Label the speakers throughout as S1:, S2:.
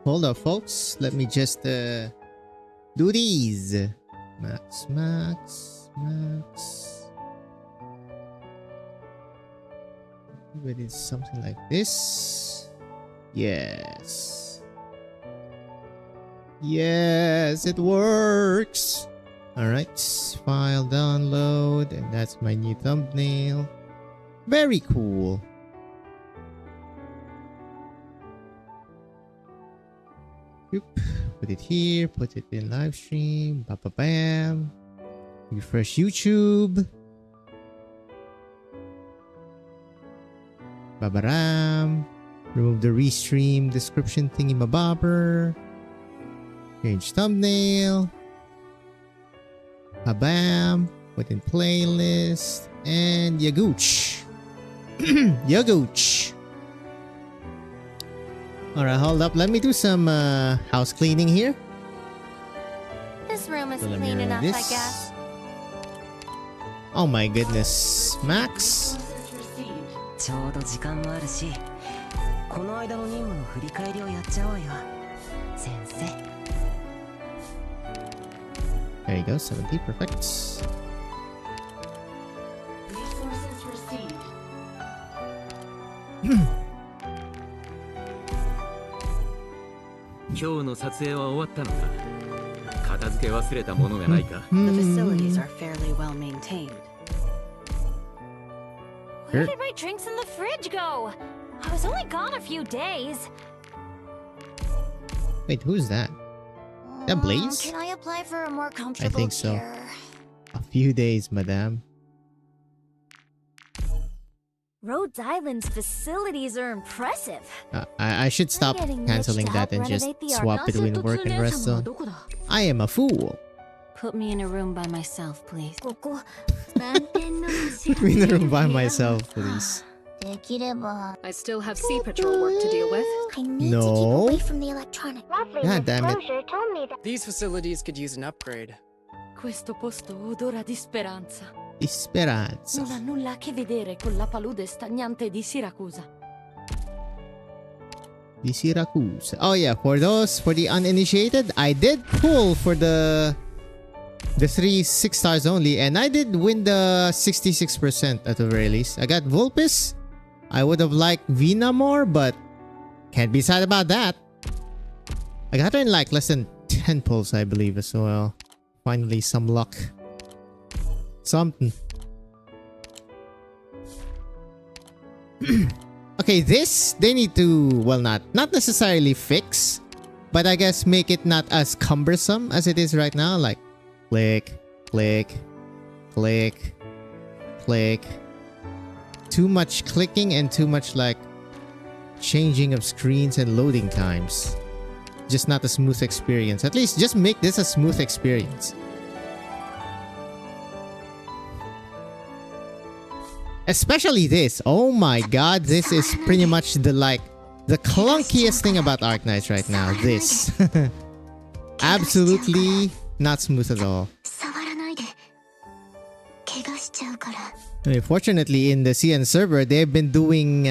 S1: Hold up, folks. Let me just do these. Max. Maybe it's something like this. Yes. Yes, it works. Alright, file download, and that's my new thumbnail. Very cool. Oop. Put it here, put it in live stream. Bam. Refresh YouTube. Babaram. Remove the restream description thingy mabobber. Change thumbnail. Bam. Put in playlist. And Yagooch. Yagooch. Alright, hold up. Let me do some house cleaning here.
S2: This room is clean enough, I guess.
S1: Oh my goodness. Max? There you go, 70, perfect.
S3: The facilities are fairly well maintained.
S2: Where did my drinks in the fridge go? I was only gone a few days.
S1: Wait, who's that? That Blaze?
S2: Can I apply for a more comfortable
S1: I think so.
S2: chair?
S1: A few days, madame.
S2: Rhode Island's facilities are impressive.
S1: I should stop canceling that and just swap between work and rest zone. I am a fool.
S2: Put me in a room by myself, please.
S1: Put me in a room by myself, please.
S4: I still have sea patrol work to deal with.
S2: I need
S1: No.
S2: to keep away from the electronic.
S1: God damn it.
S2: Told me that.
S5: These facilities could use an upgrade.
S4: Questo posto odora di speranza.
S1: Esperanza.
S4: Non ha nulla a che vedere con la palude stagnante di Siracusa.
S1: Di Syracuse. Oh yeah, for the uninitiated, I did pull for the 3 6 stars only, and I did win the 66% at the very least. I got Vulpes. I would have liked Vina more, but can't be sad about that. I got her in like less than 10 pulls, I believe, as well. Finally, some luck. Something. Okay, this they need to, well, not necessarily fix, but I guess make it not as cumbersome as it is right now. Like click, click, click, click. Too much clicking and too much like changing of screens and loading times. Just not a smooth experience. At least just make this a smooth experience. Especially this. Oh my god, this is pretty much the clunkiest thing about Arknights right now. This. Absolutely not smooth at all. I mean, fortunately, in the CN server, they've been doing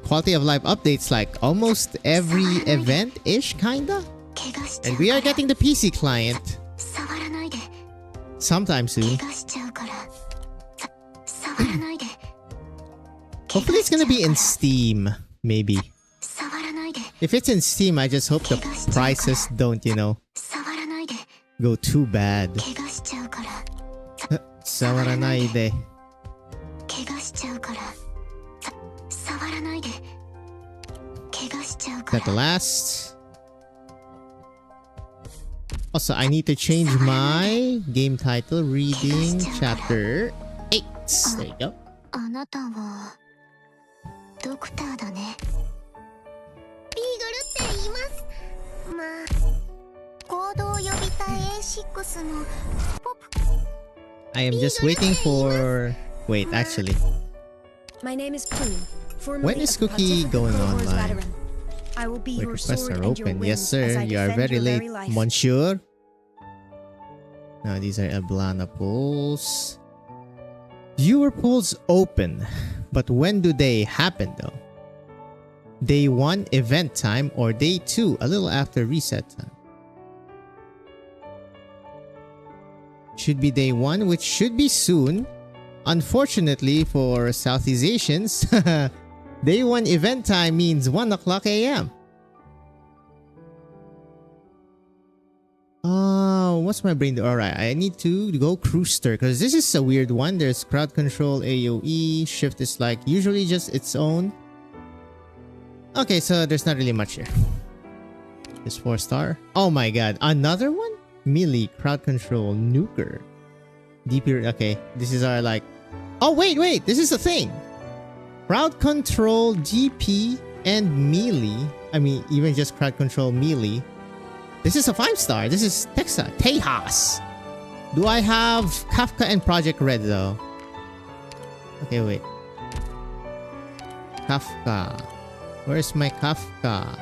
S1: quality of life updates like almost every event-ish, kinda. And we are getting the PC client sometime soon. Hopefully it's gonna be in Steam, maybe. If it's in Steam, I just hope the prices don't, you know, go too bad. Sawaranaide. That the last. Also, I need to change my game title. Reading chapter 8. There you go.
S2: あなたはドクターだね。ビーグルって言います。まあ、行動を呼びたい演
S1: I am just waiting for... Wait, actually.
S6: My name is Plume.
S1: When is Cookie going online?
S6: I will be
S1: Wait,
S6: your
S1: requests
S6: sword
S1: are
S6: and your
S1: open.
S6: wings
S1: Yes, sir.
S6: as I
S1: You are
S6: defend
S1: very
S6: your
S1: late,
S6: very life.
S1: monsieur. Now, these are Ablana pools. Viewer pools open. But when do they happen, though? Day 1, event time, or day 2, a little after reset time? Should be day 1, which should be soon. Unfortunately for Southeast Asians, day 1 event time means 1 o'clock a.m. What's my brain do? Alright, I need to go Crewster because this is a weird one. There's crowd control, AoE, shift is like usually just its own. Okay, so there's not really much here. This 4-star. Oh my god, another one? Melee, crowd control, nuker. DP, okay, this is our like... Oh wait, this is the thing! Crowd control, DP, and melee. I mean, even just crowd control melee. This is a 5-star. This is Tejas. Do I have Kafka and Project Red though? Okay, wait. Kafka. Where's my Kafka?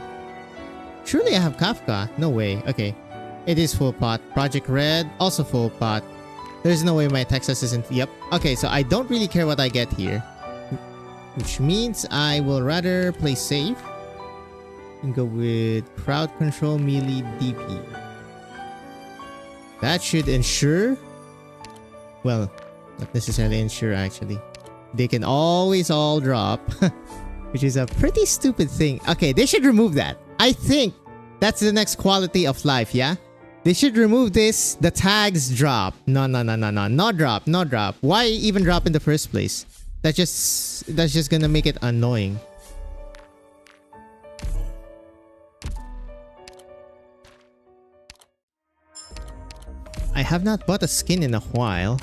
S1: Surely I have Kafka. No way. Okay. It is full pot. Project Red, also full pot. There's no way my Texas isn't... Yep. Okay, so I don't really care what I get here. Which means I will rather play safe. And go with crowd control, melee, DP. That should ensure... Well, not necessarily ensure actually. They can always all drop. Which is a pretty stupid thing. Okay, they should remove that. I think that's the next quality of life, yeah? They should remove this. The tags drop. No. Not drop. Why even drop in the first place? That's just gonna make it annoying. I have not bought a skin in a while.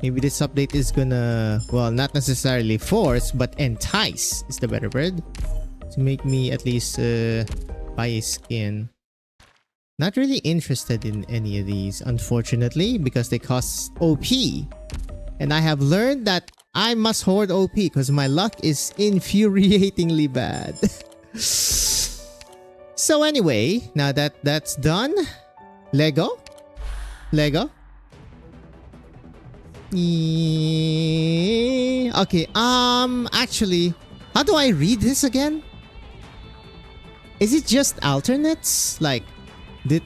S1: Maybe this update is gonna, well, not necessarily force, but entice is the better word. To make me at least buy a skin. Not really interested in any of these, unfortunately, because they cost OP. And I have learned that I must hoard OP because my luck is infuriatingly bad. So anyway, now that that's done, Lego. Okay, actually, how do I read this again? Is it just alternates? Like, did.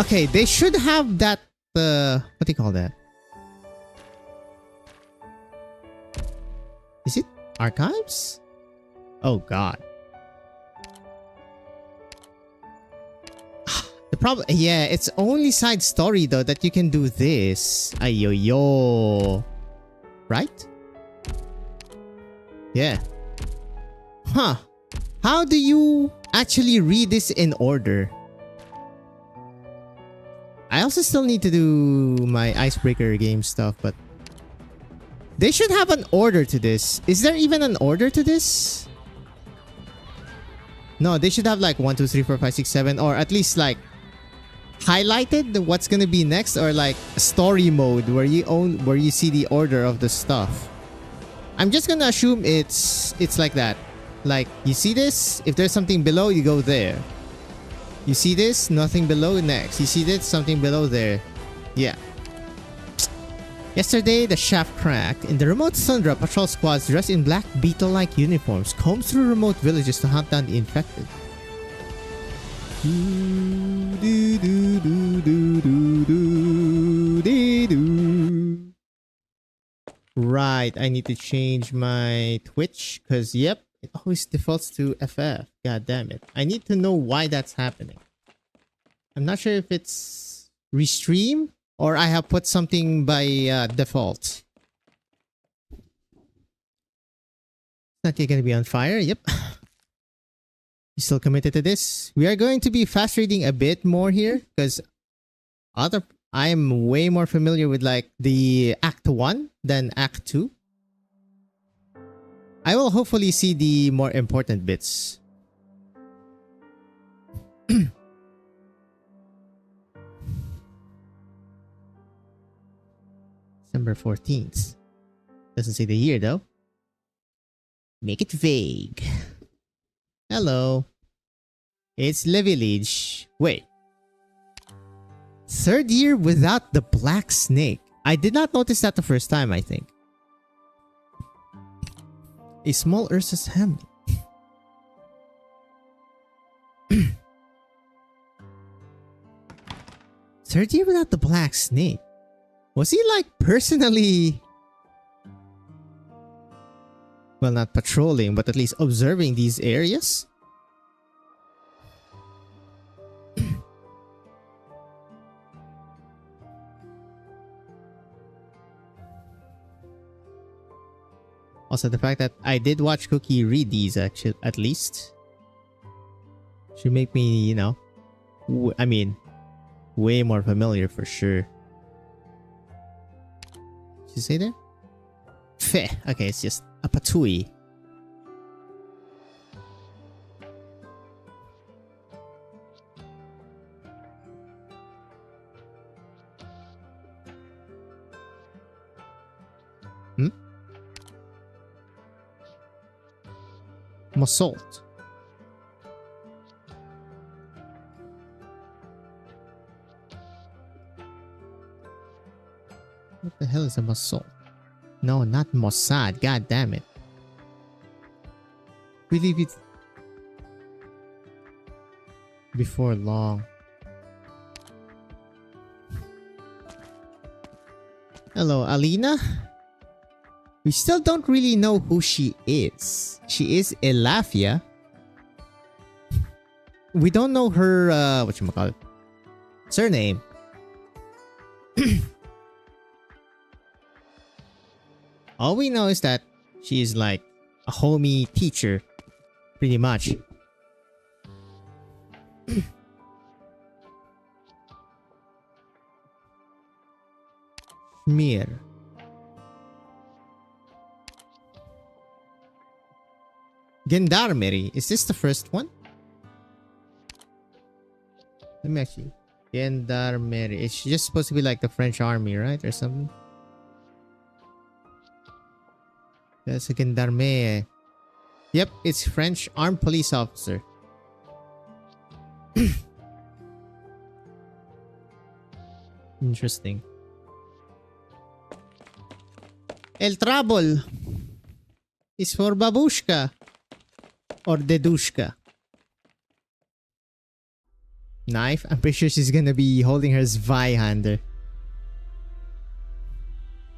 S1: Okay, they should have that, what do you call that? Is it archives? Oh god. The problem, yeah, it's only side story though that you can do this. Ayoyo. Right? Yeah. Huh. How do you actually read this in order? I also still need to do my icebreaker game stuff, but they should have an order to this. Is there even an order to this? No, they should have like 1, 2, 3, 4, 5, 6, 7, or at least like highlighted what's gonna be next, or like a story mode where you see the order of the stuff. I'm just gonna assume it's like that. Like, you see this? If there's something below, you go there. You see this? Nothing below, next. You see this? Something below there. Yeah. Yesterday, the shaft cracked. In the remote tundra, patrol squads dressed in black beetle-like uniforms combed through remote villages to hunt down the infected. Right, I need to change my Twitch because, yep, it always defaults to FF. God damn it. I need to know why that's happening. I'm not sure if it's restream or I have put something by default. Not yet gonna be on fire. Yep. You still committed to this? We are going to be fast reading a bit more here because I'm way more familiar with like the Act 1 than Act 2. I will hopefully see the more important bits. December 14th. Doesn't say the year though. Make it vague. Hello. It's Le Village. Wait. Third year without the black snake. I did not notice that the first time, I think. A small Ursus hamlet. Third year without the black snake. Was he like personally... Well, not patrolling, but at least observing these areas? Also, the fact that I did watch Cookie read these, actually, at least, should make me, you know, way more familiar for sure. Did you say there? Feh. Okay, it's just a patui. Hmm? Massault. What the hell is a Massault? No, not Mossad. God damn it. We leave it before long. Hello, Alina. We still don't really know who she is. She is Elafia. We don't know her, whatchamacallit, surname. All we know is that she is like a homie teacher, pretty much. Schmier. Gendarmerie. Is this the first one? Let me actually. Gendarmerie. It's just supposed to be like the French army, right? Or something. That's a gendarme. Yep, it's French armed police officer. Interesting. El trouble is for babushka or dedushka. Knife? I'm pretty sure she's gonna be holding her Zweihander.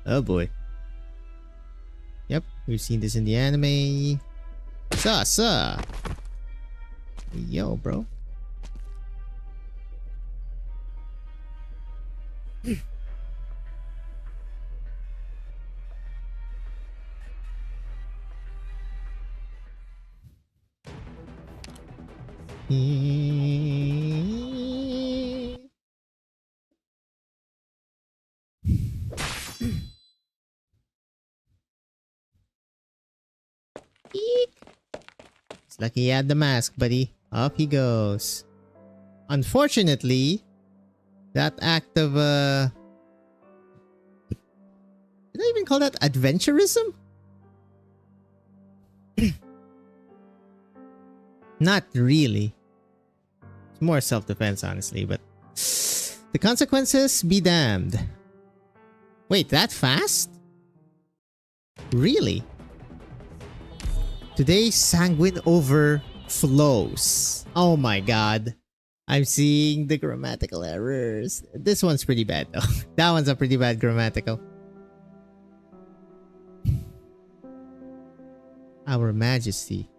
S1: Oh boy. Yep, we've seen this in the anime. Sa. Yo, bro. It's lucky he had the mask, buddy. Off he goes. Unfortunately, that act of did I even call that adventurism? Not really. It's more self-defense, honestly, but the consequences be damned. Wait, that fast? Really? Today, sanguine overflows. Oh my god. I'm seeing the grammatical errors. This one's pretty bad though. That one's a pretty bad grammatical. Our Majesty.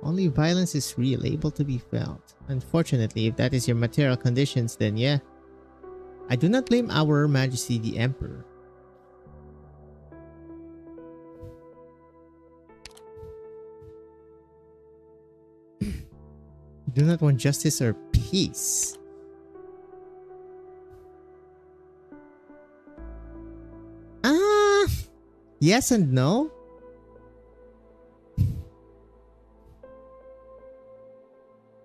S1: Only violence is real, able to be felt. Unfortunately, if that is your material conditions, then yeah. I do not blame our Majesty the Emperor. Do not want justice or peace. Yes and no.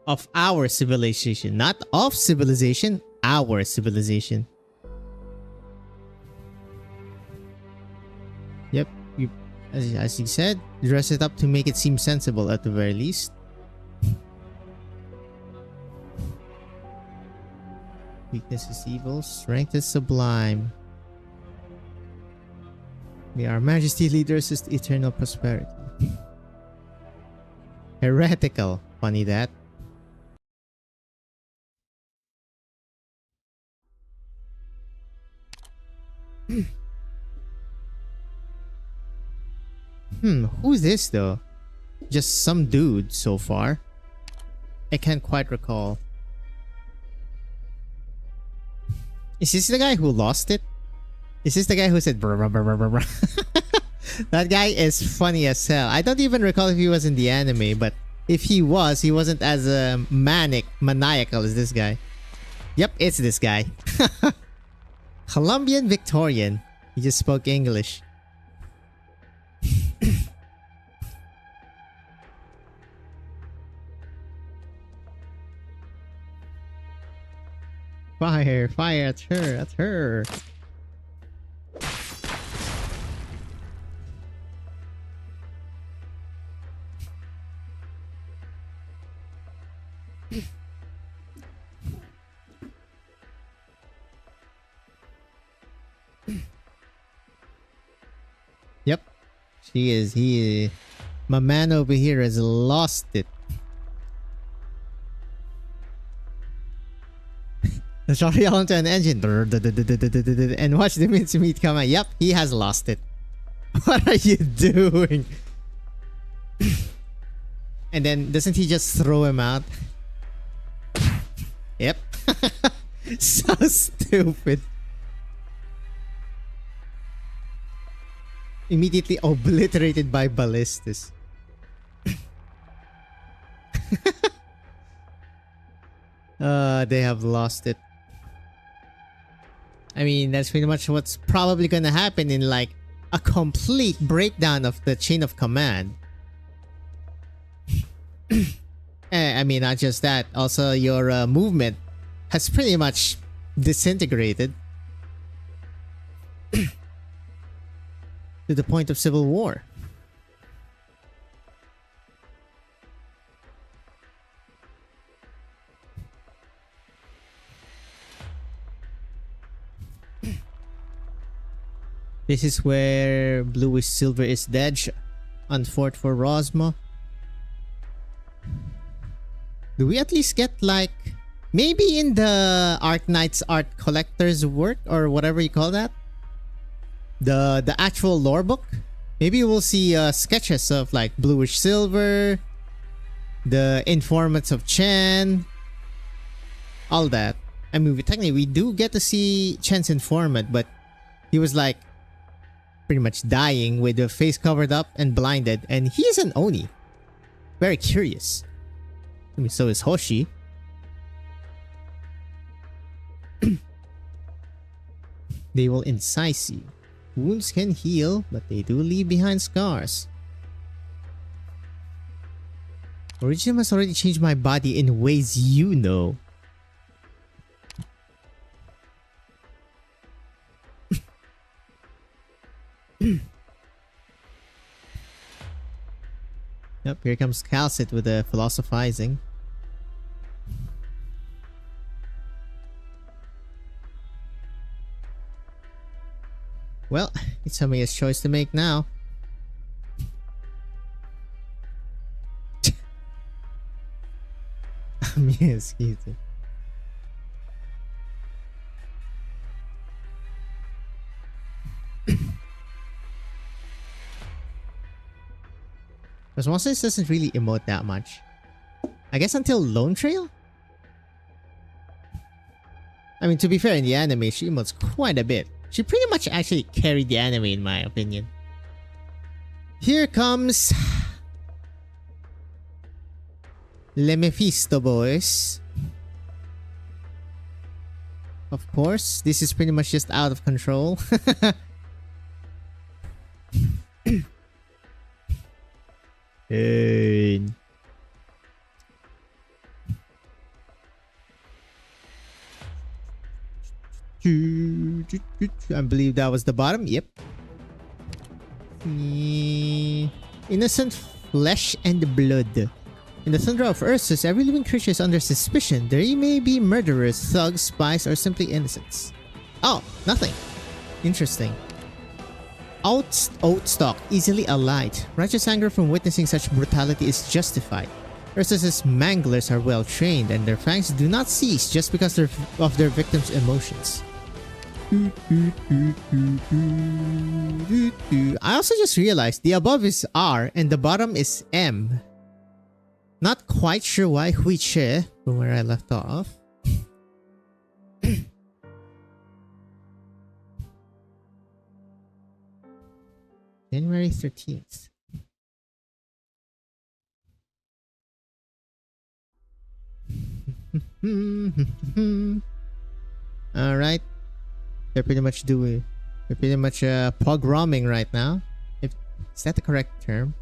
S1: Of our civilization, not of civilization, our civilization. Yep, as you said, dress it up to make it seem sensible at the very least. Weakness is evil, strength is sublime. May our Majesty lead us to eternal prosperity. Heretical. Funny that. Who's this though? Just some dude so far. I can't quite recall. Is this the guy who lost it? Is this the guy who said brr, brr, brr, brr, brr? That guy is funny as hell. I don't even recall if he was in the anime, but if he was, he wasn't as maniacal as this guy. Yep, it's this guy. Colombian Victorian. He just spoke English. Fire, fire at her, at her. Yep. He is. My man over here has lost it. Sorry, onto an engine. And watch the mincemeat come out. Yep, he has lost it. What are you doing? And then doesn't he just throw him out? Yep. So stupid. Immediately obliterated by ballistas. They have lost it. I mean, that's pretty much what's probably gonna happen in like a complete breakdown of the chain of command. I mean, not just that. Also, your movement has pretty much disintegrated. To the point of civil war. This is where Bluish Silver is dead on Fort for Rosmo. Do we at least get like maybe in the Arknights art collector's work or whatever you call that? The actual lore book? Maybe we'll see sketches of like Bluish Silver, the informants of Chen, all that. I mean, technically we do get to see Chen's informant, but he was like pretty much dying with the face covered up and blinded, and he's an Oni. Very curious. I mean, so is Hoshi. They will incise you. Wounds can heal, but they do leave behind scars. Origin must already change my body in ways you know. Yep, here comes Calcit with the philosophizing. Well, it's Hamiya's choice to make now. Hamiya, excuse me. Cosmosis doesn't really emote that much. I guess until Lone Trail? I mean, to be fair, in the anime, she emotes quite a bit. She pretty much actually carried the anime in my opinion. Here comes... Le Mephisto boys. Of course, this is pretty much just out of control. Hey. I believe that was the bottom. Yep. Innocent flesh and blood. In the tundra of Ursus, every living creature is under suspicion. They may be murderers, thugs, spies, or simply innocents. Oh, nothing. Interesting. Oatstock, easily allied. Righteous anger from witnessing such brutality is justified. Ursus's manglers are well trained, and their fangs do not cease just because of their victims' emotions. I also just realized the above is R and the bottom is M. Not quite sure why Huiche from where I left off. January 13th. Alright. They're pretty much pogroming right now. Is that the correct term?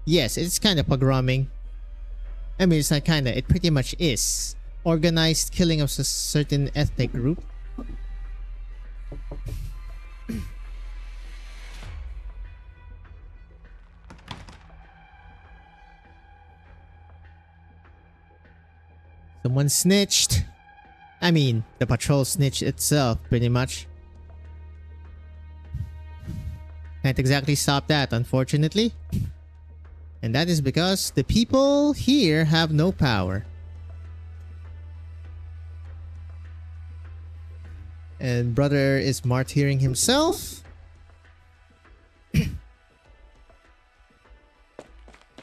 S1: Yes, it's kind of pogroming. I mean, it's not kinda, it pretty much is. Organized killing of a certain ethnic group. Someone snitched. I mean, the patrol snitched itself, pretty much. Can't exactly stop that, unfortunately. And that is because the people here have no power. And brother is martyring himself.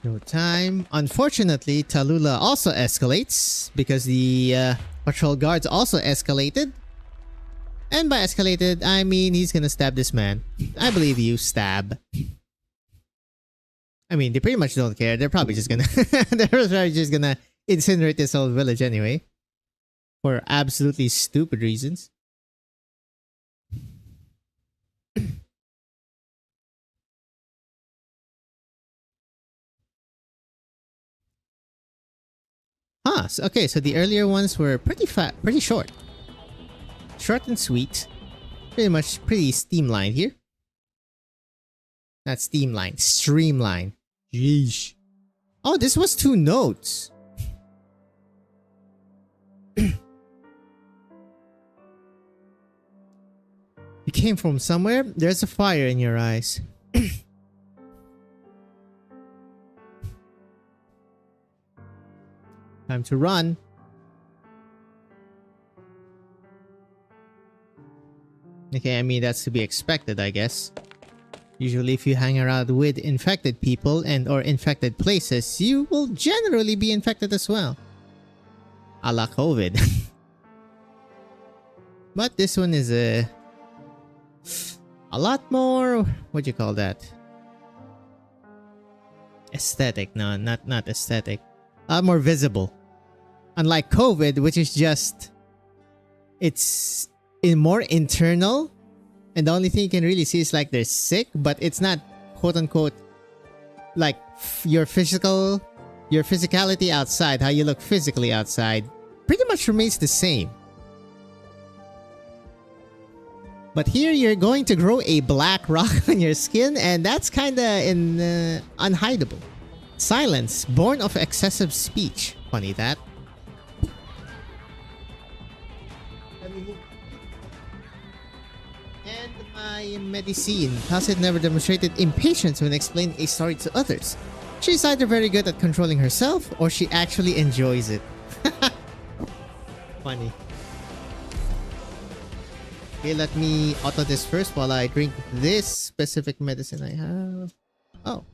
S1: No time. Unfortunately, Tallulah also escalates because the patrol guards also escalated. And by escalated, I mean he's gonna stab this man. I believe you, stab. I mean, they pretty much don't care. They're probably just gonna they're probably just gonna incinerate this whole village anyway. For absolutely stupid reasons. Huh, so, okay, so the earlier ones were pretty short. Short and sweet. Pretty streamlined here. Not streamlined, streamlined. Yeesh. Oh, this was 2 notes. You came from somewhere? There's a fire in your eyes. Time to run. Okay, I mean, that's to be expected, I guess. Usually, if you hang around with infected people and or infected places, you will generally be infected as well. A la COVID. But this one is a lot more... what do you call that? Aesthetic. No, not aesthetic. A lot more visible. Unlike COVID, which is just... it's more internal. And the only thing you can really see is like they're sick, but it's not quote-unquote like your physicality outside, how you look physically outside, pretty much remains the same. But here you're going to grow a black rock on your skin, and that's kinda unhideable. Silence, born of excessive speech. Funny that. And my medicine. Tacit never demonstrated impatience when explaining a story to others. She's either very good at controlling herself, or she actually enjoys it. Funny. Okay, let me auto this first while I drink this specific medicine I have. Oh.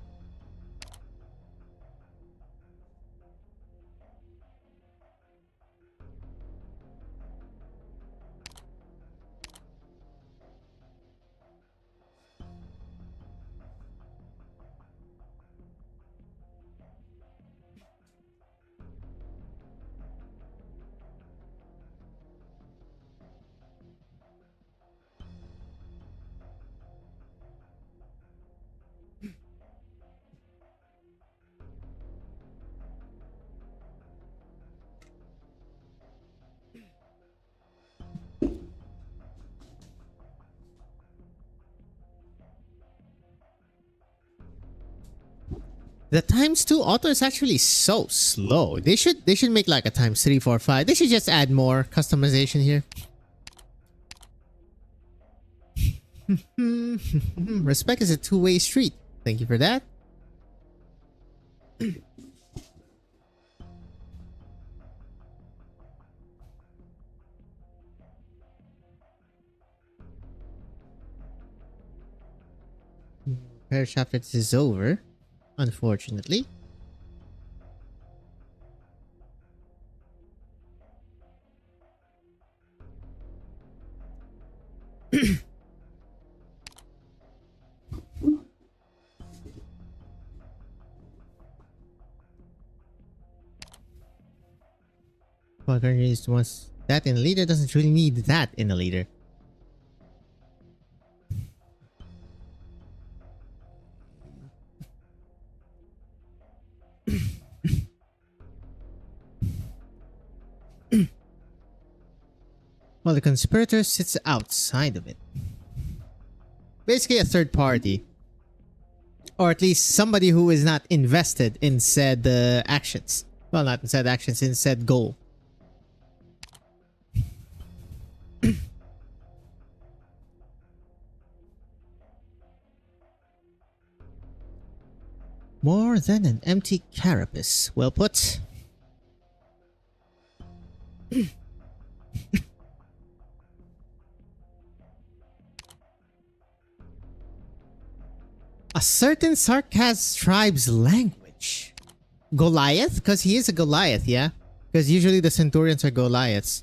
S1: The ×2 auto is actually so slow. They should make like a ×3, 4, 5. They should just add more customization here. Respect is a two-way street. Thank you for that. Repair chapter is over. Unfortunately. Well, currently wants that in a leader, doesn't really need that in a leader. Well, the conspirator sits outside of it. Basically a third party. Or at least somebody who is not invested in said actions. Well, not in said actions, in said goal. More than an empty carapace. Well put. A certain Sarkaz tribe's language. Goliath? Because he is a Goliath, yeah? Because usually the Centurions are Goliaths.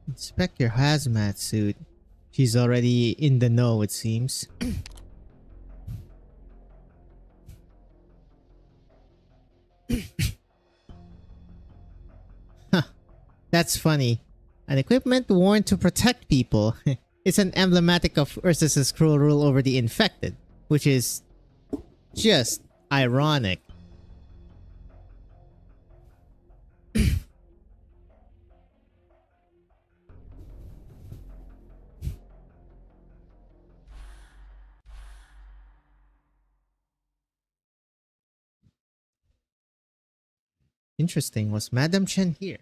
S1: Inspect your hazmat suit. She's already in the know, it seems. Huh. That's funny. An equipment worn to protect people. It's an emblematic of Ursus's cruel rule over the infected, which is just ironic. Interesting. Was Madame Chen here?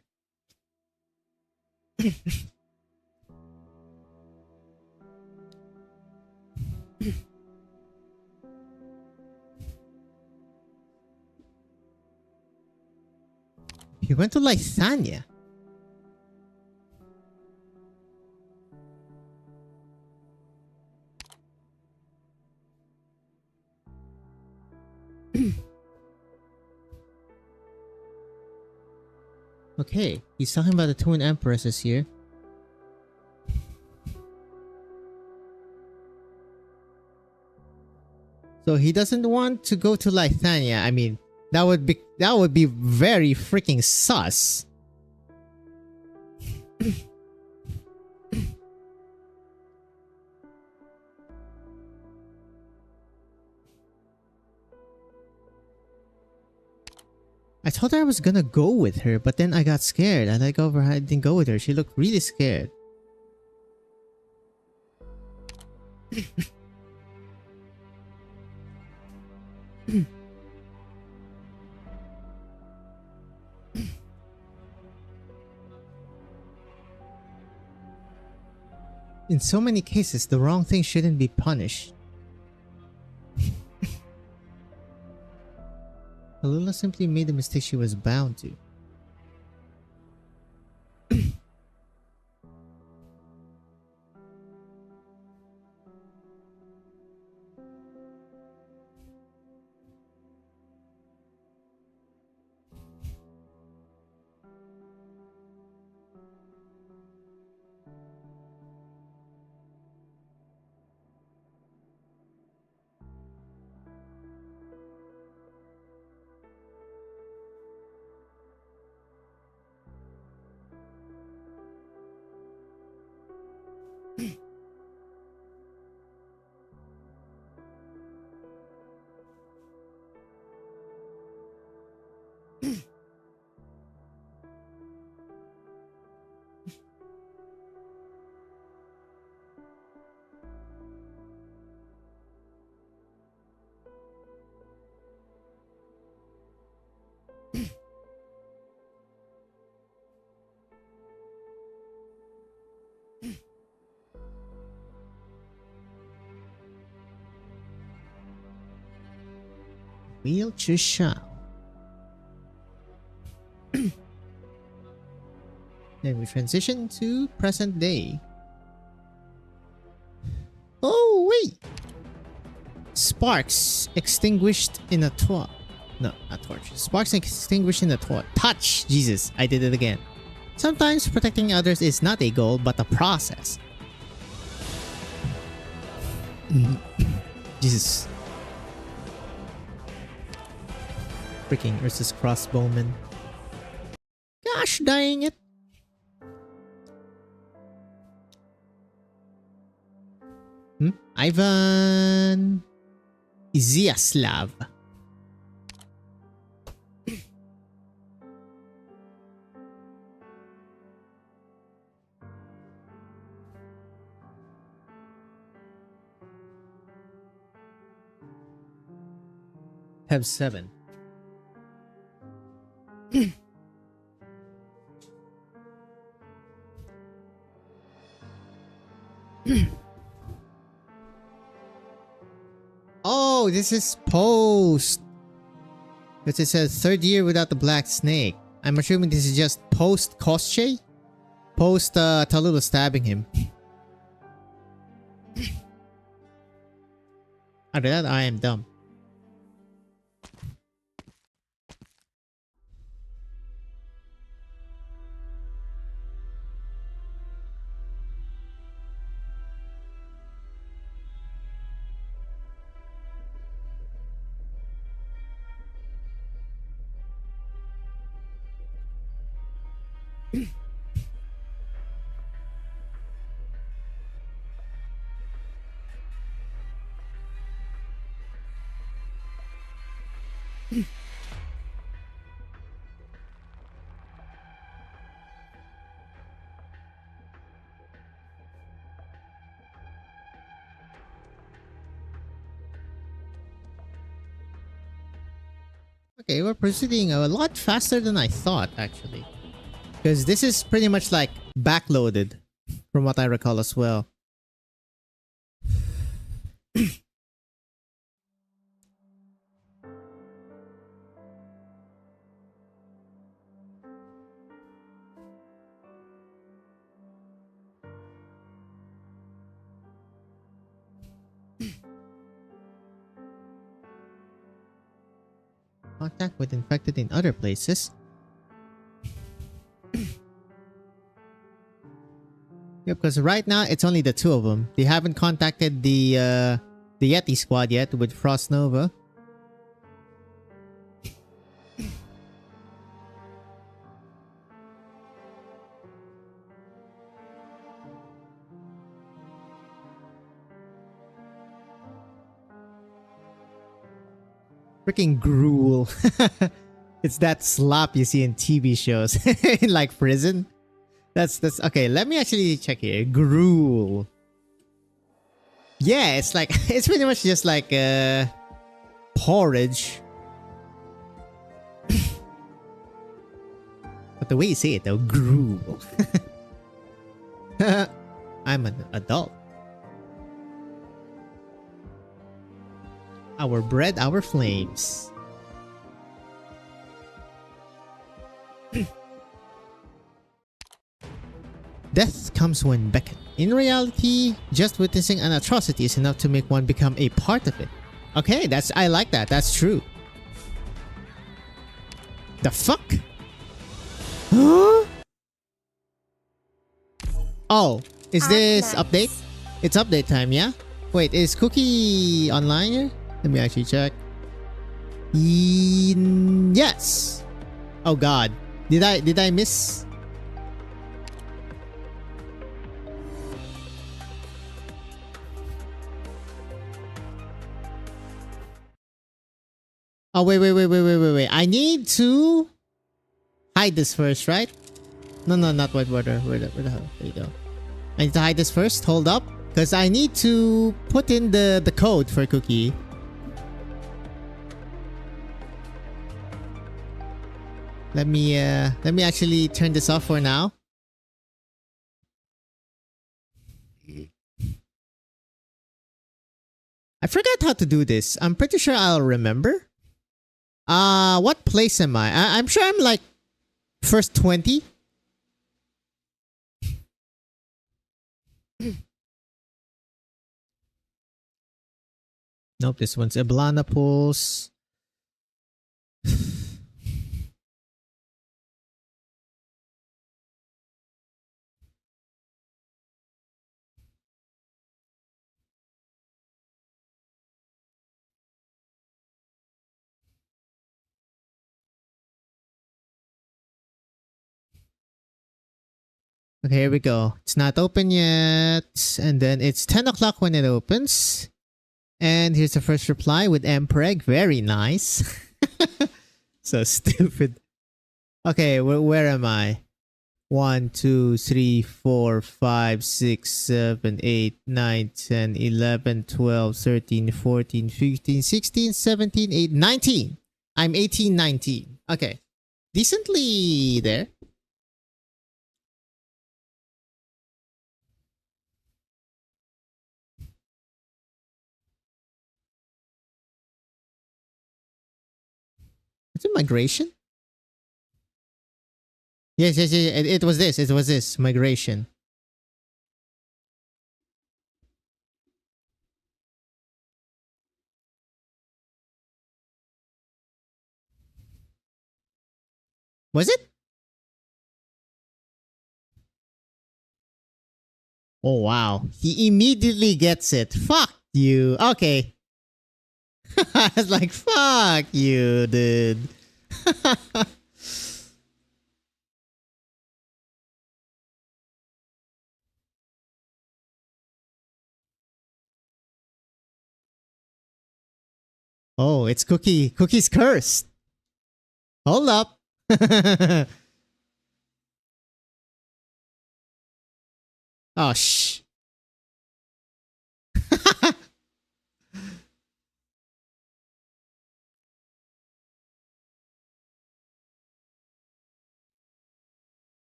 S1: He went to Lysania. Okay, he's talking about the Twin Empresses here. So he doesn't want to go to Lysania. I mean, that would be very freaking sus. I told her I was gonna go with her, but then I got scared. I didn't go with her. She looked really scared. In so many cases, the wrong thing shouldn't be punished. Alula simply made the mistake she was bound to. Wheelchair shop. Then we transition to present day. Oh wait! Sparks extinguished in a torch. No, not torch. Sparks extinguished in a torch. Touch! Jesus, I did it again. Sometimes protecting others is not a goal, but a process. Jesus. Freaking Ursus crossbowman. Gosh dang it. Ivan Iziaslav. Have 7. Oh, this is post. Because it says 3rd year without the black snake. I'm assuming this is just post Koschei? Post Tallulah stabbing him. After that, I am dumb. Okay, we're proceeding a lot faster than I thought, actually. Because this is pretty much like backloaded, from what I recall as well. Contact with infected in other places. Yep, because right now it's only the 2 of them. They haven't contacted the Yeti squad yet with Frost Nova. Freaking gruel. It's that slop you see in TV shows. In like prison. That's okay. Let me actually check here. Gruel. Yeah, it's like it's pretty much just like porridge. But the way you say it though, gruel. I'm an adult. Our bread, our flames. Death comes when beckoned. In reality, just witnessing an atrocity is enough to make one become a part of it. Okay, I like that. That's true. The fuck? Huh? Oh, is this update? It's update time, yeah? Wait, is Cookie online here? Let me actually check. Yes. Oh god. Did I miss? Oh, wait. I need to hide this first, right? No, not whitewater. Where the hell? There you go. I need to hide this first. Hold up. Because I need to put in the code for Cookie. Let me actually turn this off for now. I forgot how to do this. I'm pretty sure I'll remember. What place am I? I'm sure I'm like first 20. Nope, this one's Eblana Pools. Okay, here we go. It's not open yet. And then it's 10 o'clock when it opens. And here's the first reply with Mpreg. Very nice. So stupid. Okay, where am I? 1, 2, 3, 4, 5, 6, 7, 8, 9, 10, 11, 12, 13, 14, 15, 16, 17, 18, 19. I'm 18, 19. Okay. Decently there. Is it migration? Yes. It was this. It was this. Migration. Was it? Oh, wow. He immediately gets it. Fuck you. Okay. I was like, fuck you, dude. Oh, it's Cookie. Cookie's cursed. Hold up. Oh, shh.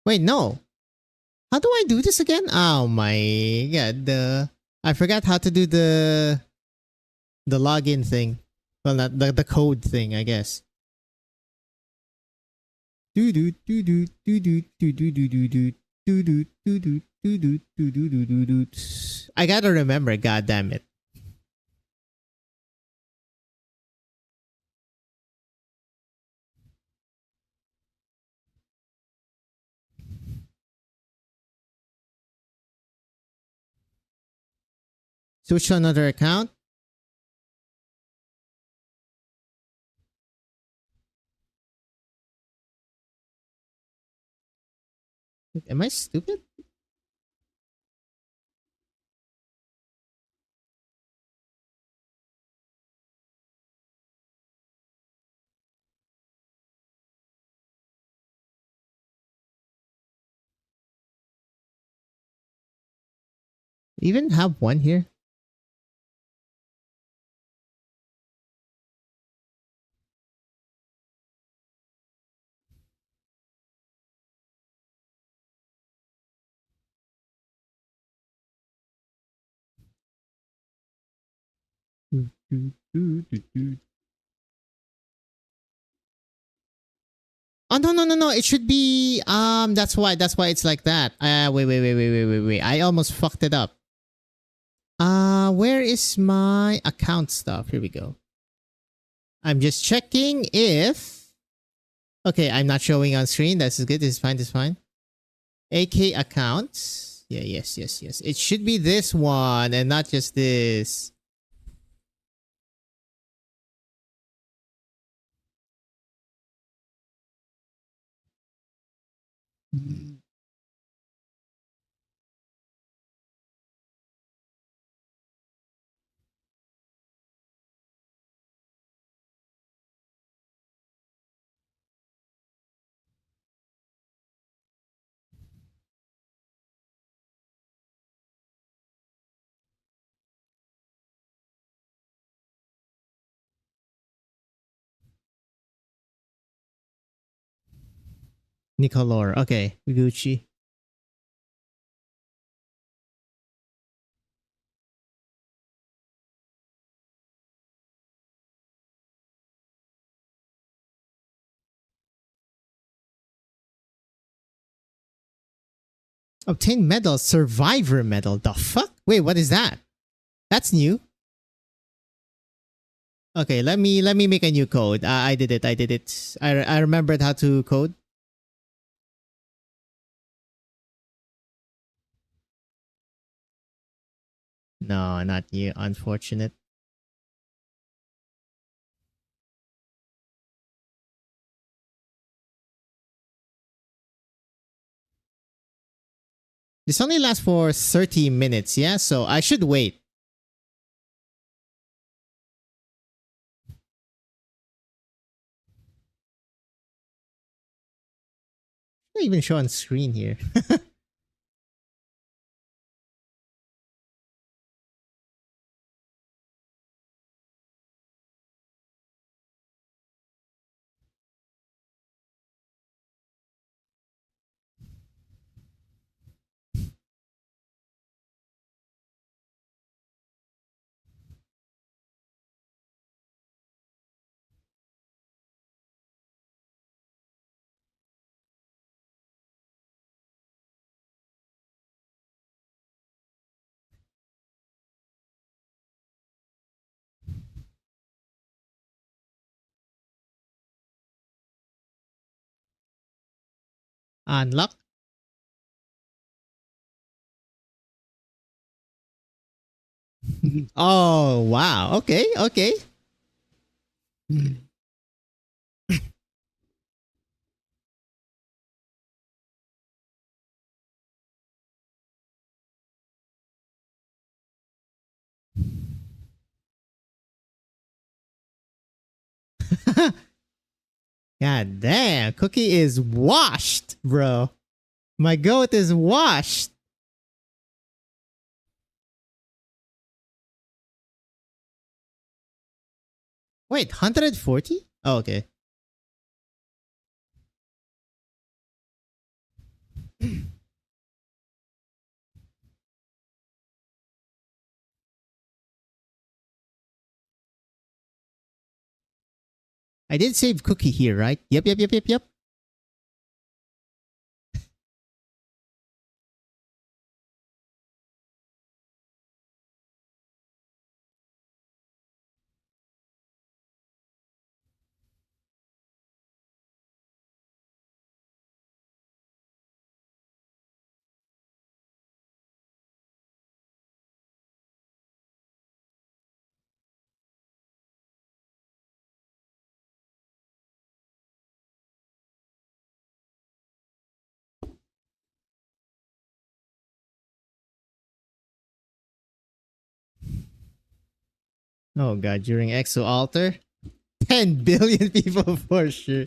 S1: Wait, no. How do I do this again? Oh my god. I forgot how to do the login thing. Well, not the code thing, I guess. I gotta remember, god damn it. Switch to another account. Am I stupid? Even have one here? Oh no. It should be that's why it's like that. Wait. I almost fucked it up. Where is my account stuff? Here we go. I'm just checking if okay, I'm not showing on screen. That's good. This is fine. AK accounts. Yeah, yes. It should be this one and not just this. Nicolor. Okay, Gucci. Obtain medal, survivor medal. The fuck? Wait, what is that? That's new. Okay, let me make a new code. I did it. I remembered how to code. No, not new. Unfortunate. This only lasts for 30 minutes, yeah? So I should wait. Not even show on screen here. Unlock. Oh, wow. Okay. God damn, Cookie is washed, bro. My goat is washed. Wait, 140? Oh, okay. I did save Cookie here, right? Yep. Oh god, during Exo Alter? 10 billion people for sure.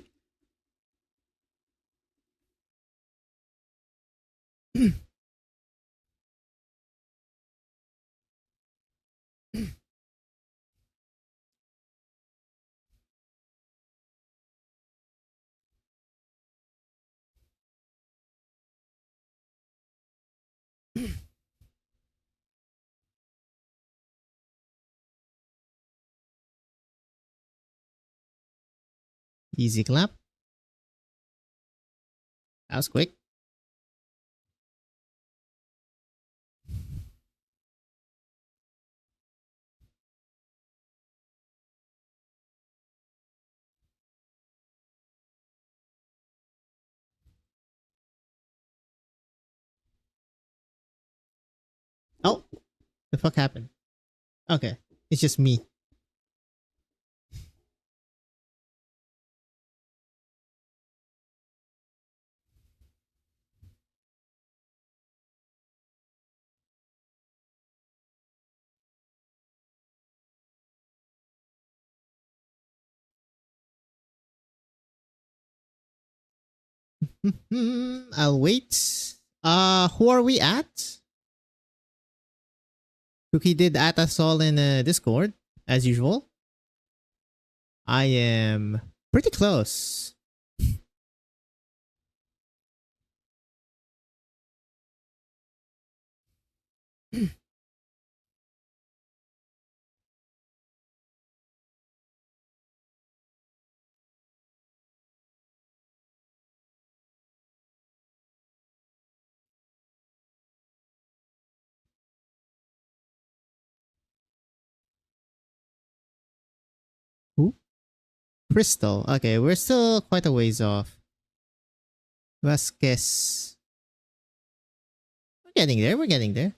S1: Easy clap. That was quick. Oh, the fuck happened? Okay, it's just me. I'll wait. Who are we at? Cookie did add us all in Discord, as usual. I am pretty close. Who? Crystal. Okay, we're still quite a ways off. Vasquez. We're getting there. We're getting there.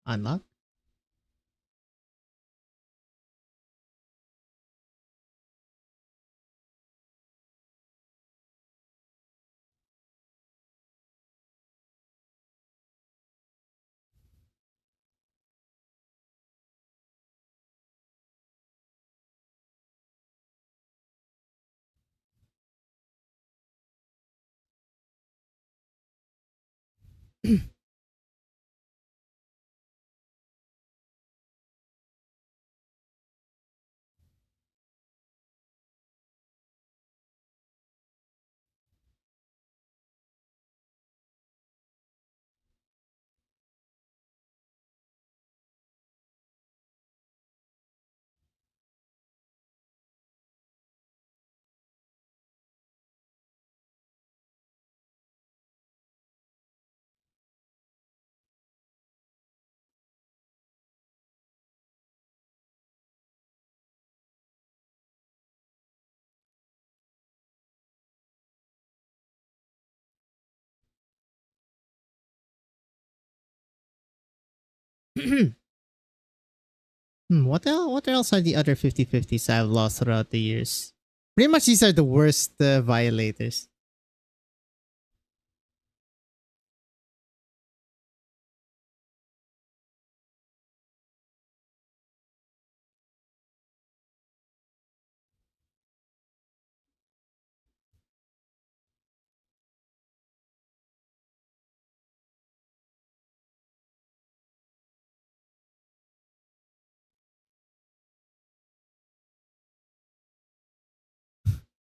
S1: Unlock. What else are the other 50/50s I've lost throughout the years? Pretty much these are the worst violators.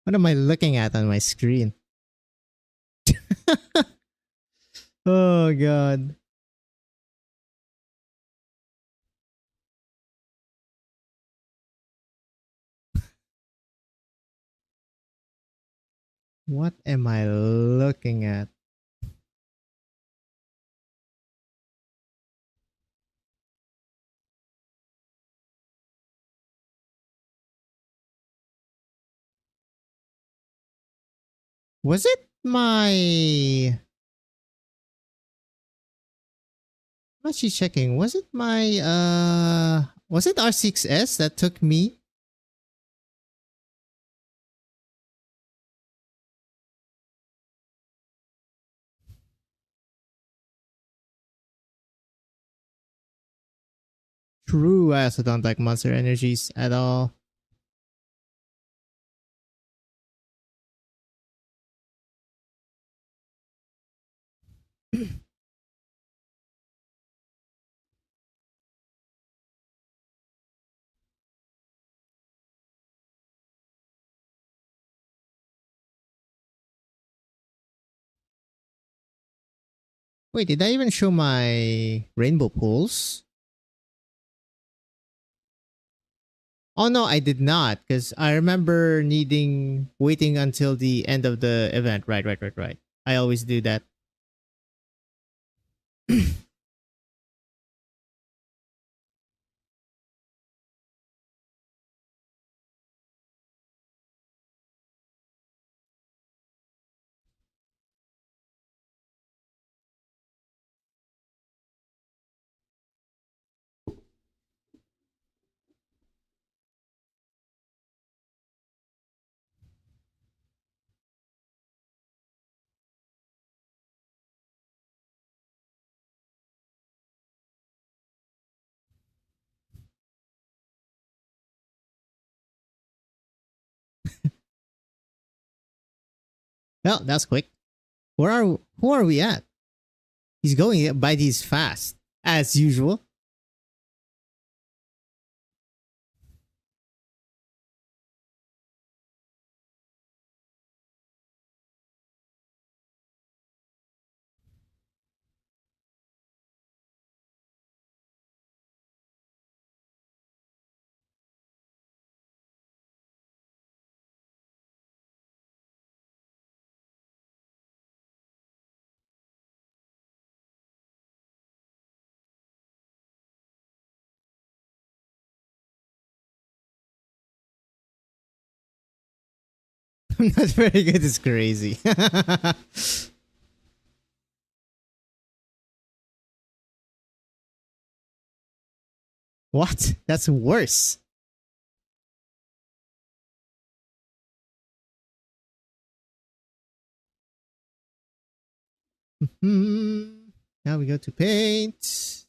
S1: What am I looking at on my screen? Oh god. What am I looking at? Was it my... I'm actually checking. Was it my was it R6S that took me? True, I also don't like monster energies at all. Wait, did I even show my rainbow pools? Oh no, I did not, because I remember waiting until the end of the event. Right. I always do that. Well, that's quick. Who are we at? He's going by these fast, as usual. I'm not very good. It's crazy. What? That's worse. Now we go to paint.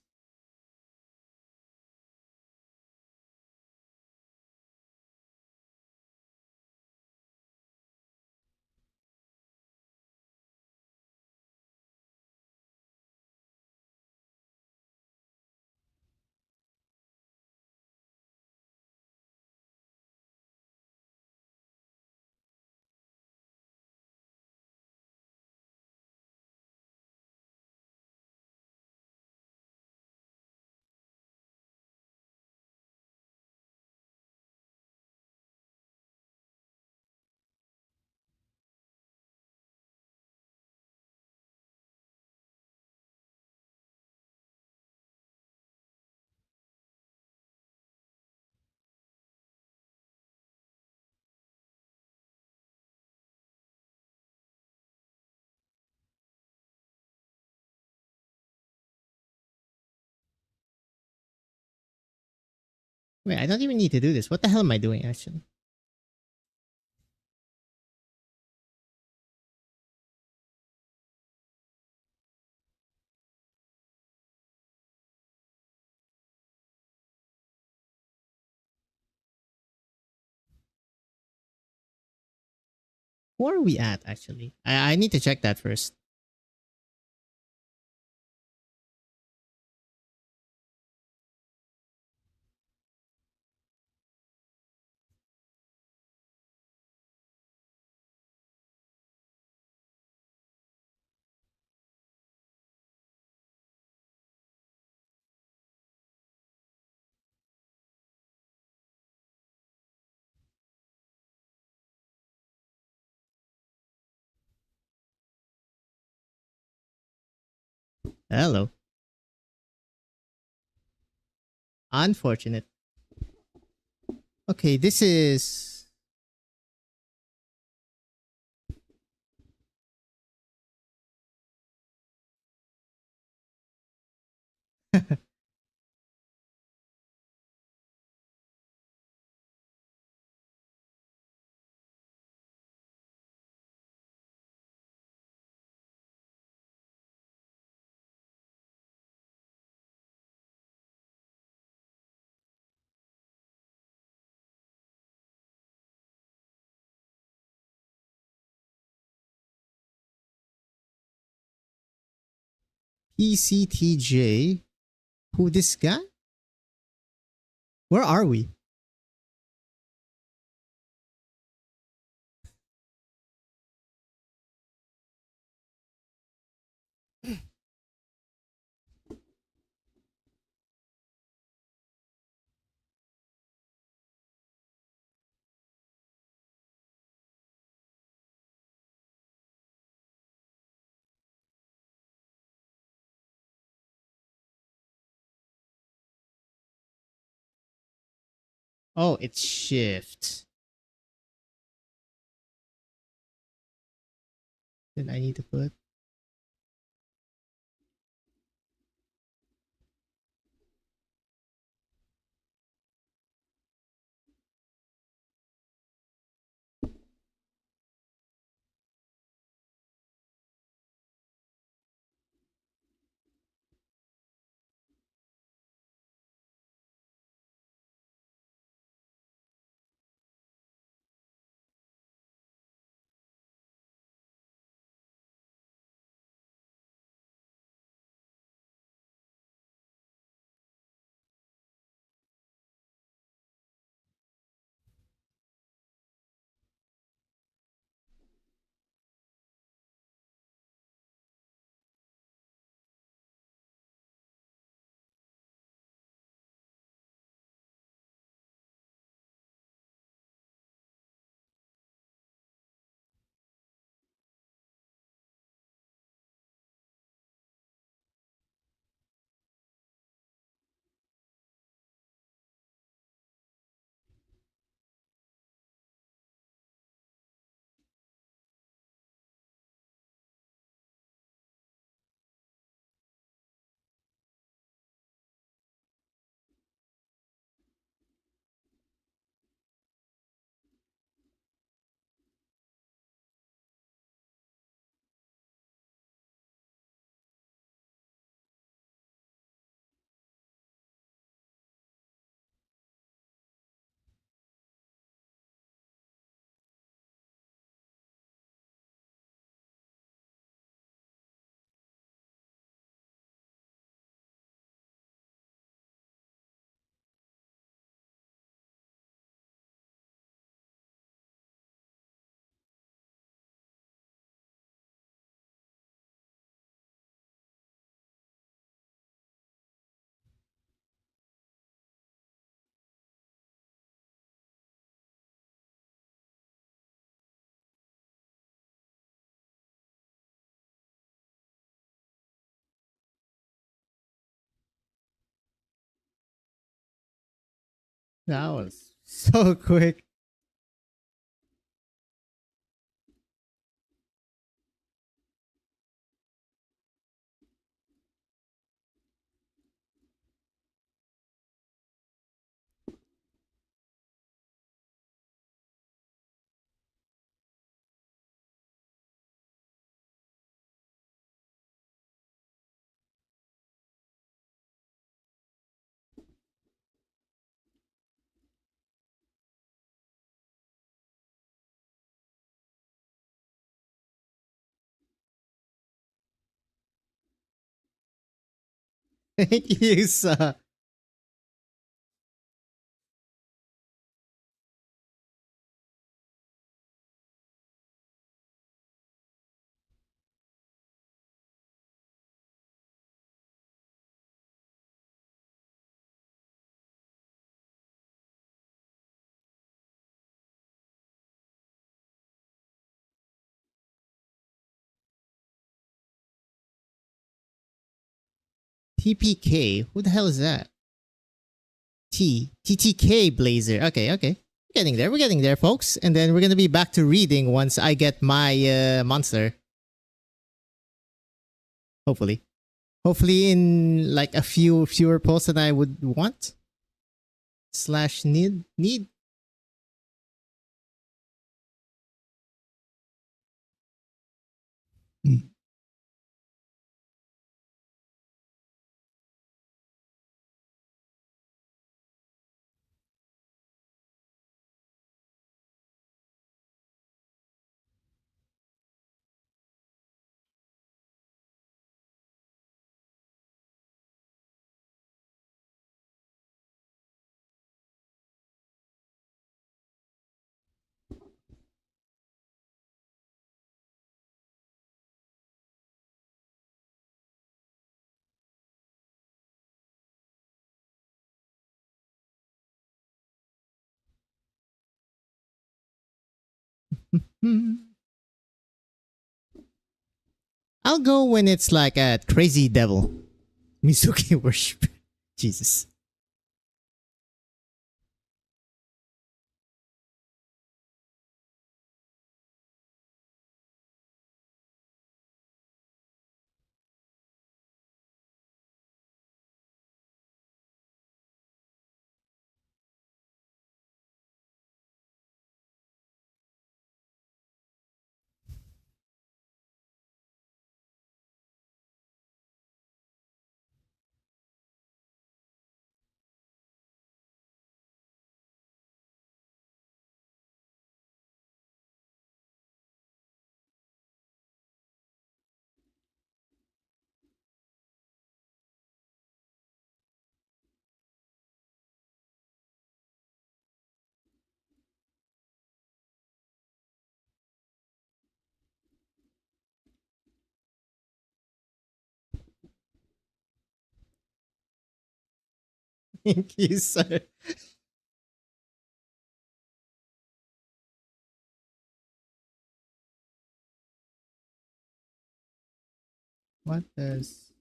S1: Wait, I don't even need to do this. What the hell am I doing, actually? Where are we at, actually? I need to check that first. Hello. Unfortunate. Okay, this is... PCTJ? Who, this guy? Where are we? Oh, it's shift. Then I need to put... That was so quick. Thank you, sir. TPK. Who the hell is that? TTK Blazer. Okay, okay. We're getting there. We're getting there, folks. And then we're gonna be back to reading once I get my monster. Hopefully. Hopefully in like a fewer pulls than I would want. Slash need. I'll go when it's like a crazy devil. Mizuki worship. Jesus. Thank you, sir. What does...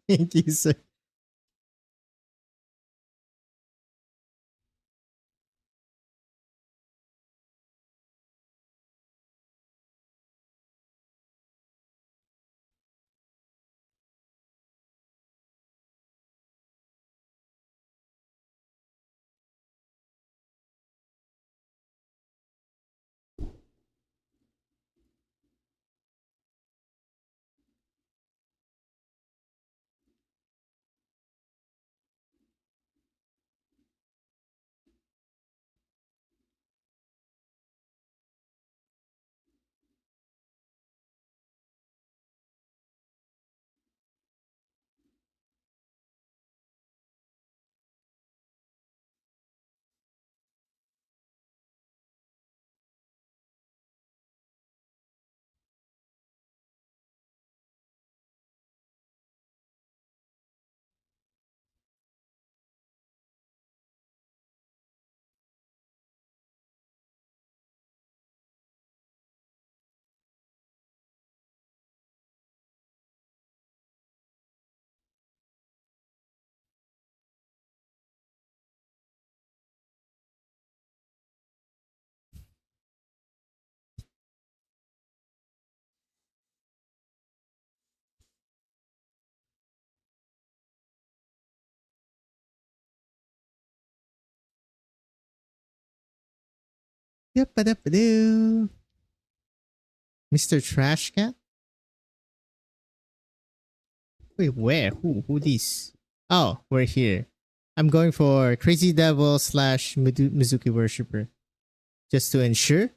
S1: Thank you, sir. Yep-a-dip-a-doo. Mr. Trash Cat? Wait, where? Who these? Oh, we're here. I'm going for Crazy Devil slash Mizuki Worshipper. Just to ensure.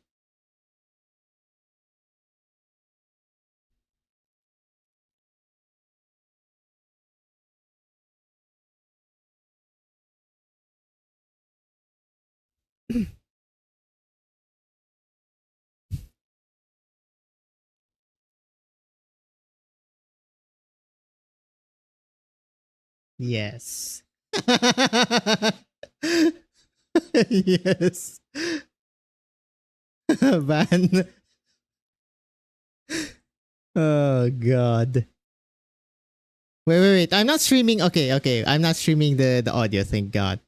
S1: Yes. Yes. Ban. Oh god. Wait. I'm not streaming. Okay. I'm not streaming the audio, thank god.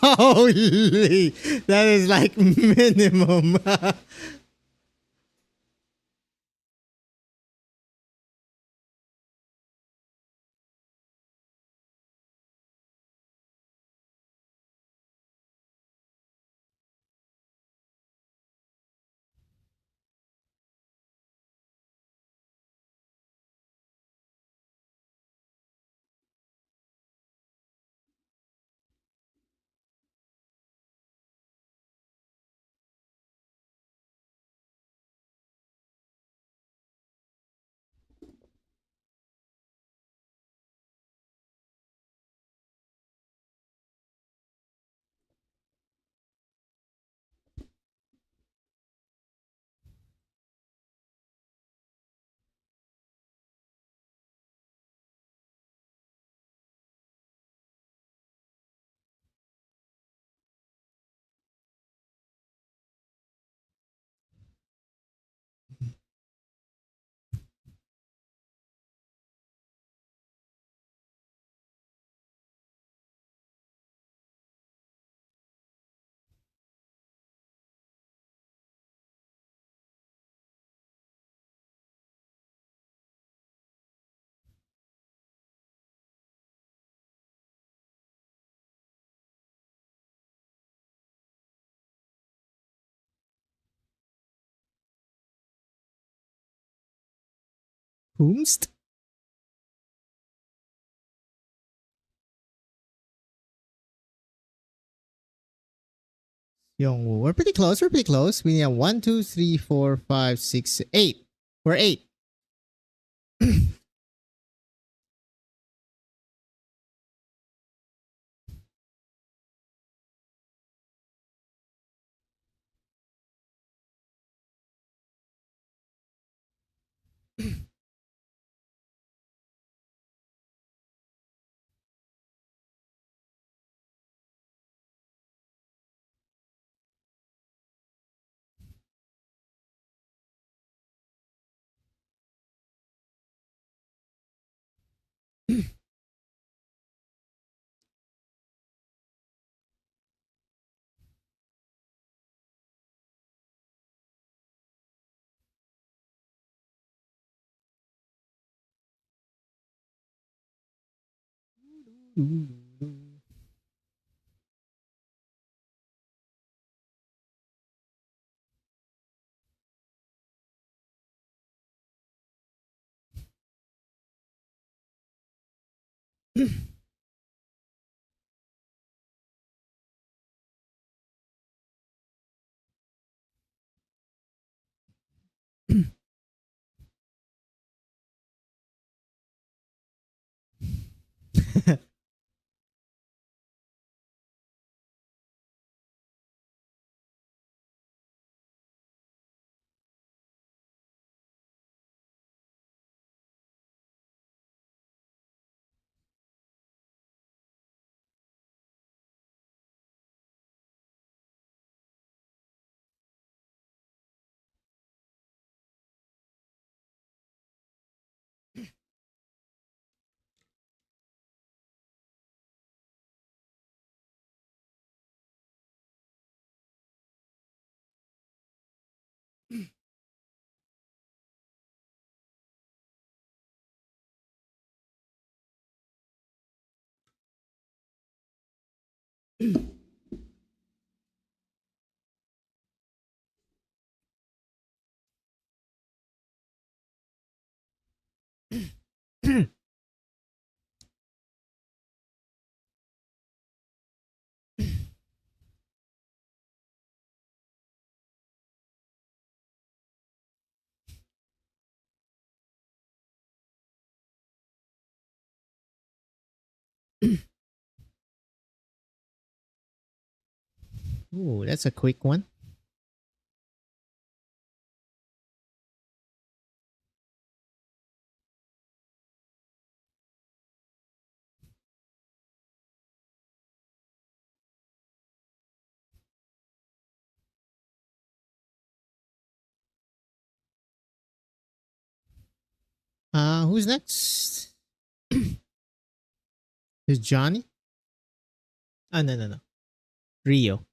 S1: Holy, that is like minimum. Whomst? Young, we're pretty close. We need 1, 2, 3, 4, 5, 6, 8. We're 8. Ooh, that's a quick one. Who's next? Is Johnny? Ah, no, no, no. Rio.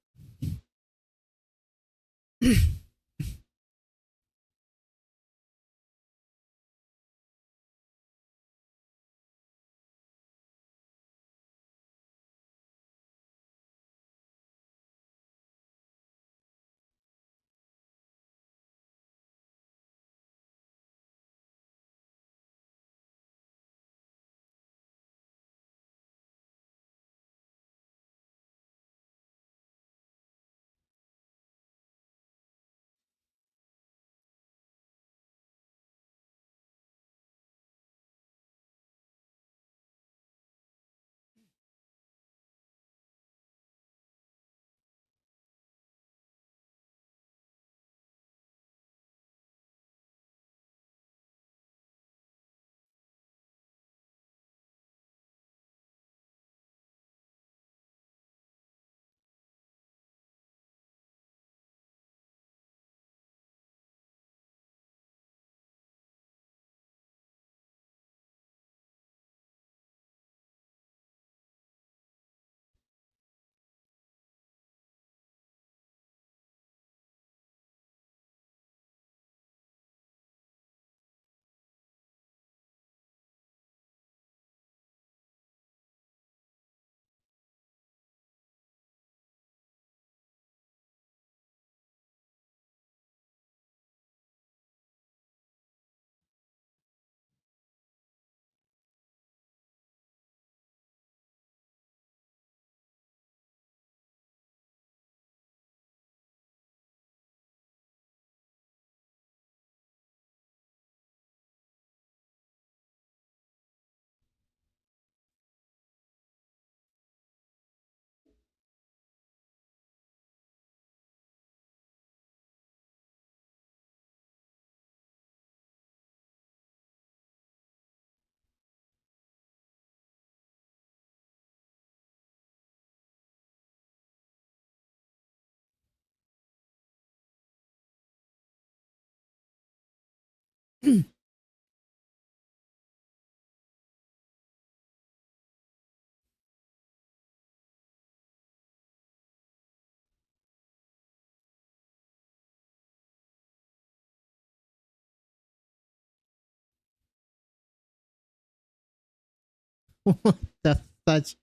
S1: What the fudge?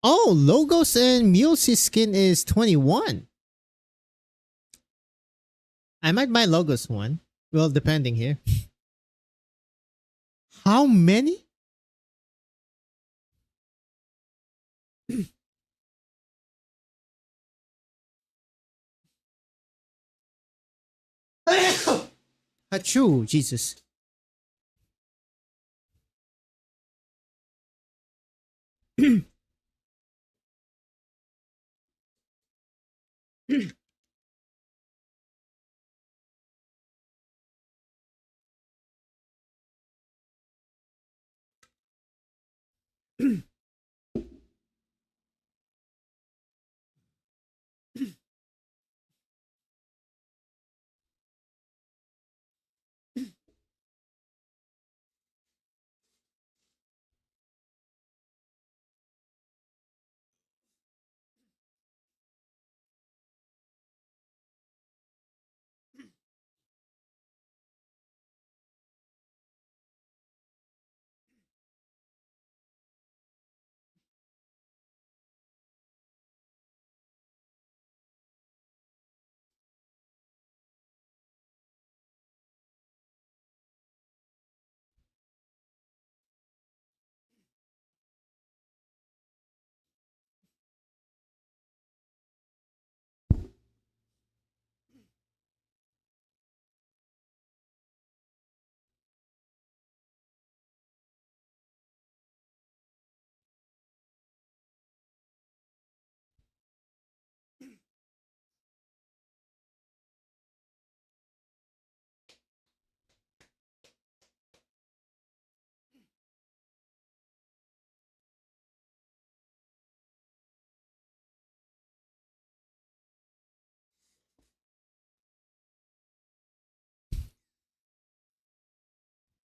S1: Oh, Logos and Mules's skin is 21. I might buy Logos one. Well, depending here. How many? Achoo, Jesus.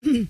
S1: -1.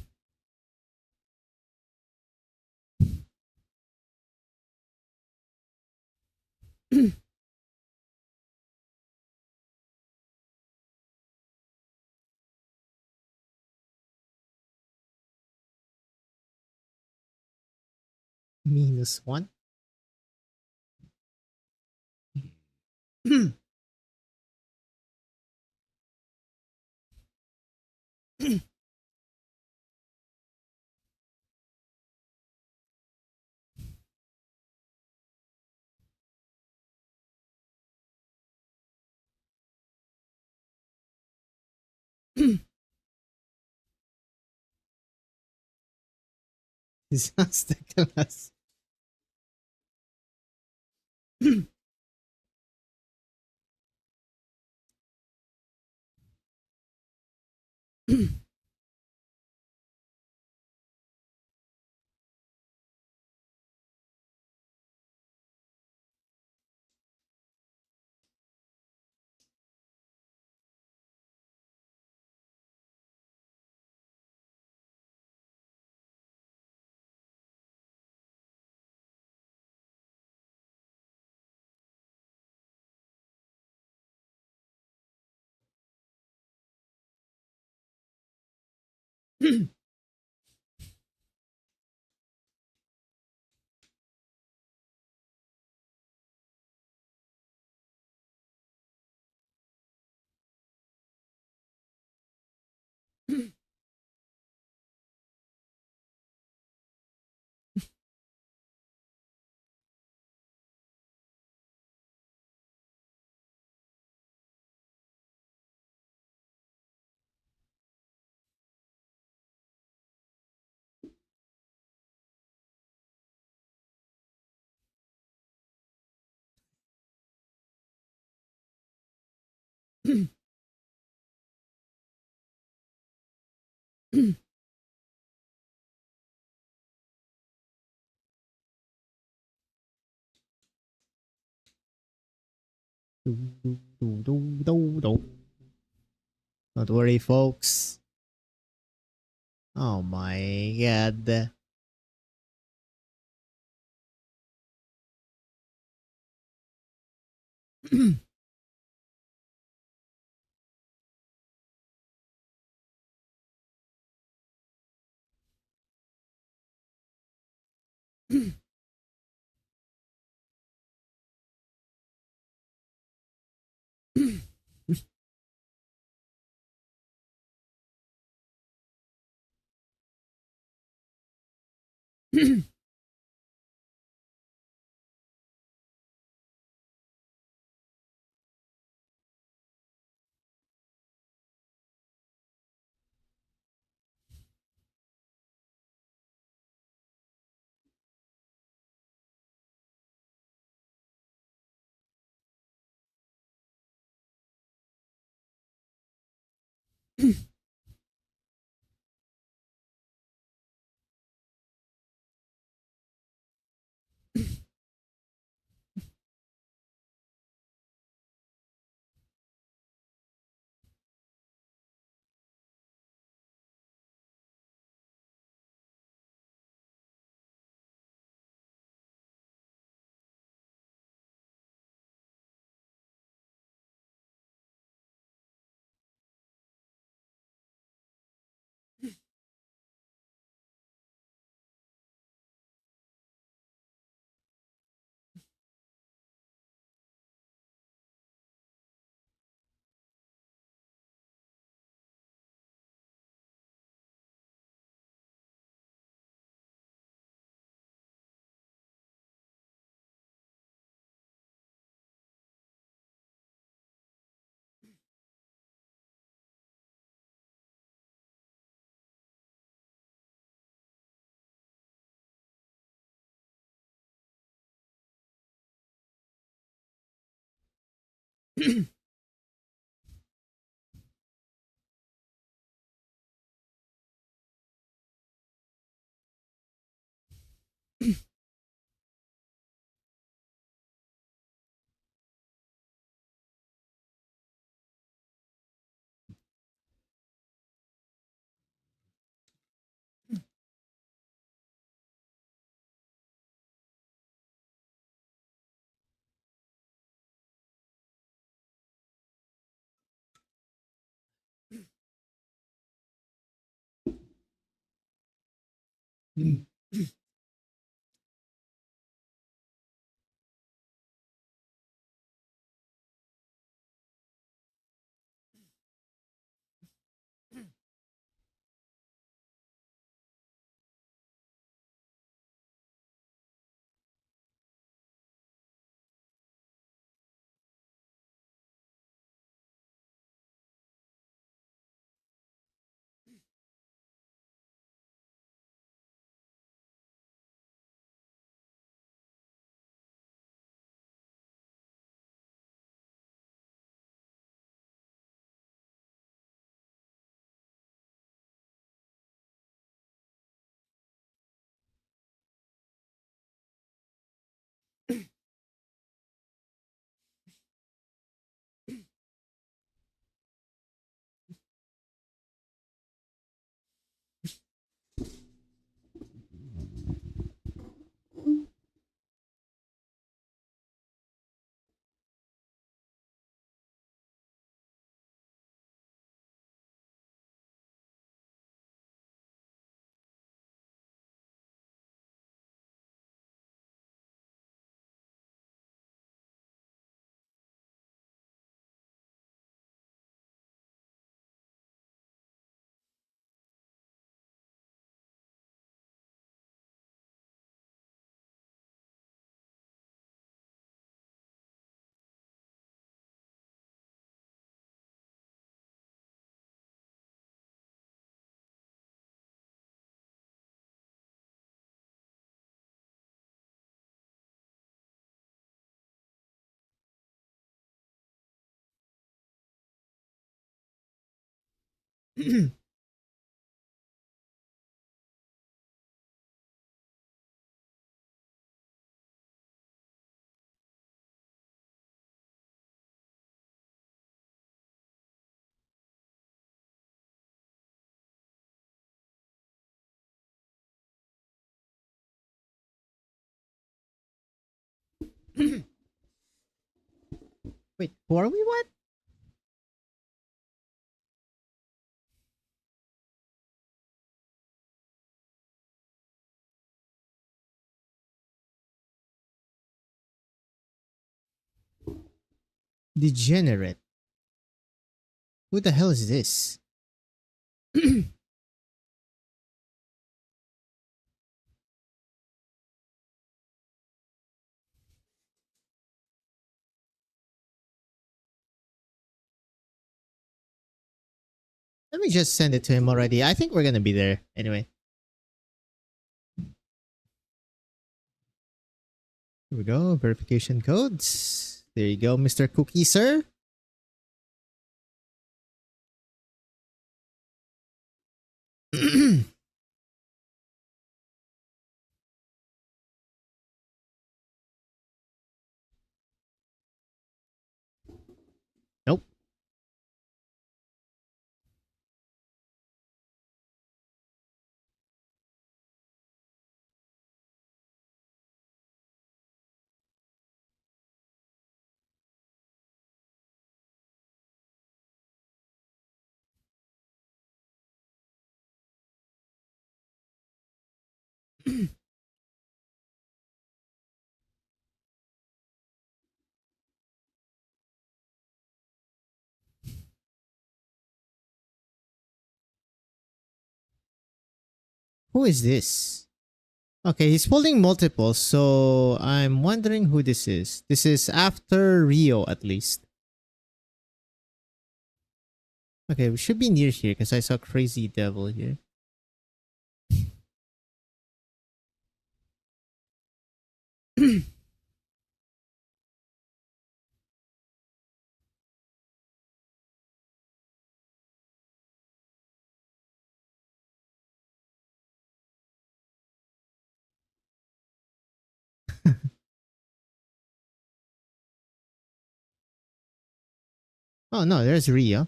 S1: Disaster class. Don't worry, folks. Oh my god. Wait, who are we? What? Degenerate. Who the hell is this? Let me just send it to him already. I think we're gonna be there anyway. Here we go. Verification codes. There you go, Mr. Cookie, sir. Nope. Who is this? Okay, he's pulling multiples, so I'm wondering who this is. This is after Rio, at least. Okay, we should be near here because I saw Crazy Devil here. Oh no, there's Rio.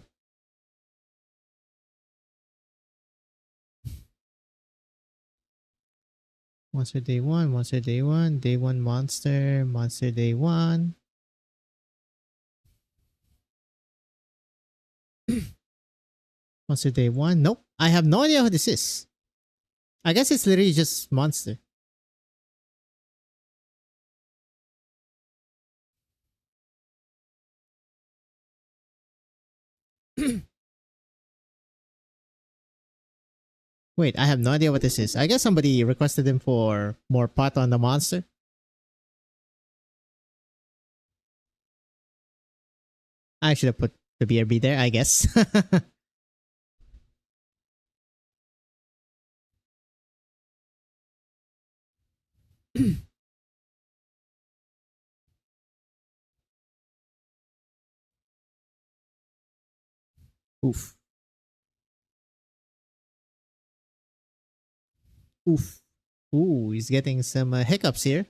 S1: Monster Day 1, Monster Day 1, Day 1 Monster, Monster Day 1. Monster Day 1. Nope. I have no idea who this is. I guess it's literally just monster. Wait, I have no idea what this is. I guess somebody requested him for more pot on the monster. I should have put the BRB there, I guess. Oof. Oof. Ooh, he's getting some hiccups here.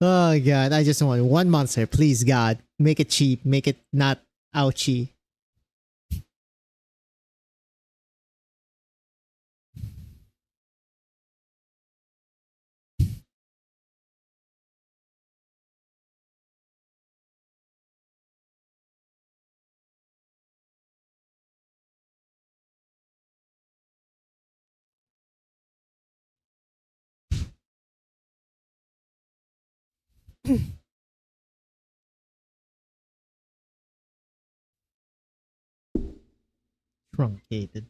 S1: Oh god, I just want one monster. Please God. Make it cheap. Make it not ouchy. Truncated.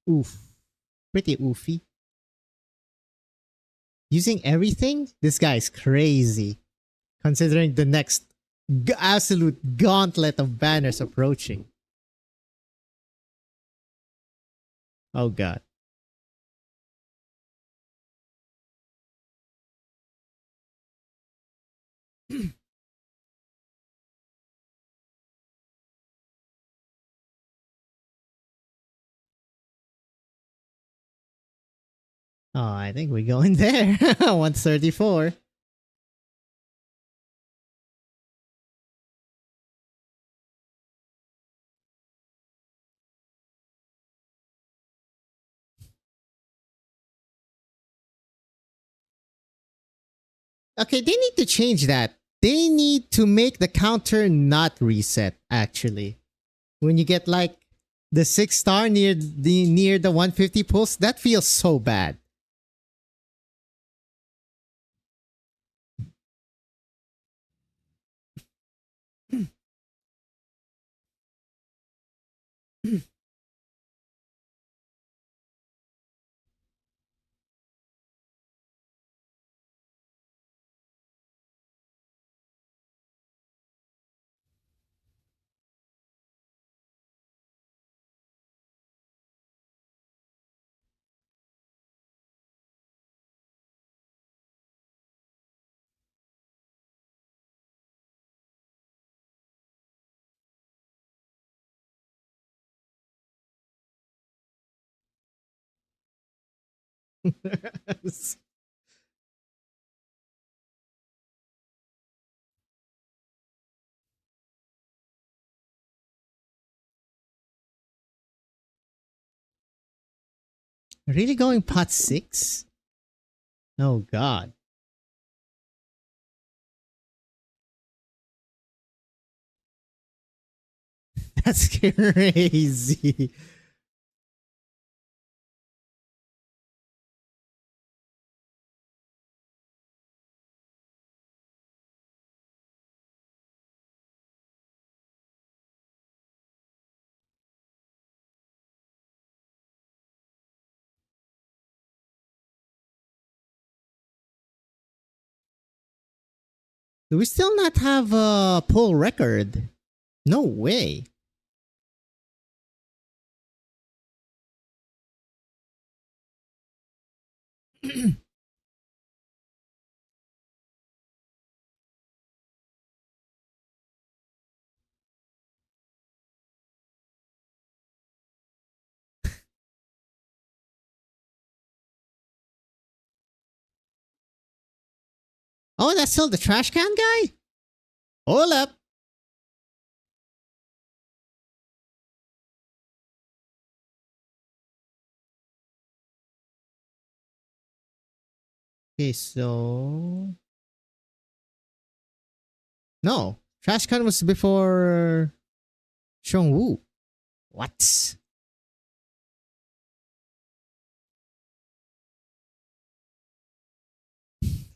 S1: Oof. Pretty oofy. Using everything? This guy's crazy. Considering the next absolute gauntlet of banners approaching. Oh god. Oh, I think we're going there. 134. Okay, they need to change that. They need to make the counter not reset, actually. When you get like the 6-star near the 150 pulse, that feels so bad. Really going pot 6? Oh god. That's crazy. Do we still not have a pull record? No way. Oh, that's still the trash can guy? Hold up. Okay, so... No. Trash can was before... Xiongwu. What?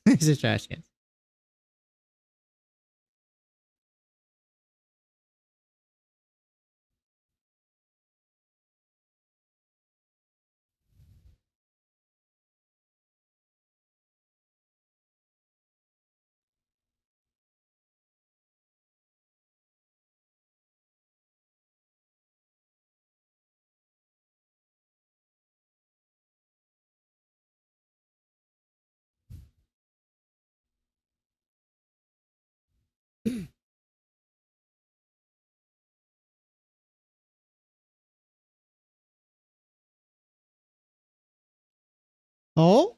S1: It's a trash can. Oh?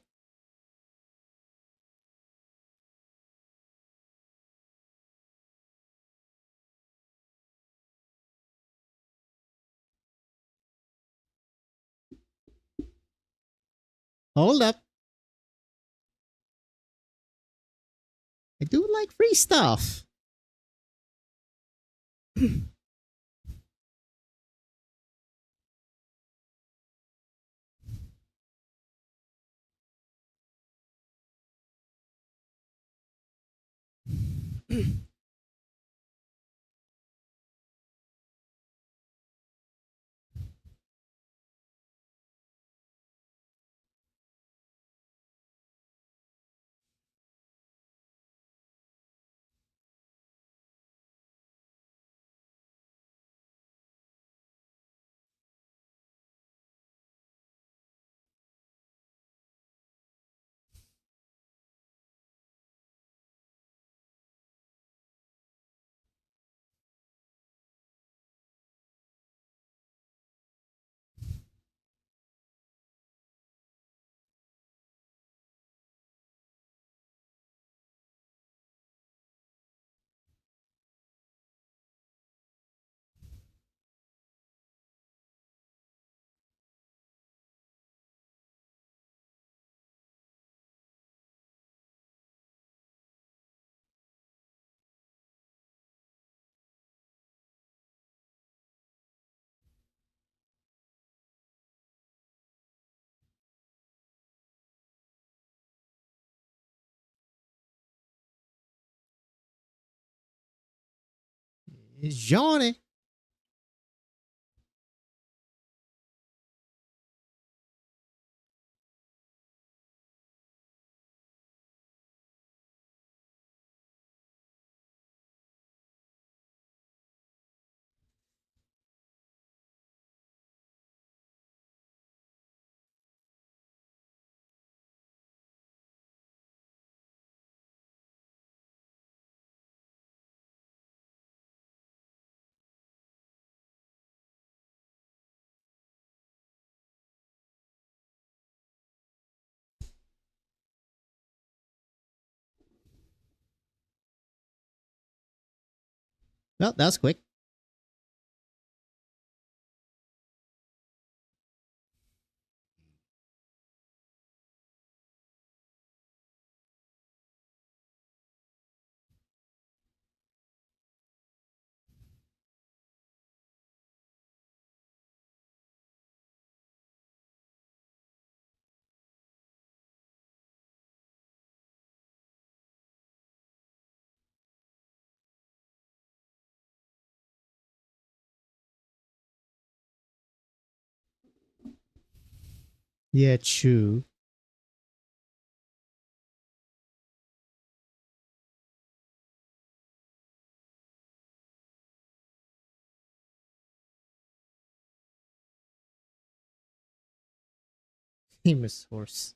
S1: Hold up. I do like free stuff. It's Johnny. Well, that's quick. Yeah, true. Famous horse.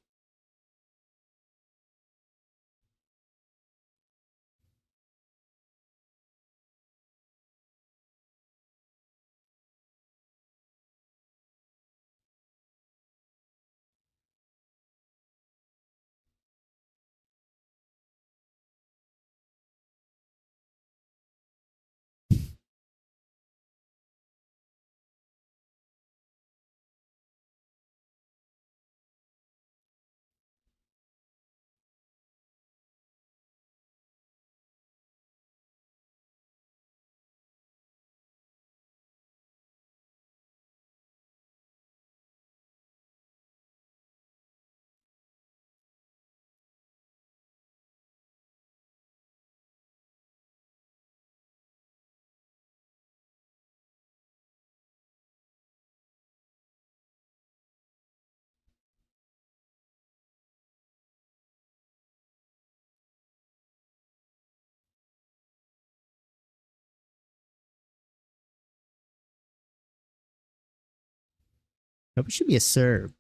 S1: Probably should be a Serb.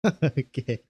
S1: Okay.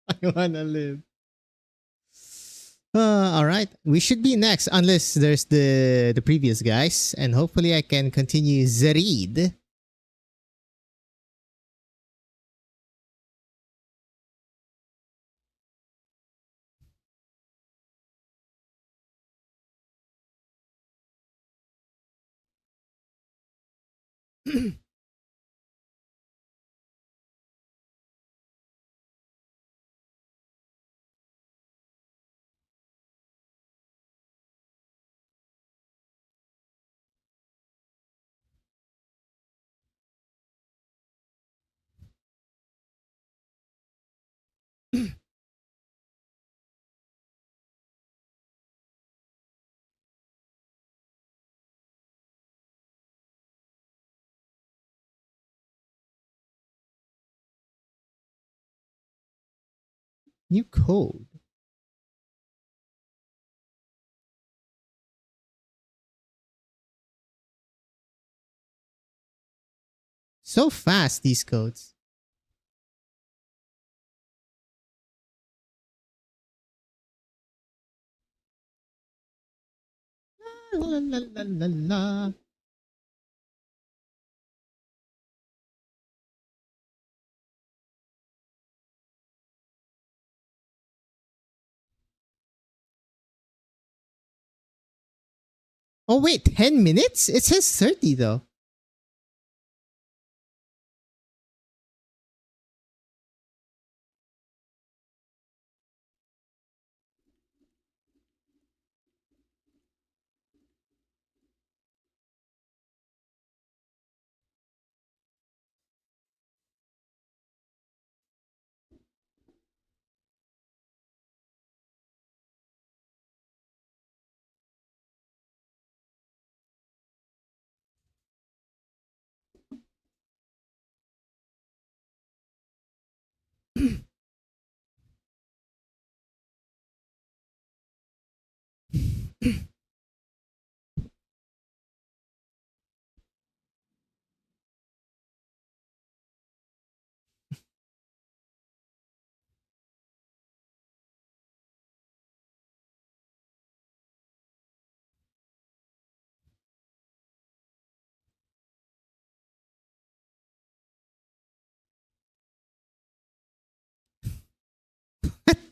S1: I wanna live. All right, we should be next unless there's the previous guys, and hopefully I can continue Zarid. New code. So fast, these codes. La, la, la, la, la. Oh wait, 10 minutes? It says 30 though.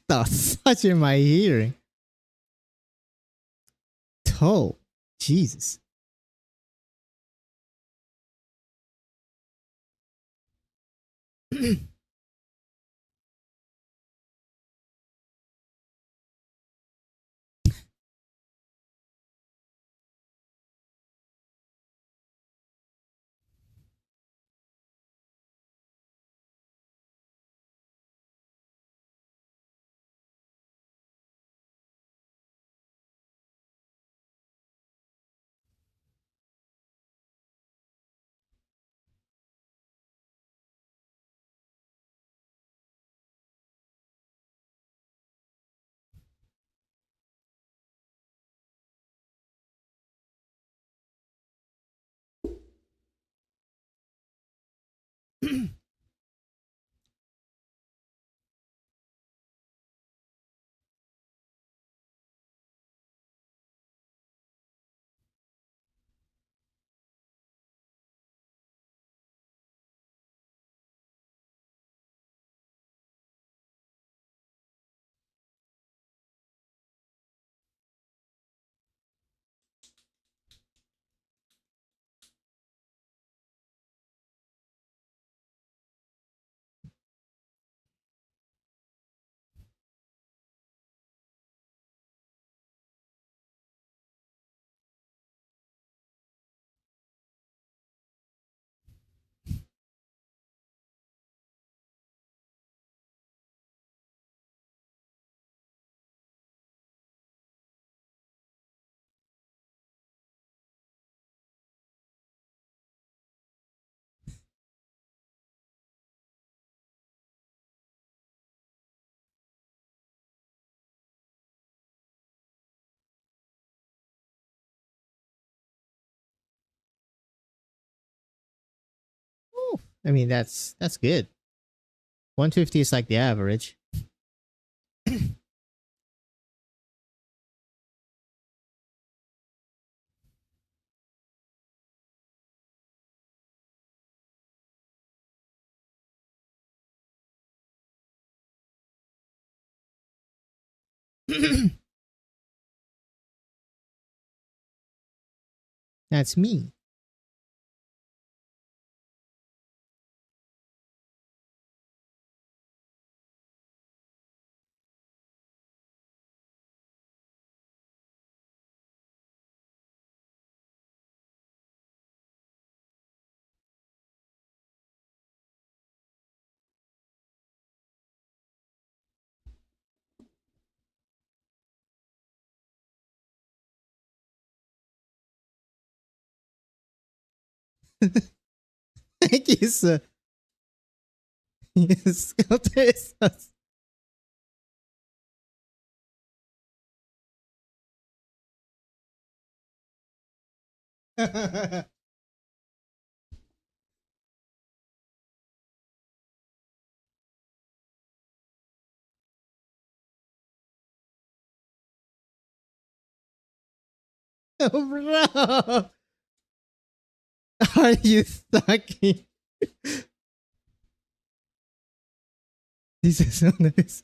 S1: The fuck am I hearing? Toe. Jesus. Ooh, I mean, that's good. 150 is like the average. That's me. Thank you, sir. Yes, Bro! Are you sucking? This is so nice.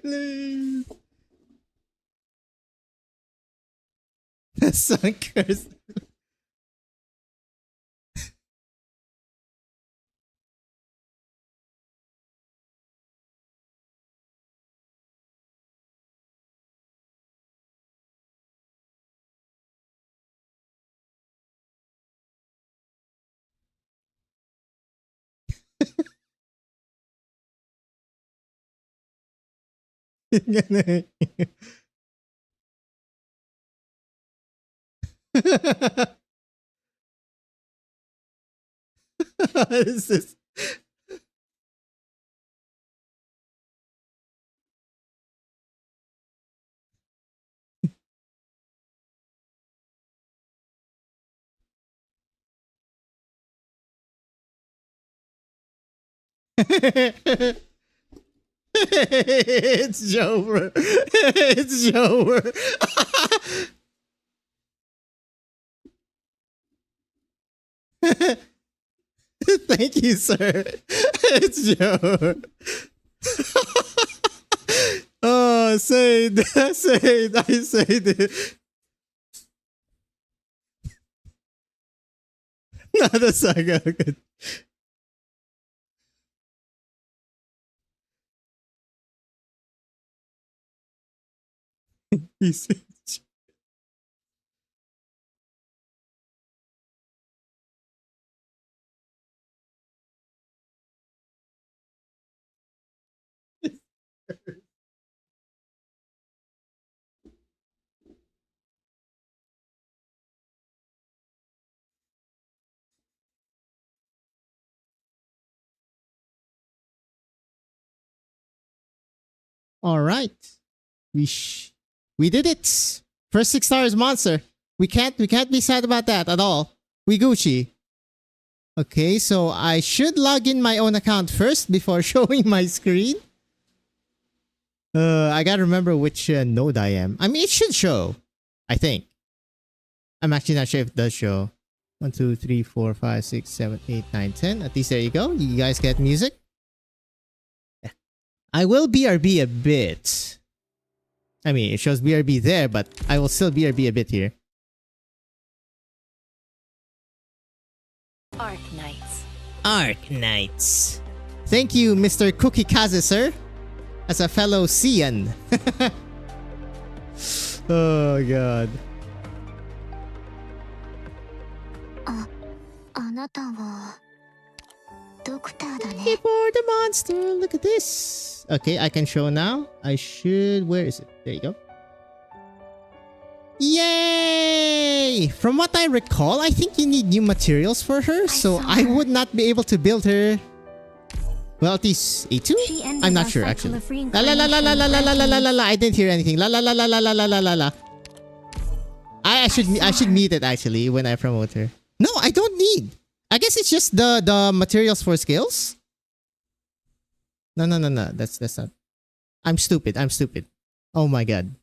S1: Please. The sun curse. This is it's Joe, bro. It's Joe, bro. Thank you, sir. It's Joe. Oh, say it. Say it. I say it. Not a saga. Good. He said, all right. We did it. First 6 stars monster. We can't be sad about that at all. We Gucci. Okay, so I should log in my own account first before showing my screen. I gotta remember which node I am. I mean, it should show. I think. I'm actually not sure if it does show. 1, 2, 3, 4, 5, 6, 7, 8, 9, 10. At least there you go. You guys get music. Yeah. I will BRB a bit. I mean, it shows BRB there, but I will still BRB a bit here.
S3: Arknights.
S1: Arknights. Thank you, Mr. Kukkikaze, sir. As a fellow Sian. Oh, God.
S2: あなたはドクターだね。
S1: Hey, for the monster. Look at this. Okay, I can show now. I should... Where is it? There you go. Yay! From what I recall, I think you need new materials for her, so I would not be able to build her. Well, at least A2?
S2: She ended
S1: I'm not
S2: our
S1: sure,
S2: cycle
S1: actually.
S2: of
S1: La la la la la la la la la la la la. I didn't hear anything. La la la la la la la la la la. I should meet it actually when I promote her. No, I don't need. I guess it's just the materials for skills. No. That's not. I'm stupid. Oh my god.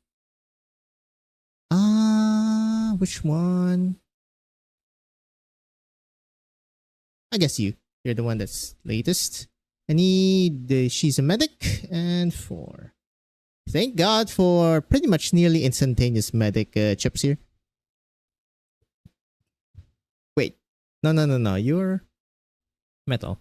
S1: Which one? I guess you're the one that's latest. I need she's a medic and 4. Thank God for pretty much nearly instantaneous medic chips here. Wait. No. You're metal.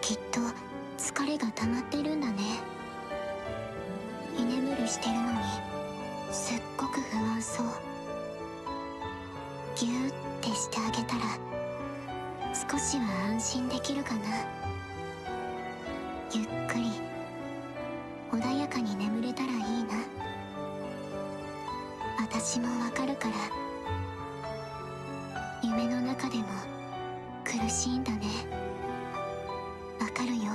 S7: きっと疲れが溜まってるんだね。居眠りしてるのにすっごく不安そう。ギューってしてあげたら少しは安心できるかな。ゆっくり穏やかに眠れたらいいな。私もわかるから。夢の中でも苦しいんだね。わかるよ。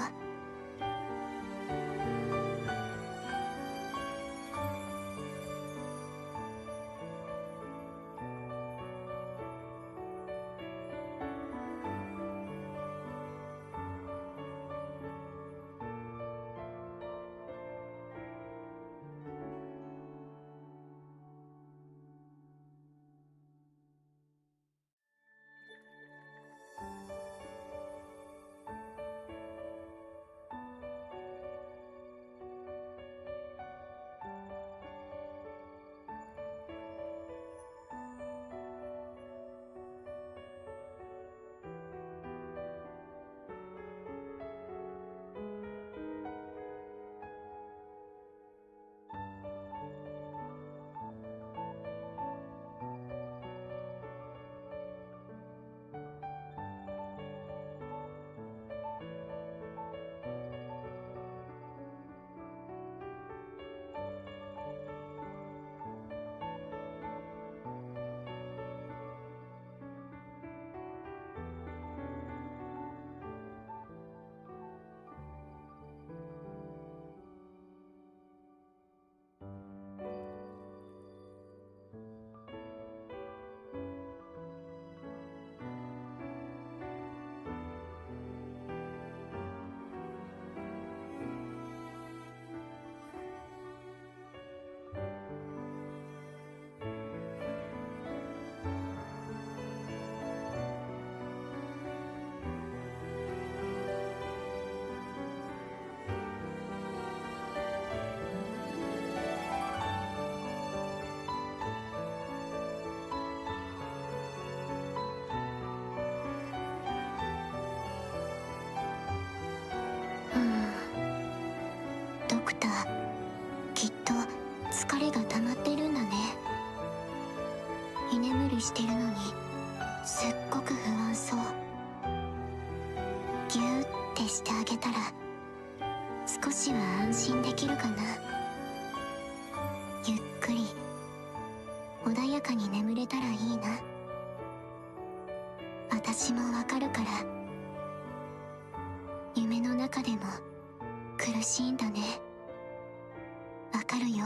S7: ドクター、きっと疲れが溜まってるんだね。居眠りしてるのにすっごく不安そう。ギューってしてあげたら少しは安心できるかな。ゆっくり穏やかに眠れたらいいな。私もわかるから。夢の中でも苦しいんだね。わかるよ。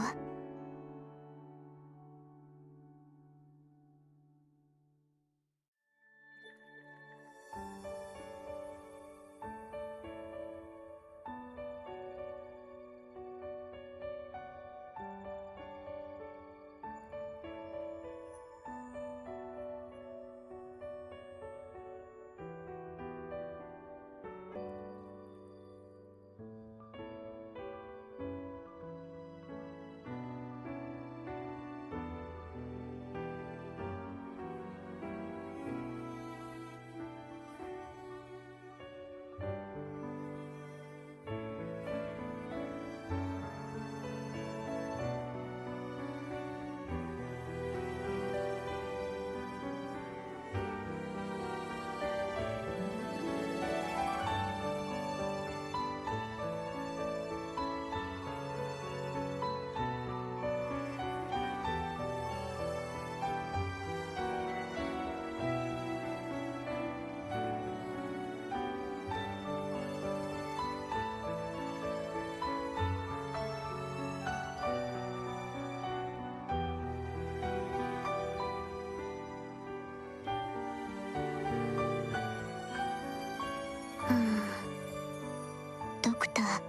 S7: ドクター、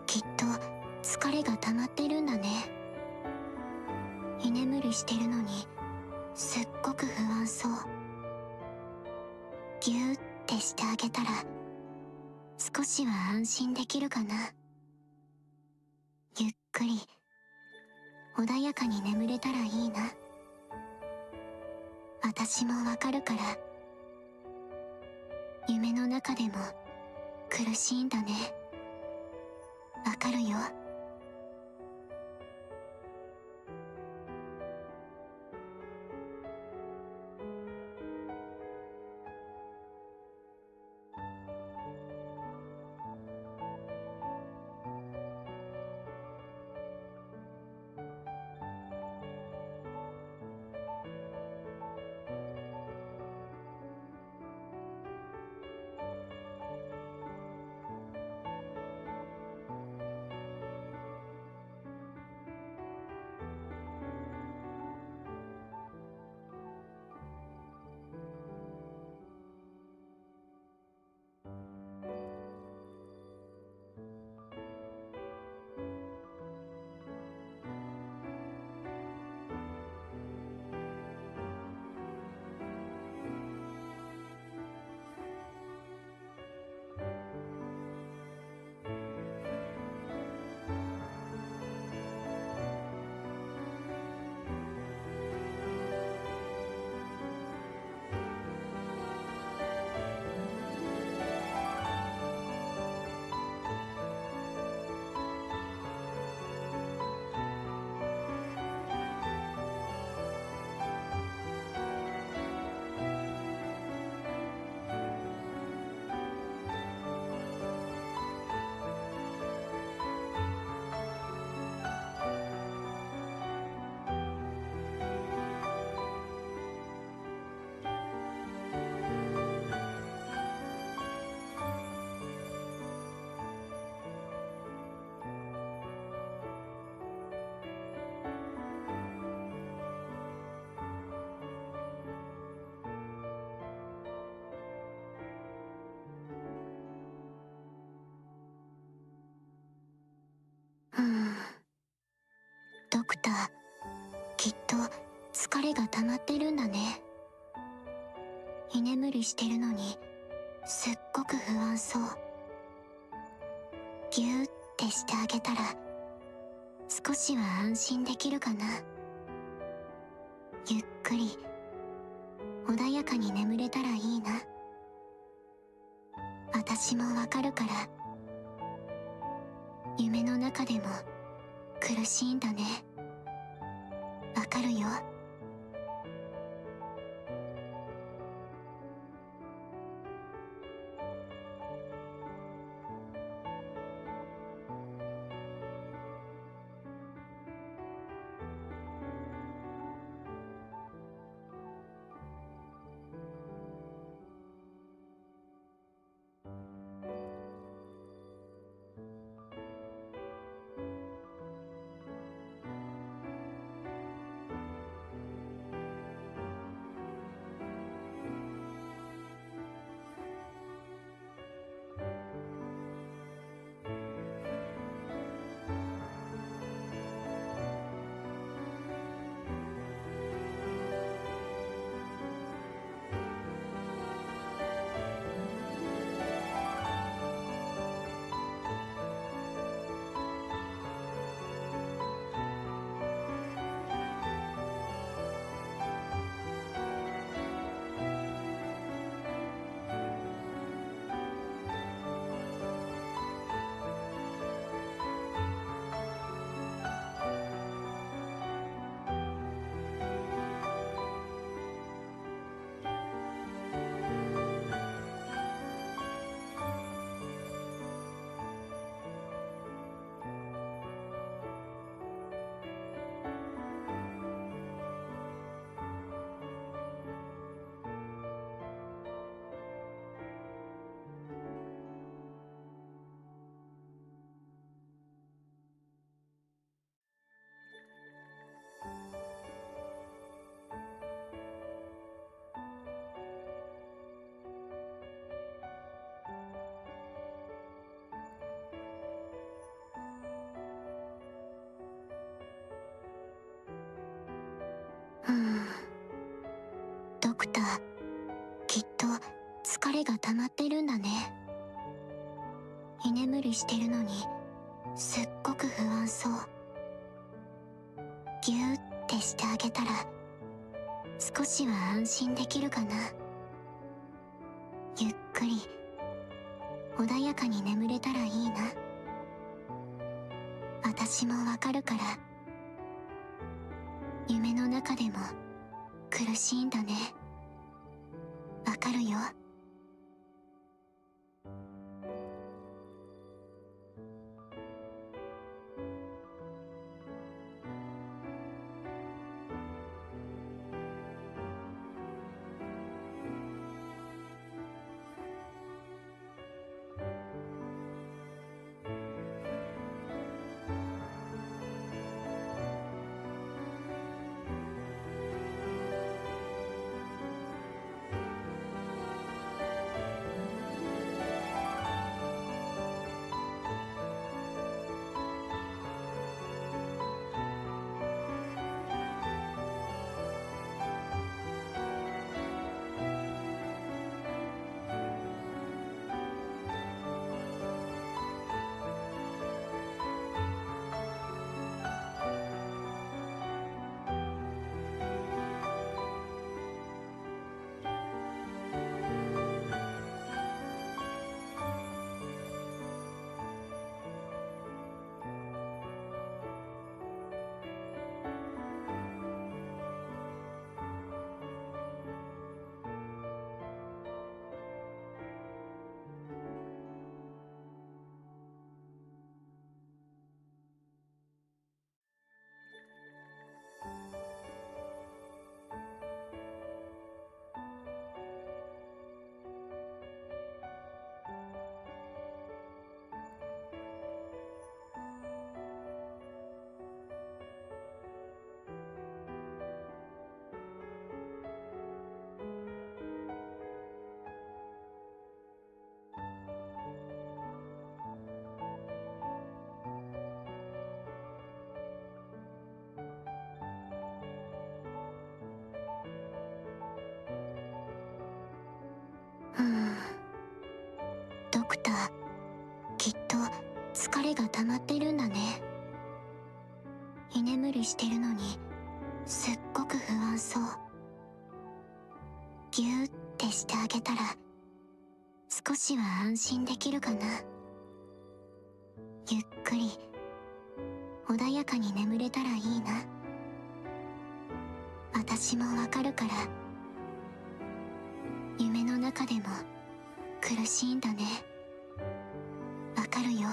S7: きっと疲れが溜まってるんだね。居眠りしてるのにすっごく不安そう。ギューってしてあげたら少しは安心できるかな。ゆっくり穏やかに眠れたらいいな。私もわかるから。夢の中でも苦しいんだね。わかるよ。ドクター、きっと疲れが溜まってるんだね。居眠りしてるのにすっごく不安そう。ギューってしてあげたら少しは安心できるかな。ゆっくり穏やかに眠れたらいいな。私もわかるから。夢の中でも苦しいんだね。わかるよ。ドクター、きっと疲れが溜まってるんだね。居眠りしてるのにすっごく不安そう。ギューってしてあげたら少しは安心できるかな。ゆっくくり穏やかに眠れたらいいな。私もわかるから。夢の中でも苦しいんだね。わかるよ。ドクター、きっと疲れが溜まってるんだね。居眠りしてるのにすっごく不安そう。ギューってしてあげたら少しは安心できるかな。ゆっくり穏やかに眠れたらいいな。私もわかるから。夢の中でも苦しいんだね。わかるよ。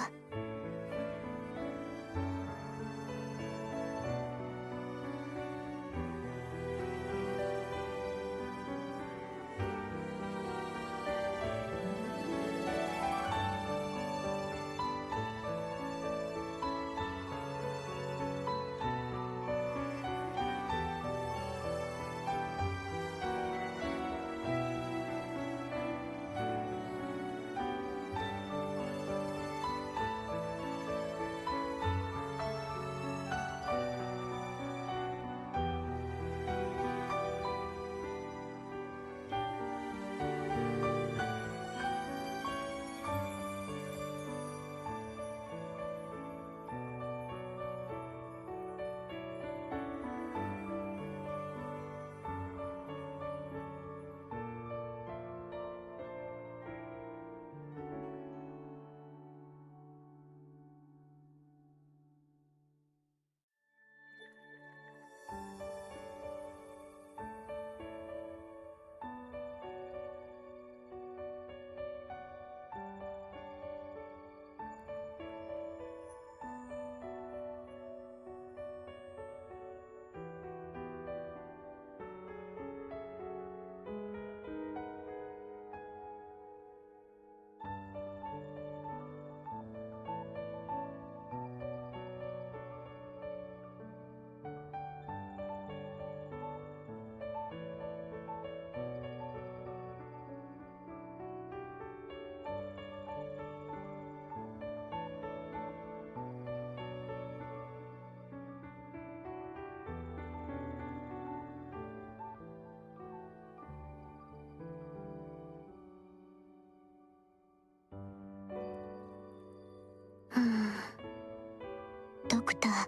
S7: ドクター、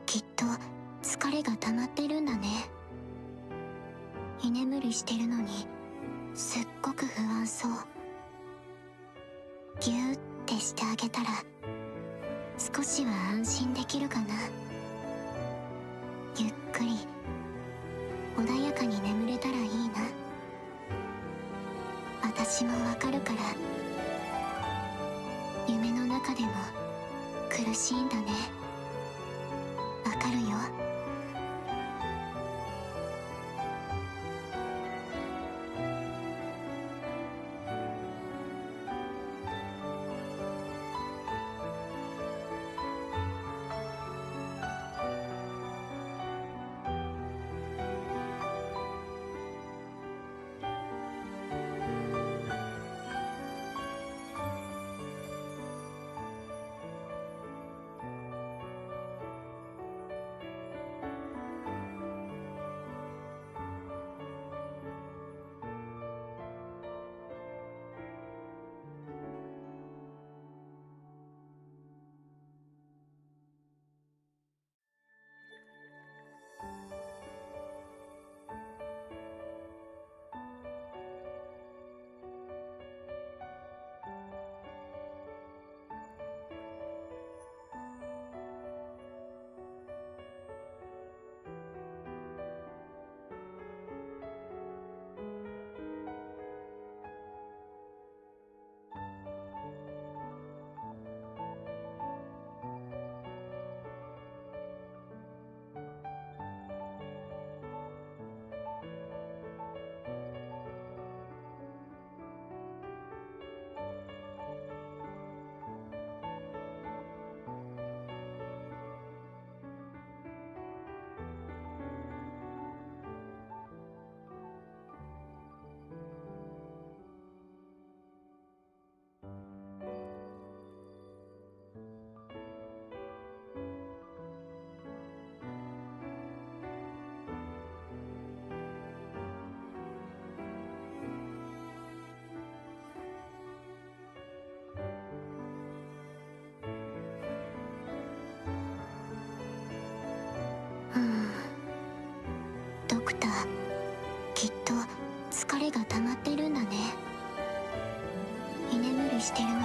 S7: きっと疲れが溜まってるんだね。居眠りしてるのにすっごく不安そう。ギューってしてあげたら少しは安心できるかな。ゆっくり穏やかに眠れたらいいな。私もわかるから、夢の中でも苦しいんだね。わかるよ。ドクター、きっと疲れが溜まってるんだね。居眠りしてるのに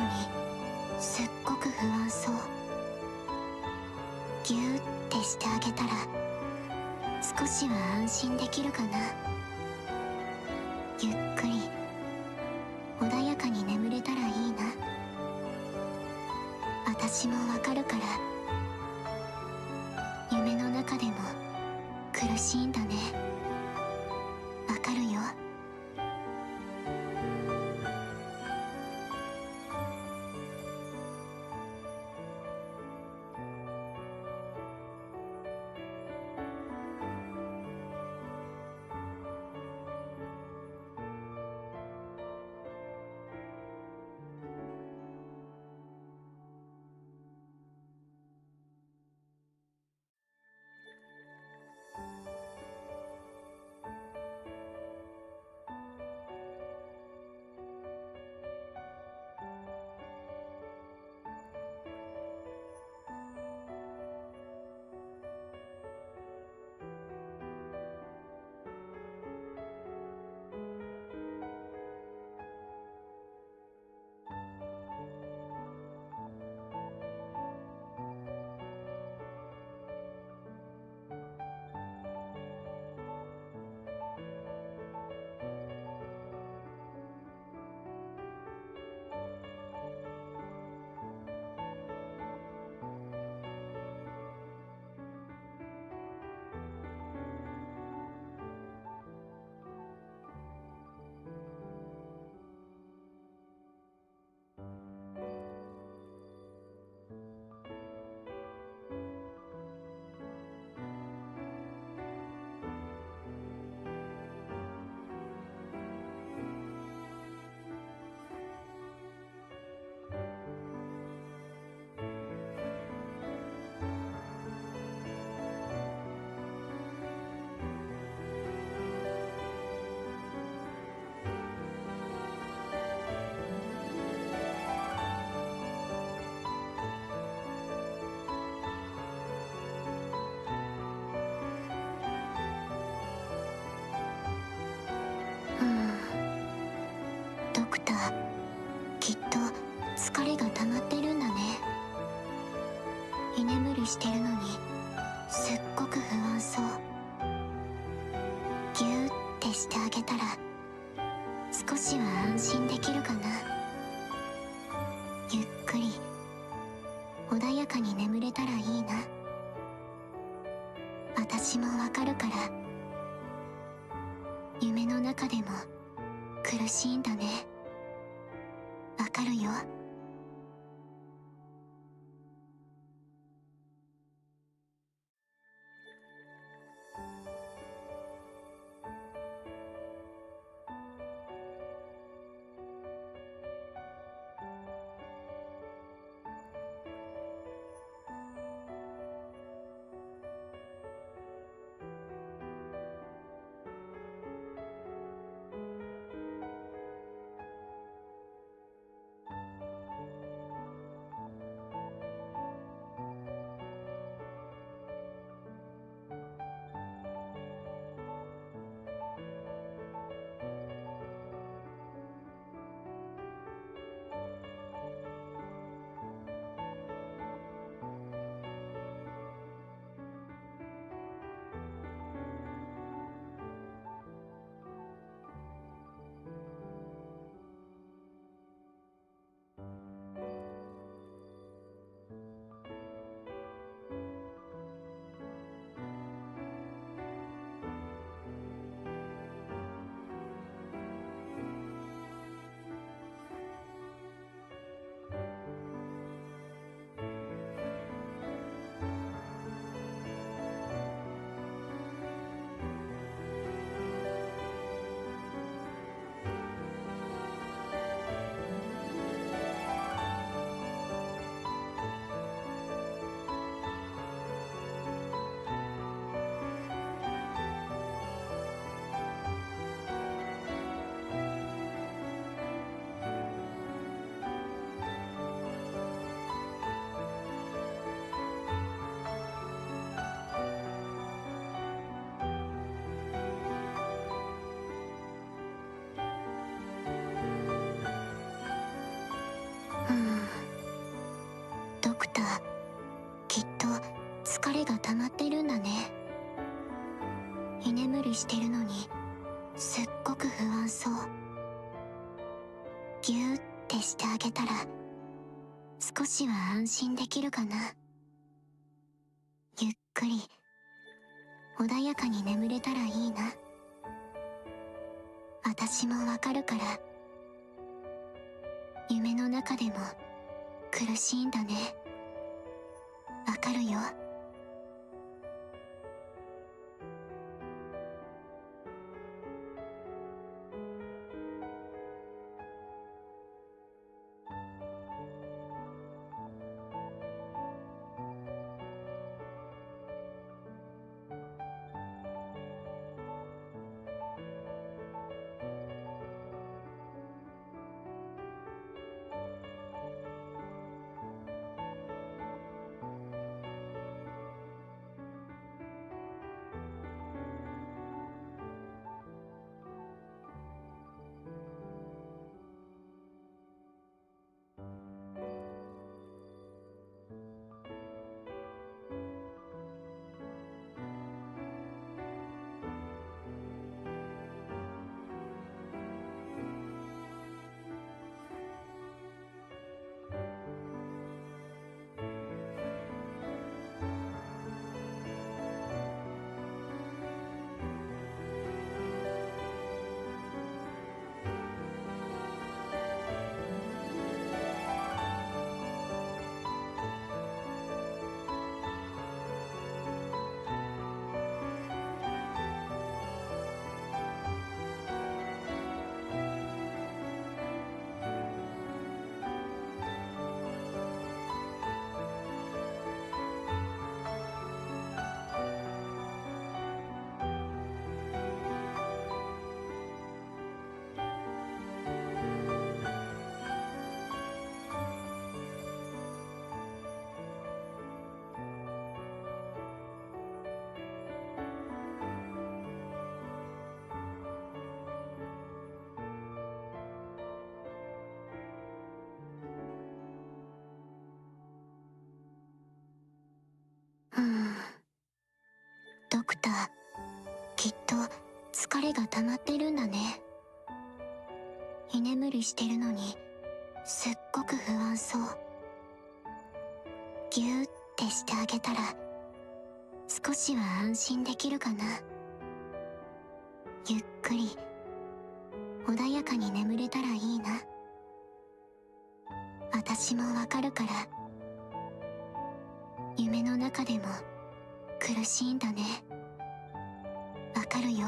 S7: すっごく不安そう。ギューってしてあげたら少しは安心できるかな。ゆっくり穏やかに眠れたらいいな。私もわかるから、夢の中でも苦しいんだね。わかるよ。ドクター、きっと疲れが溜まってるんだね。居眠りしてるのにすっごく不安そう。ギューってしてあげたら少しは安心できるかな。ゆっくり穏やかに眠れたらいいな。私もわかるから。夢の中でも苦しいんだね。わかるよ。ドクター、きっと疲れが溜まってるんだね。居眠りしてるのにすっごく不安そう。ギューってしてあげたら少しは安心できるかな。ゆっくり穏やかに眠れたらいいな。私もわかるから。夢の中でも苦しいんだね。わかるよ。クター、きっと疲れが溜まってるんだね。居眠りしてるのにすっごく不安そう。ギューってしてあげたら少しは安心できるかな。ゆっくり穏やかに眠れたらいいな。私もわかるから。夢の中でも苦しいんだね。わかるよ。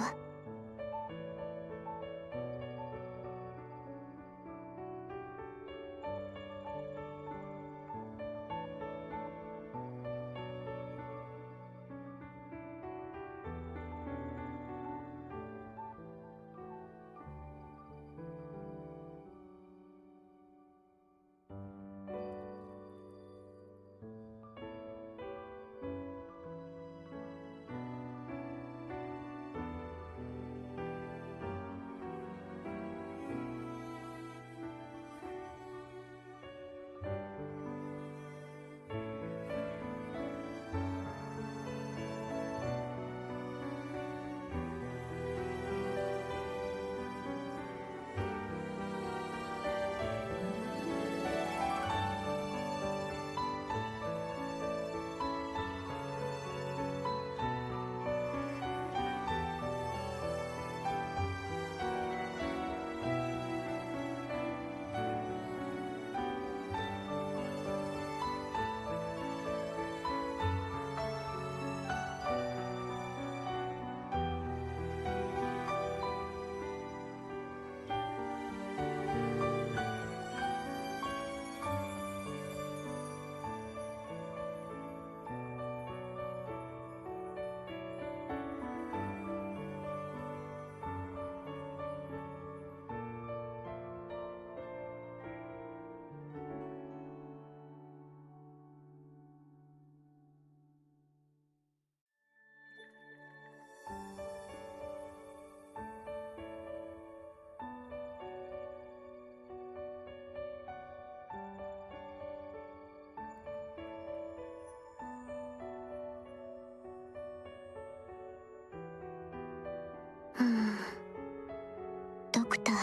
S7: ドクター、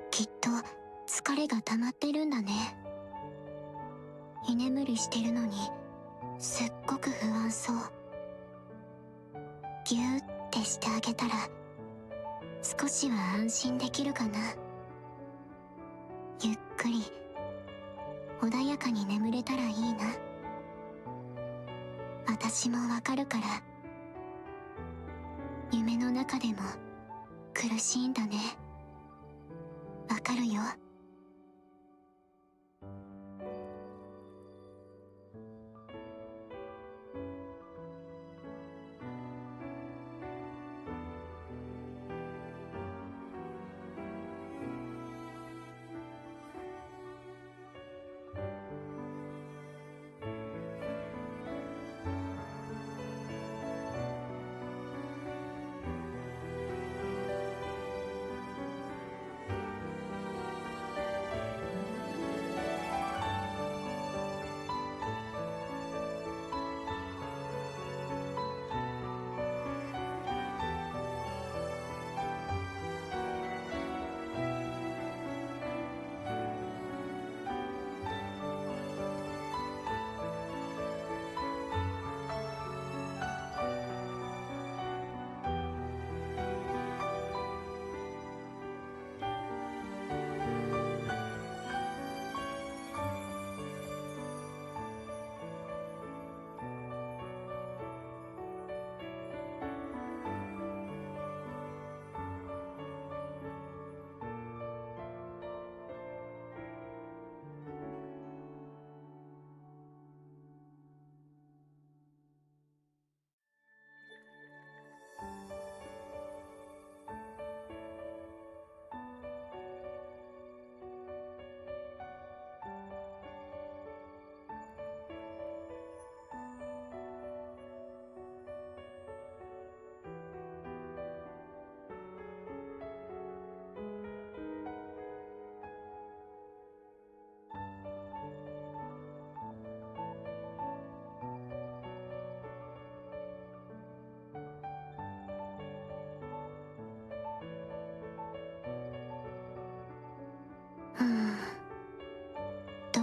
S7: きっと疲れが溜まってるんだね。居眠りしてるのにすっごく不安そう。ギューってしてあげたら少しは安心できるかな。ゆっくり穏やかに眠れたらいいな。私もわかるから。夢の中でも苦しいんだね。わかるよ。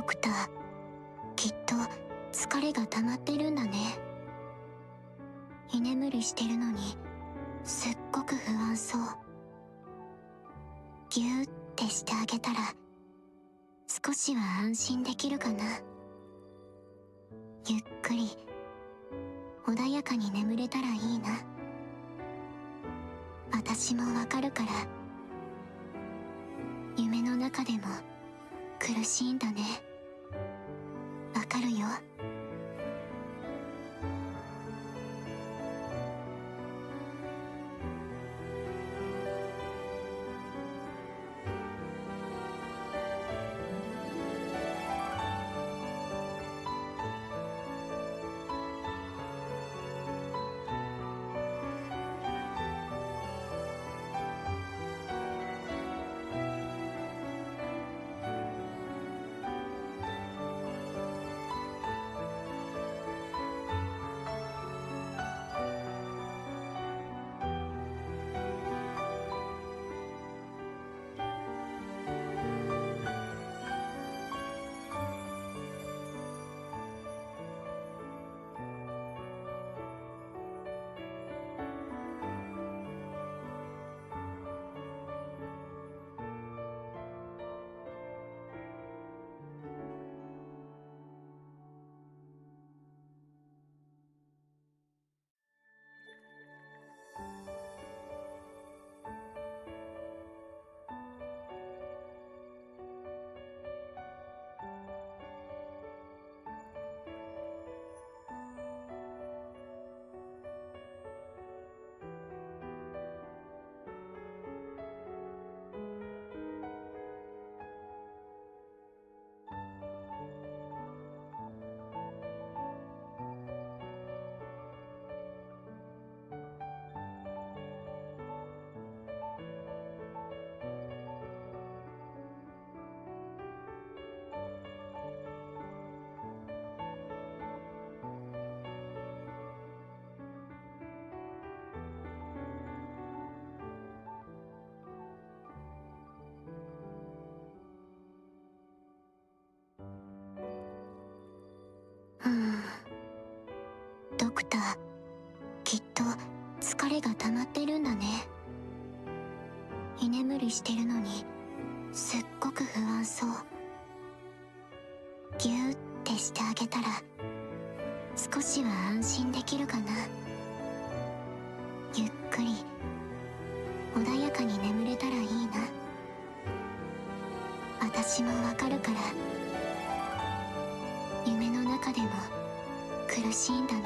S7: ドクター、きっと疲れが溜まってるんだね。居眠りしてるのにすっごく不安そう。ギューってしてあげたら少しは安心できるかな。ゆっくり穏やかに眠れたらいいな。私もわかるから。夢の中でも苦しいんだね。わかるよ。ドクター、きっと疲れが溜まってるんだね。居眠りしてるのにすっごく不安そう。ギューってしてあげたら少しは安心できるかな。ゆっくり穏やかに眠れたらいいな。私もわかるから。夢の中でも苦しいんだね。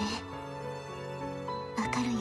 S7: わかるよ。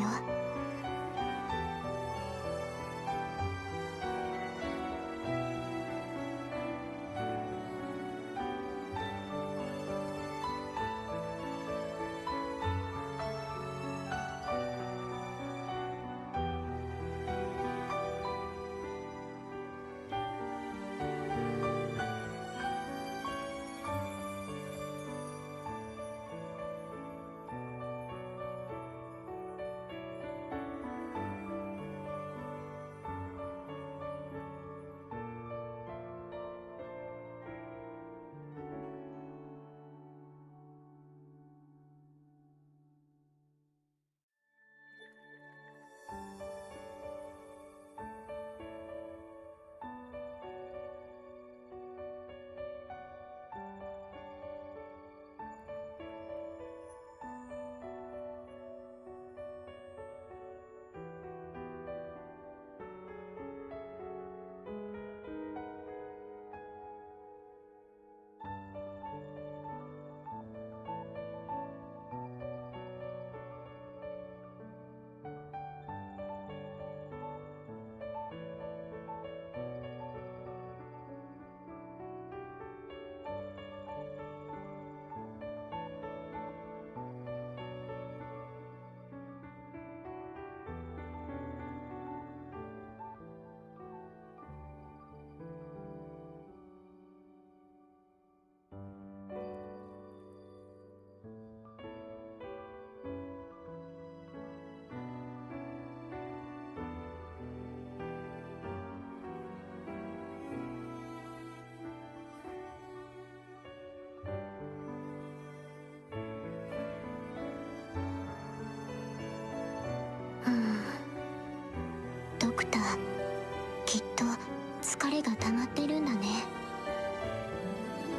S7: 疲れが溜まってるんだね。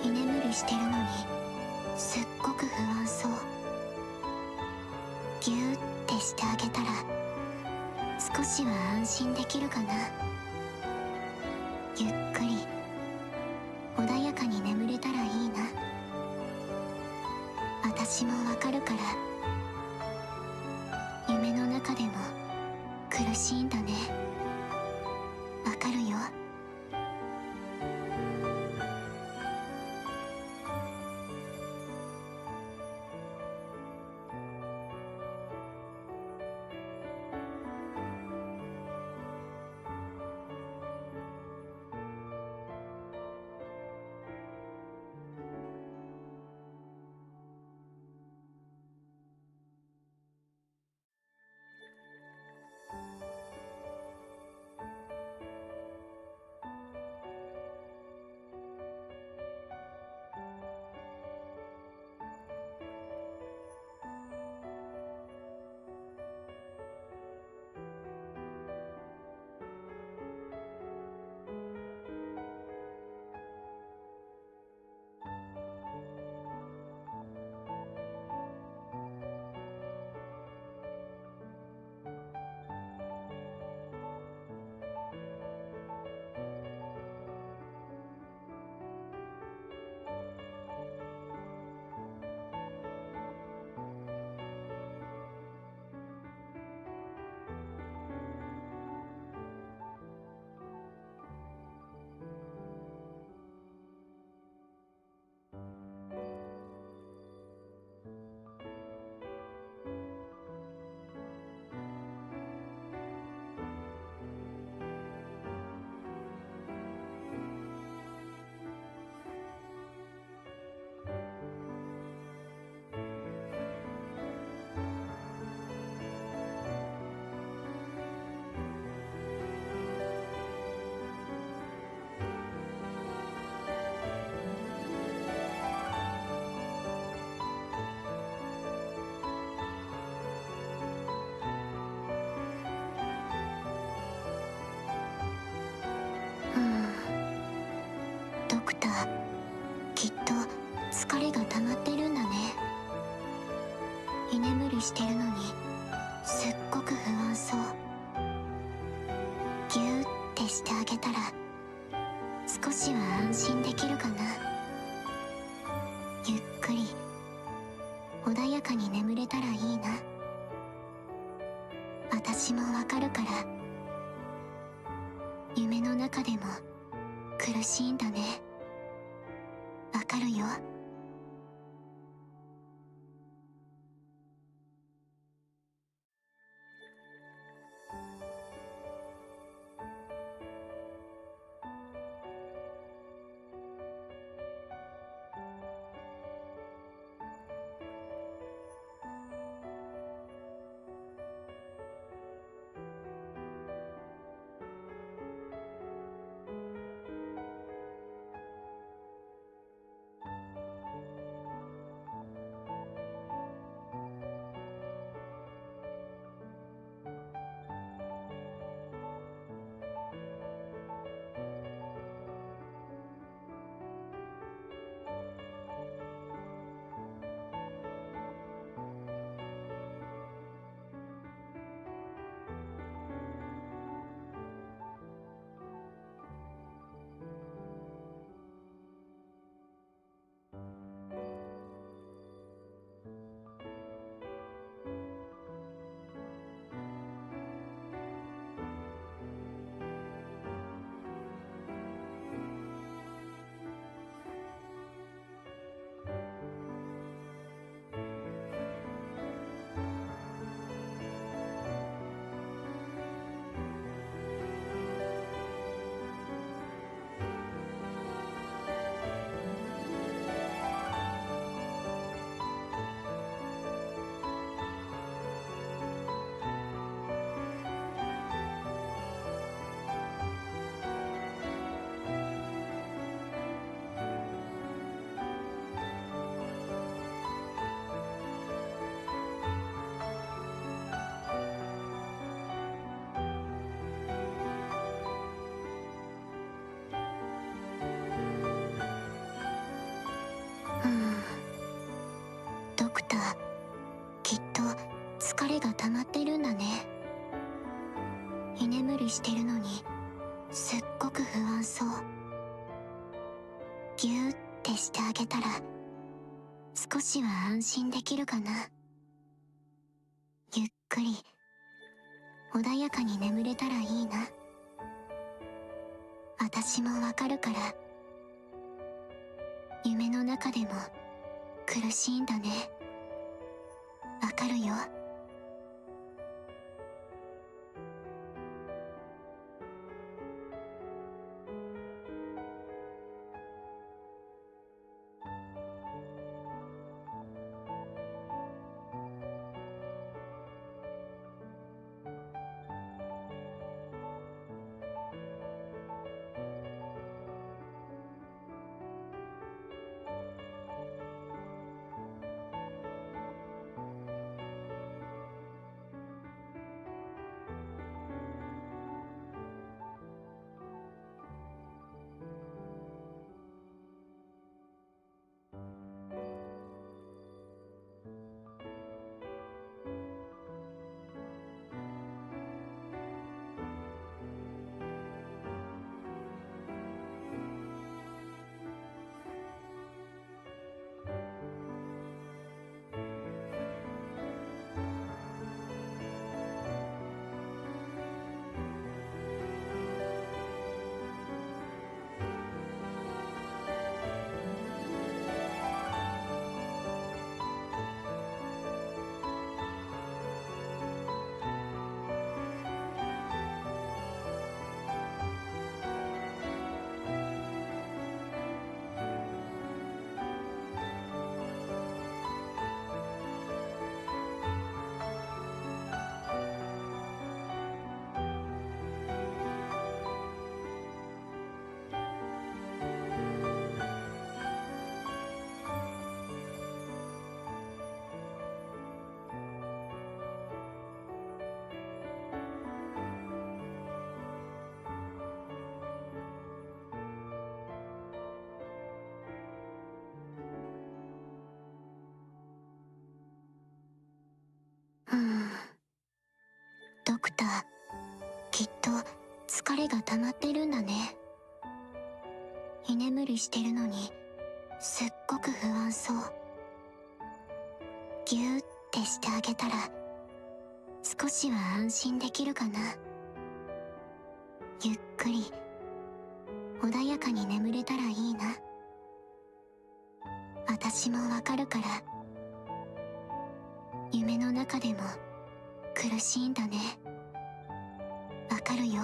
S7: 居眠りしてるのにすっごく不安そう。ギューってしてあげたら少しは安心できるかな。ゆっくり穏やかに眠れたらいいな。私もわかるから、夢の中でも苦しいんだね。わかるよ。ドクター、きっと疲れが溜まってるんだね。居眠りしてるのにすっごく不安そう。ギューってしてあげたら少しは安心できるかな。ゆっくり穏やかに眠れたらいいな。私もわかるから、夢の中でも苦しいんだね。わかるよ。疲れが溜まってるんだね。居眠りしてるのにすっごく不安そう。ギューってしてあげたら少しは安心できるかな。ゆっくり穏やかに眠れたらいいな。私もわかるから。夢の中でも苦しいんだね。わかるよ。ドクター、きっと疲れが溜まってるんだね。居眠りしてるのにすっごく不安そう。ギューってしてあげたら少しは安心できるかな。ゆっくり穏やかに眠れたらいいな。私もわかるから。夢の中でも苦しいんだね。わかるよ。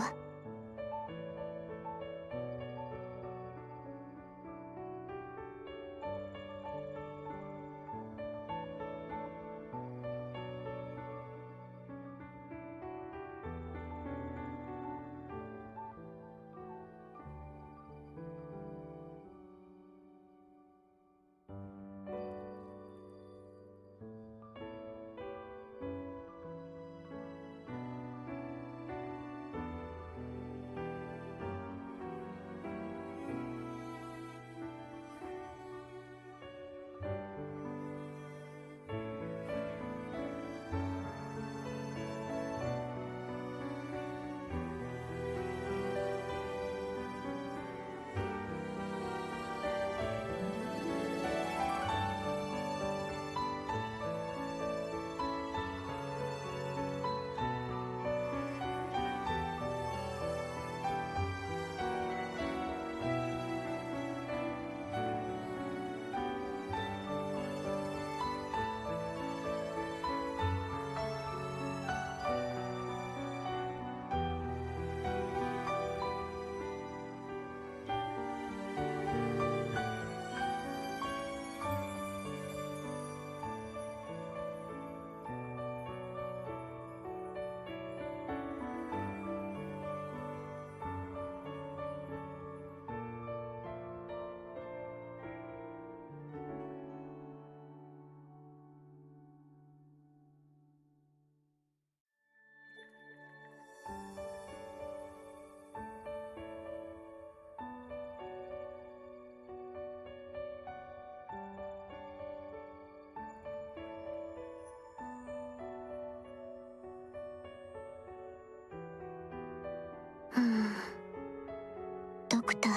S7: クター、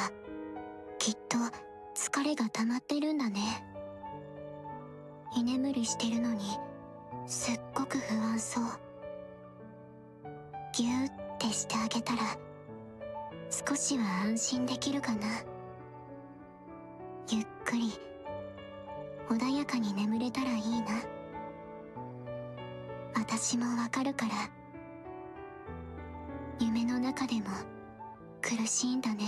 S7: きっと疲れが溜まってるんだね。居眠りしてるのにすっごく不安そう。ギューってしてあげたら少しは安心できるかな。ゆっくり穏やかに眠れたらいいな。私もわかるから。夢の中でも苦しいんだね。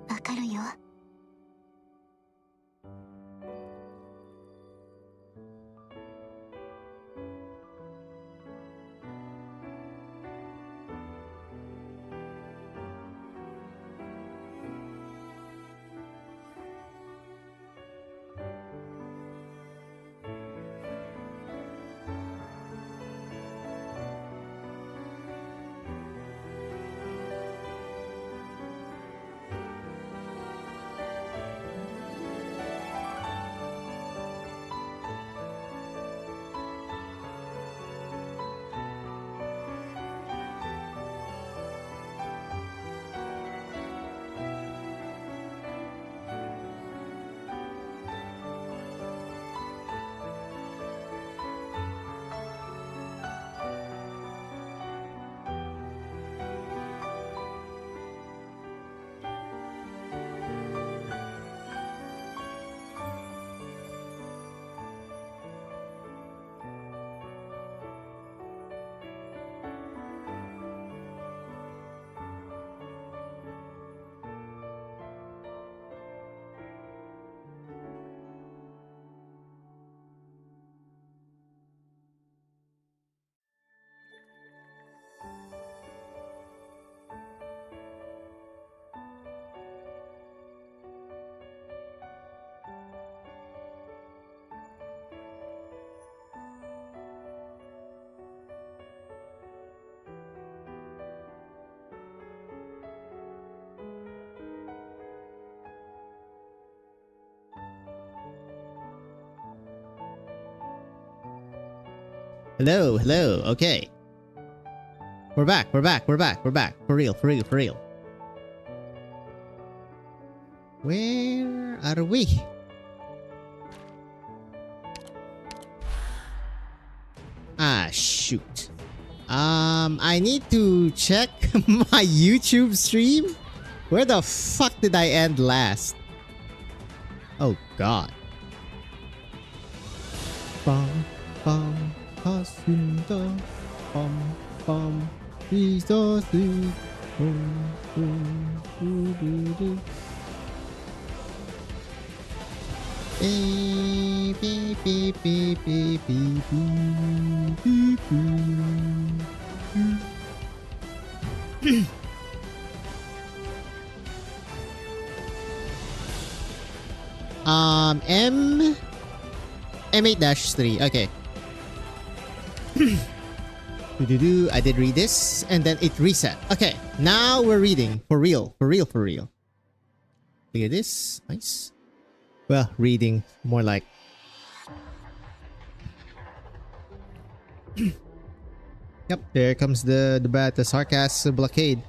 S7: わかるよ。
S1: Hello, hello. Okay. We're back. For real. Where are we? Ah, shoot. I need to check my YouTube stream. Where the fuck did I end last? Oh god. Bum, bum, hasunda. Bum, bum, Jesus. Beep, beep, beep, beep, beep, beep, beep, beep. M8-3. Okay. I did read this and then it reset. Okay, now we're reading for real. Look at this. Nice. Well, reading more like. Yep, there comes the Sarkas blockade.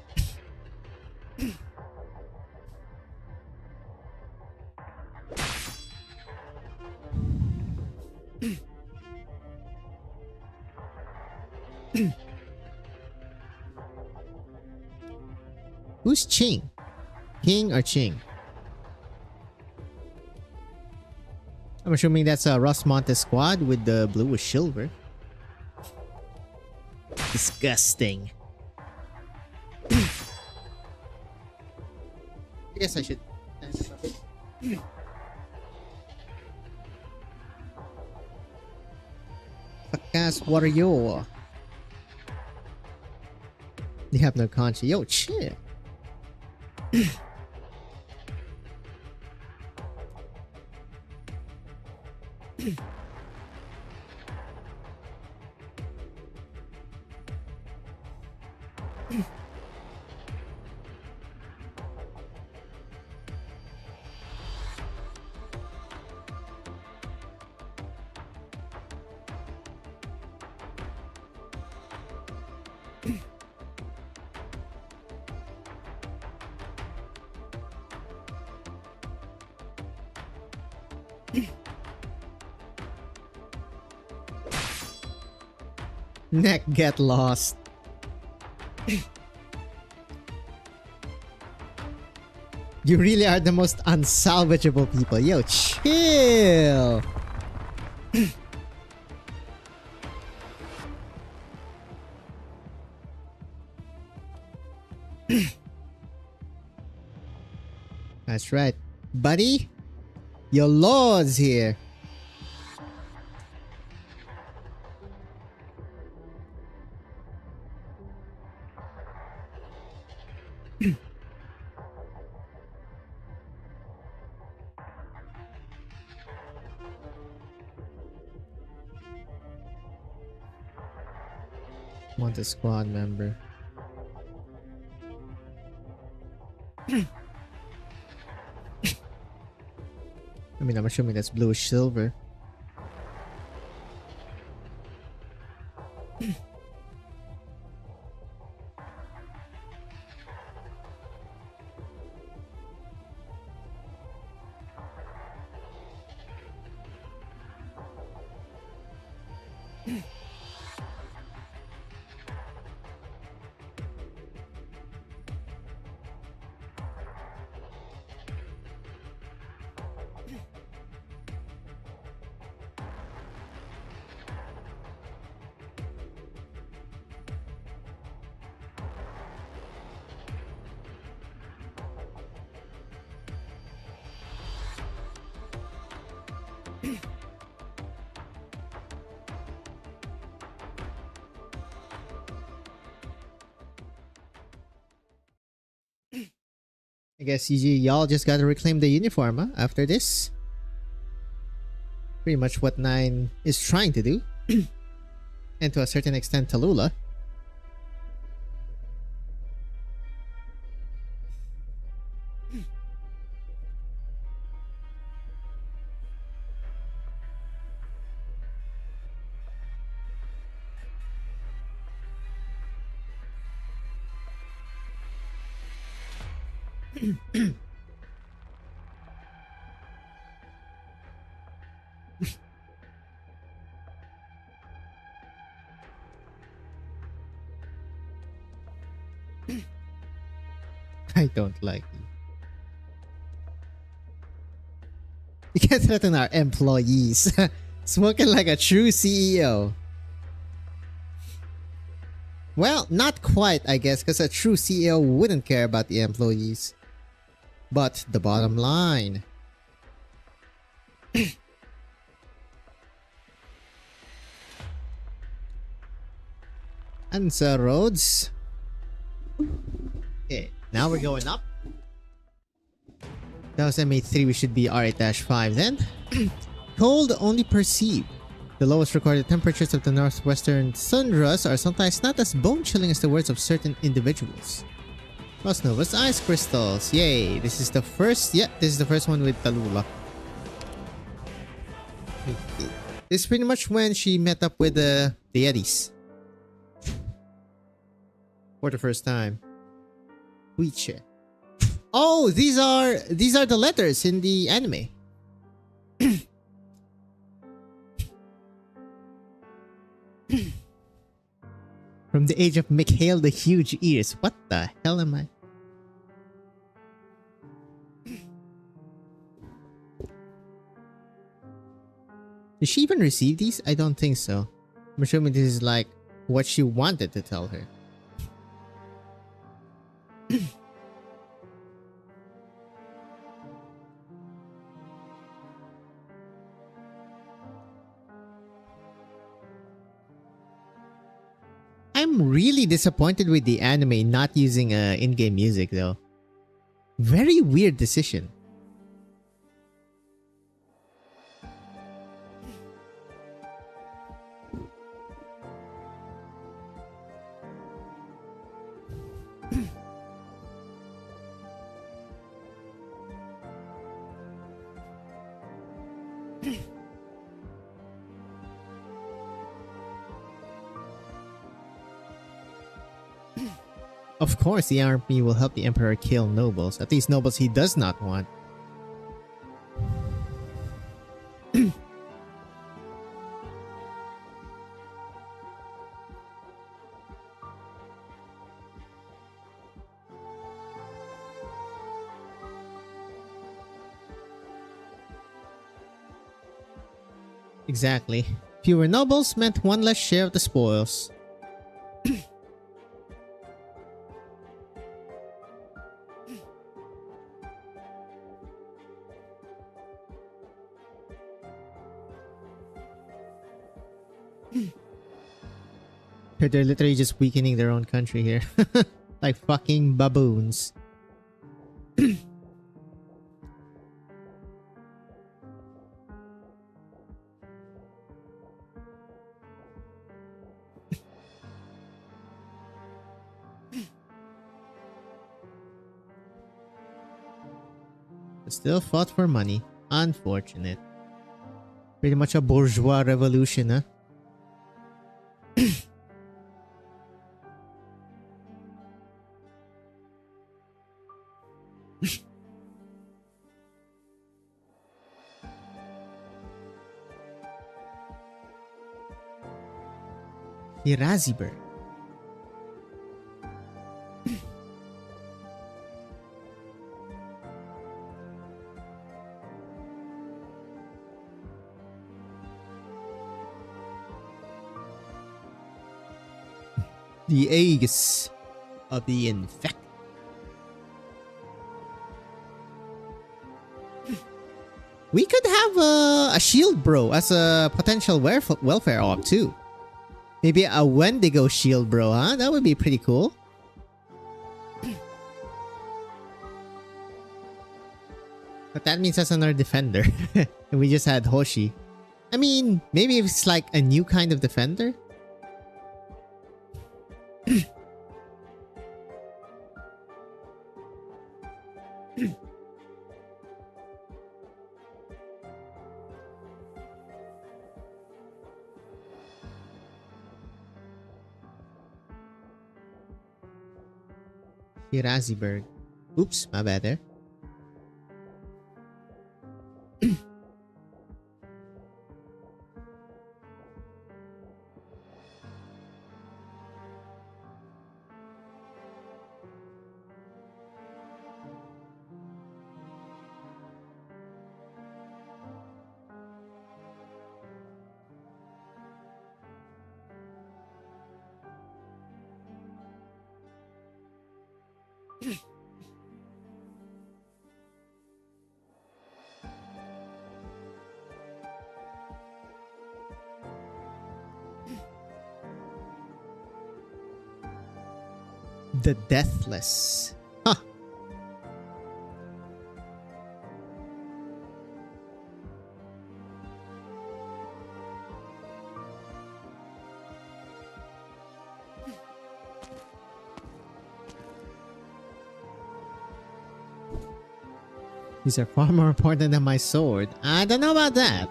S1: Who's Ching? King or Ching? I'm assuming that's a Rosmonte squad with the blue with silver. Disgusting. I guess I should. Fuck-ass warrior. You have no conscience. Yo, chill. Neck get lost. You really are the most unsalvageable people. Yo, chill. That's right. Buddy, your lord's here. Want a squad member. I mean, I'm assuming that's bluish silver. I guess y'all just gotta reclaim the uniform, huh? After this. Pretty much what 9 is trying to do. And to a certain extent, Tallulah. I don't like you. You can't threaten our employees. Smoking like a true CEO. Well, not quite, I guess, because a true CEO wouldn't care about the employees. But the bottom line. Answer roads. Okay, now we're going up. That was MA3, we should be R8-5 then. Cold only perceived. The lowest recorded temperatures of the northwestern tundras are sometimes not as bone-chilling as the words of certain individuals. Los Novas ice crystals. Yay, this is the first, this is the first one with Tallulah. This is pretty much when she met up with the Yetis. For the first time. Weeche. Oh, these are the letters in the anime. From the age of Mikhail the Huge Ears. What the hell am I? Did she even receive these? I don't think so. I'm assuming this is like what she wanted to tell her. I'm really disappointed with the anime not using in-game music though. Very weird decision. Of course, the army will help the Emperor kill nobles. At least nobles he does not want. Exactly. Fewer nobles meant one less share of the spoils. They're literally just weakening their own country here. Like fucking baboons. Still fought for money. Unfortunate. Pretty much a bourgeois revolution, huh? Iraziber. The Aegis of the Infect. We could have a shield bro as a potential welfare op too. Maybe a Wendigo shield bro, huh? That would be pretty cool. But that means that's another defender. And we just had Hoshi. I mean, maybe it's like a new kind of defender? Iraziberg. Oops, my bad there. The Deathless. Huh. These are far more important than my sword. I don't know about that.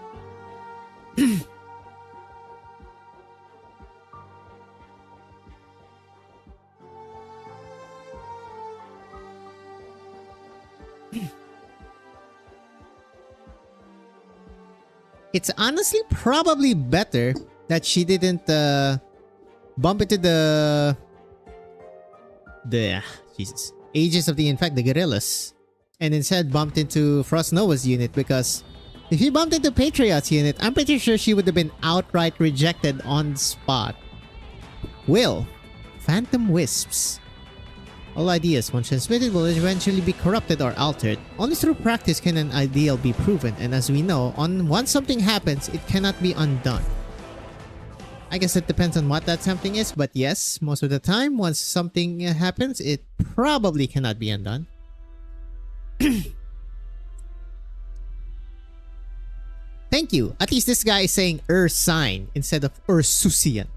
S1: It's honestly probably better that she didn't bump into the Jesus Aegis of the Infect, the guerrillas, and instead bumped into Frost Nova's unit, because if he bumped into Patriot's unit, I'm pretty sure she would have been outright rejected on the spot. Will. Phantom Wisps. All ideas, once transmitted, will eventually be corrupted or altered. Only through practice can an ideal be proven, and as we know, once something happens, it cannot be undone. I guess it depends on what that something is, but yes, most of the time, once something happens, it probably cannot be undone. Thank you. At least this guy is saying Ursine instead of Ursusian.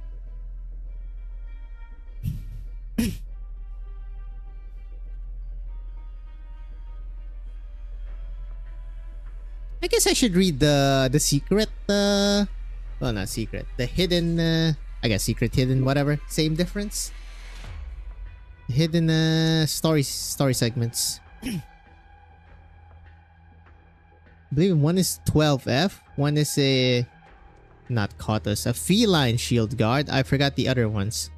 S1: I guess I should read the secret, well, not secret, the hidden, I guess secret, hidden, whatever, same difference. Hidden story segments. I believe one is 12F, one is a, not Kotos, a feline shield guard. I forgot the other ones.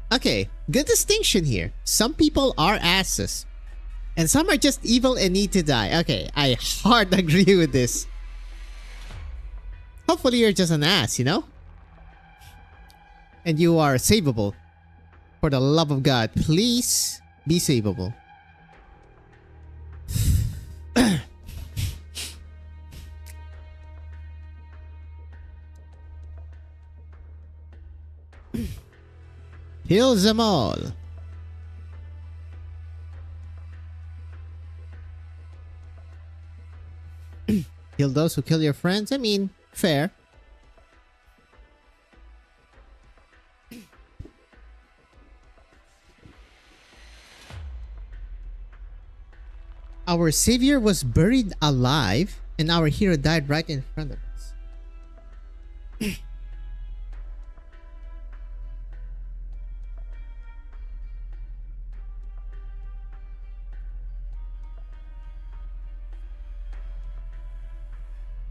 S1: Okay, good distinction here. Some people are asses. And some are just evil and need to die. Okay, I hard agree with this. Hopefully you're just an ass, you know? And you are savable. For the love of God, please be savable. Heal them all. Kill those who kill your friends? I mean, fair. Our savior was buried alive, and our hero died right in front of us.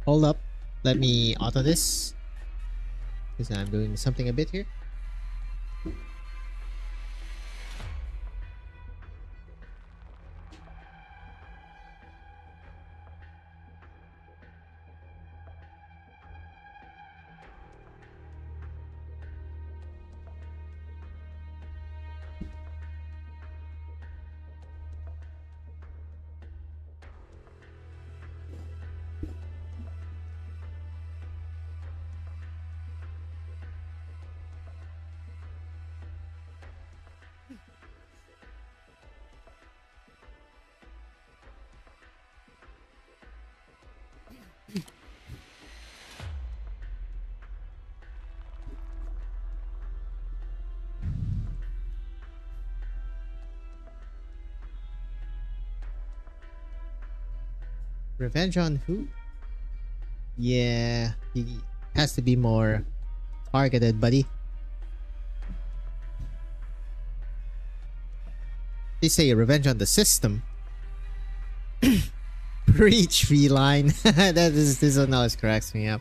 S1: Hold up. Let me auto this. Because I'm doing something a bit here. Revenge on who? Yeah, he has to be more targeted, buddy. They say revenge on the system. Preach, feline. This one always cracks me up.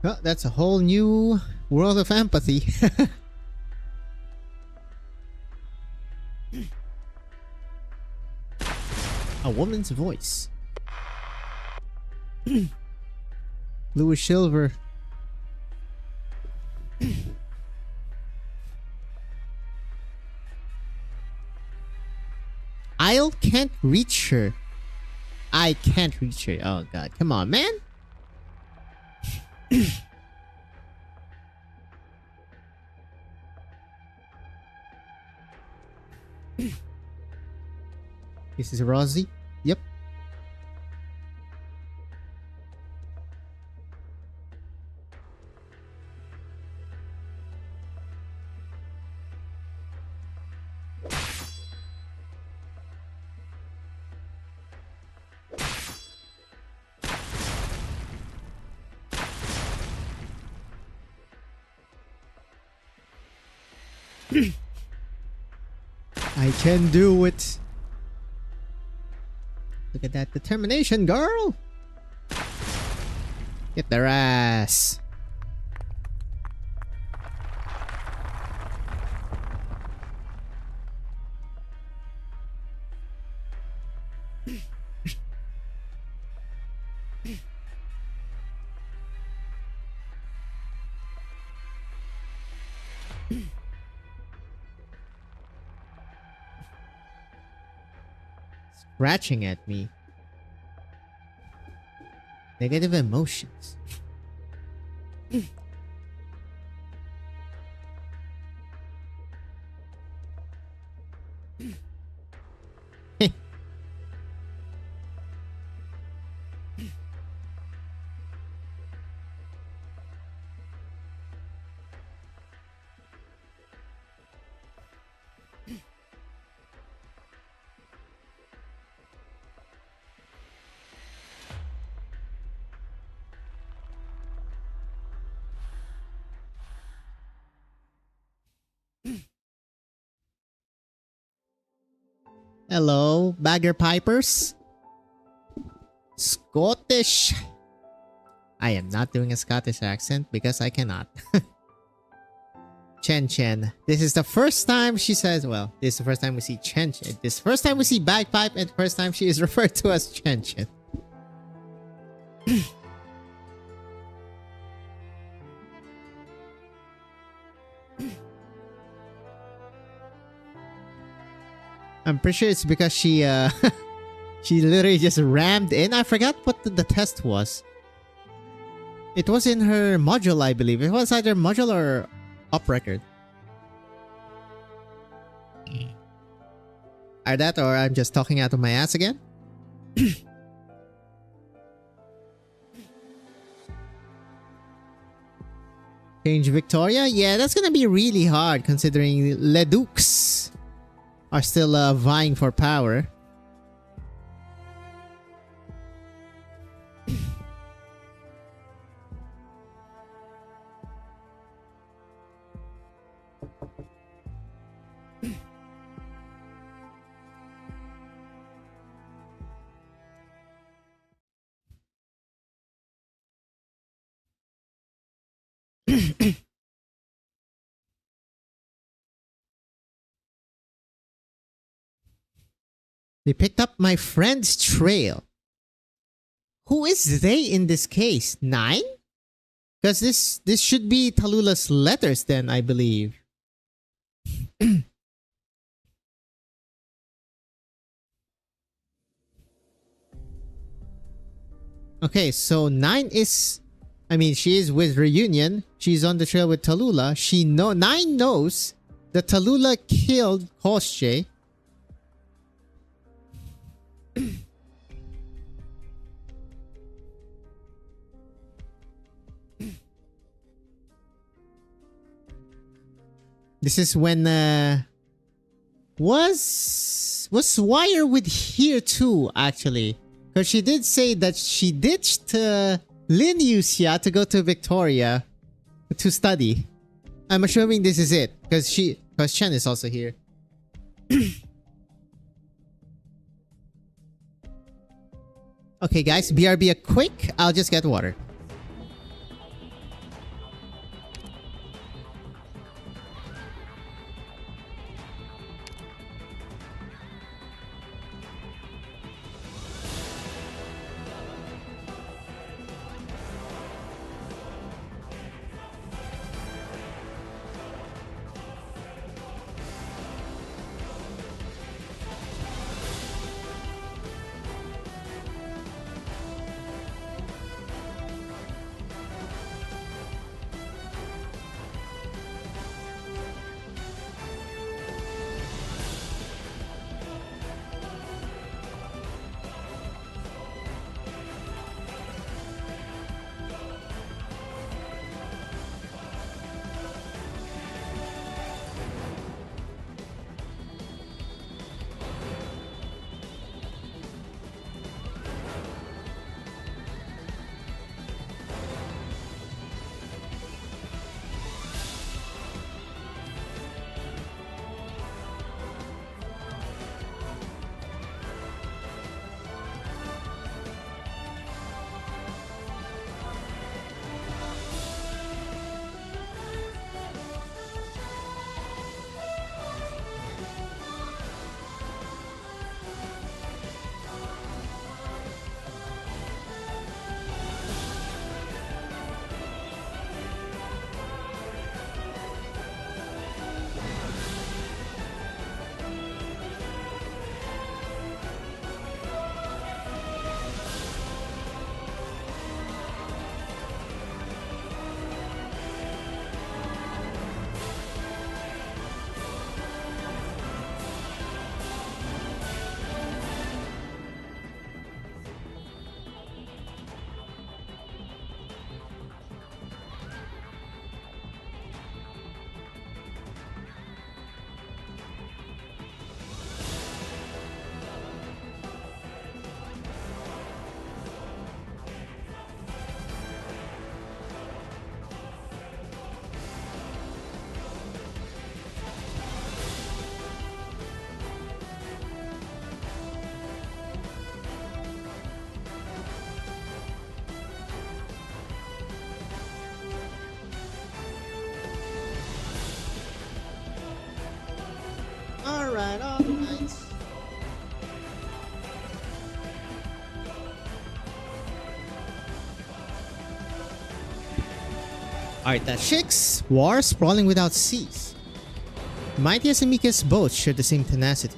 S1: Well, that's a whole new world of empathy. A woman's voice. Louis Silver. I can't reach her. I can't reach her. Oh god, come on, man. This is Rosie. Yep. I can do it. Look at that determination, girl. Get their ass. scratching at me. Negative emotions. Hello, bagger pipers. Scottish. I am not doing a Scottish accent because I cannot. Chen Chen. This is the first time she says, well, this is the first time we see Chen Chen. This is the first time we see bagpipe and the first time she is referred to as Chen Chen. I'm pretty sure it's because she she literally just rammed in. I forgot what the test was. It was in her module, I believe. It was either module or up record. Either that or I'm just talking out of my ass again. Change Victoria? Yeah, that's gonna be really hard considering Ledukes are still vying for power. They picked up my friend's trail. Who is they in this case? 9? Because this should be Tallulah letters then, I believe. Okay, so 9 is... I mean, she is with Reunion. She's on the trail with Tallulah. 9 knows that Tallulah killed Koschei. This is when was Swire with here too, actually, because she did say that she ditched Lin Yuxia to go to Victoria to study. I'm assuming this is it because Chen is also here. Okay, guys, BRB a quick. I'll just get water. Alright, alright. Alright, that chicks. War sprawling without cease. Mightiest and meekest both share the same tenacity.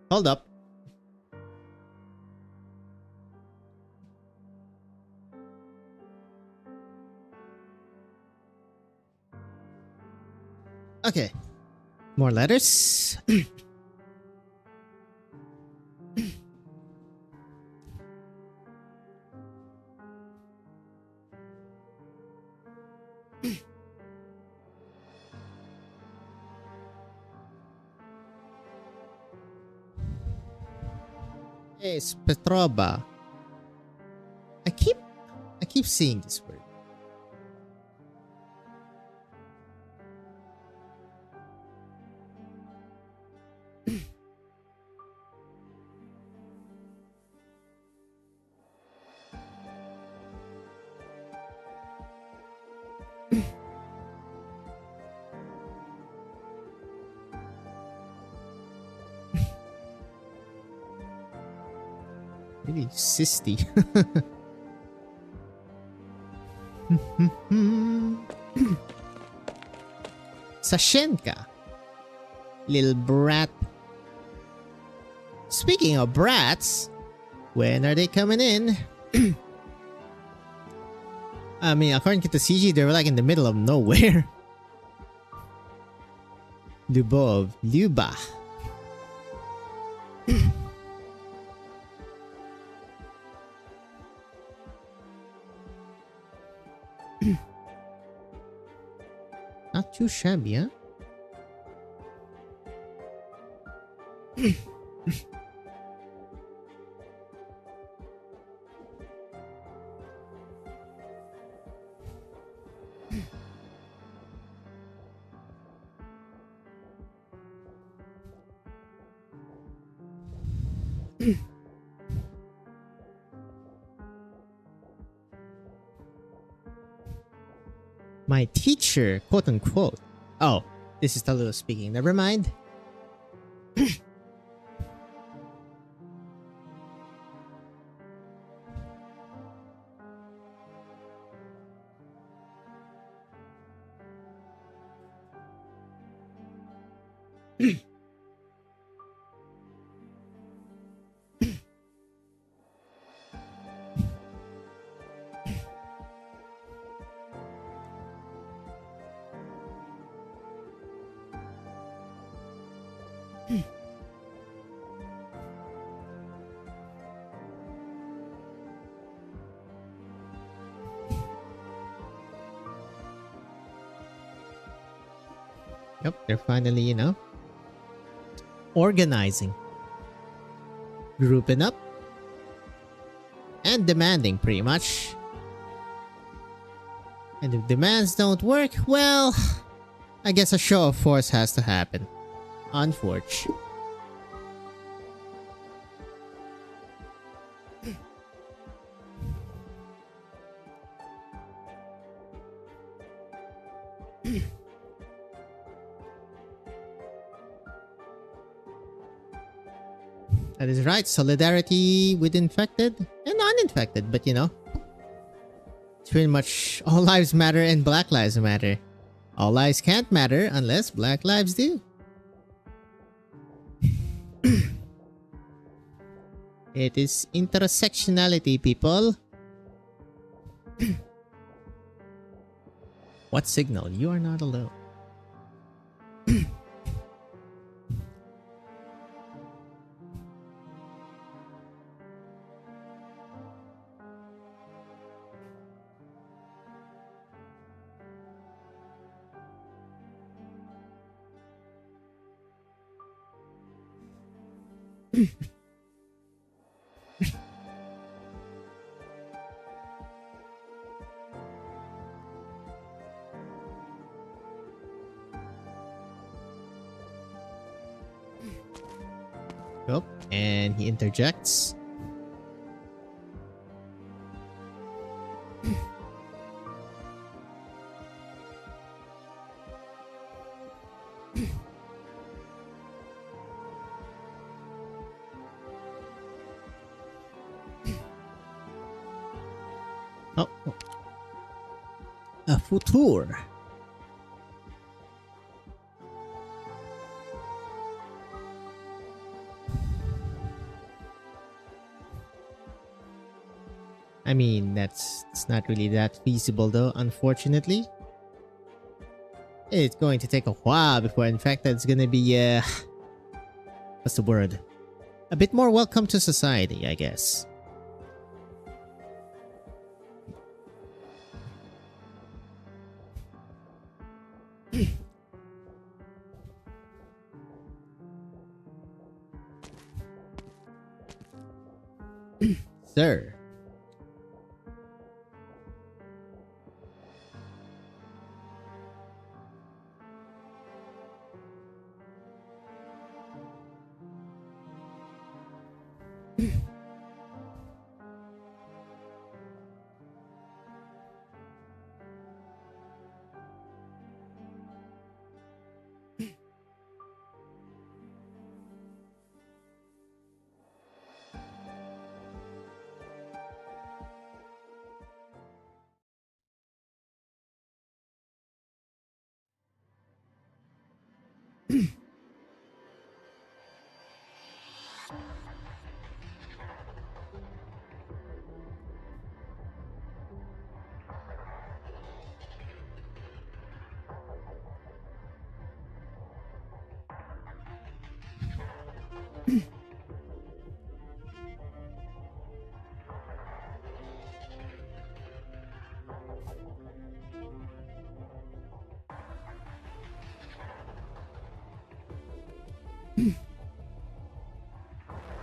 S1: Hold up. Okay. More letters. It's Petrova. I keep seeing this word. Really sisty. Sashenka. Little brat. Speaking of brats, when are they coming in? I mean, according to the CG, they were like in the middle of nowhere. Lubov. Luba. Not too shabby, huh? My teacher, quote unquote. Oh, this is Tallulah speaking. Never mind. Yep, they're finally, organizing, grouping up, and demanding pretty much. And if demands don't work, well, I guess a show of force has to happen. Unfortunately. That is right. Solidarity with infected and uninfected, but it's pretty much all lives matter and Black Lives Matter. All lives can't matter unless Black lives do. It is intersectionality, people. What signal? You are not alone. Oh, and he interjects. Oh, a futur. I mean, it's not really that feasible though, unfortunately. It's going to take a while before, in fact, that's gonna be, what's the word? A bit more welcome to society, I guess. Sir.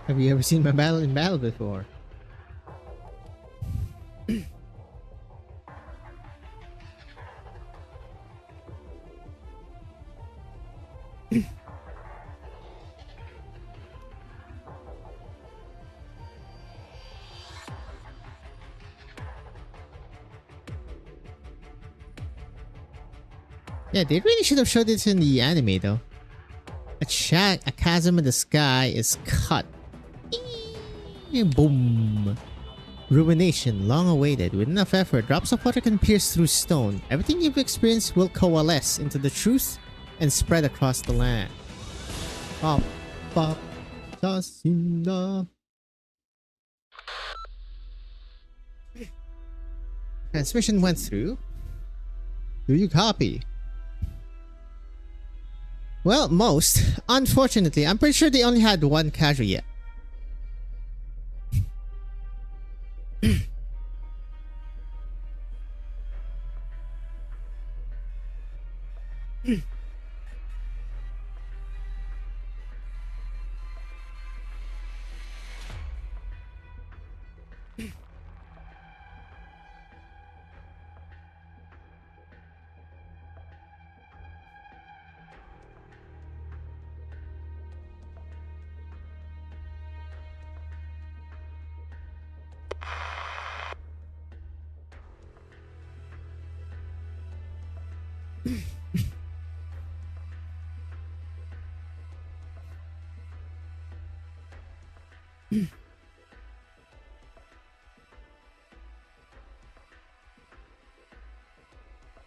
S1: Have you ever seen my battle in battle before? Yeah, they really should have showed this in the anime though. A chasm in the sky is cut. Boom. Ruination, long awaited. With enough effort, drops of water can pierce through stone. Everything you've experienced will coalesce into the truth and spread across the land. Pop, pop, Jacinda. Transmission went through. Do you copy? Well, most. Unfortunately, I'm pretty sure they only had one casualty yet.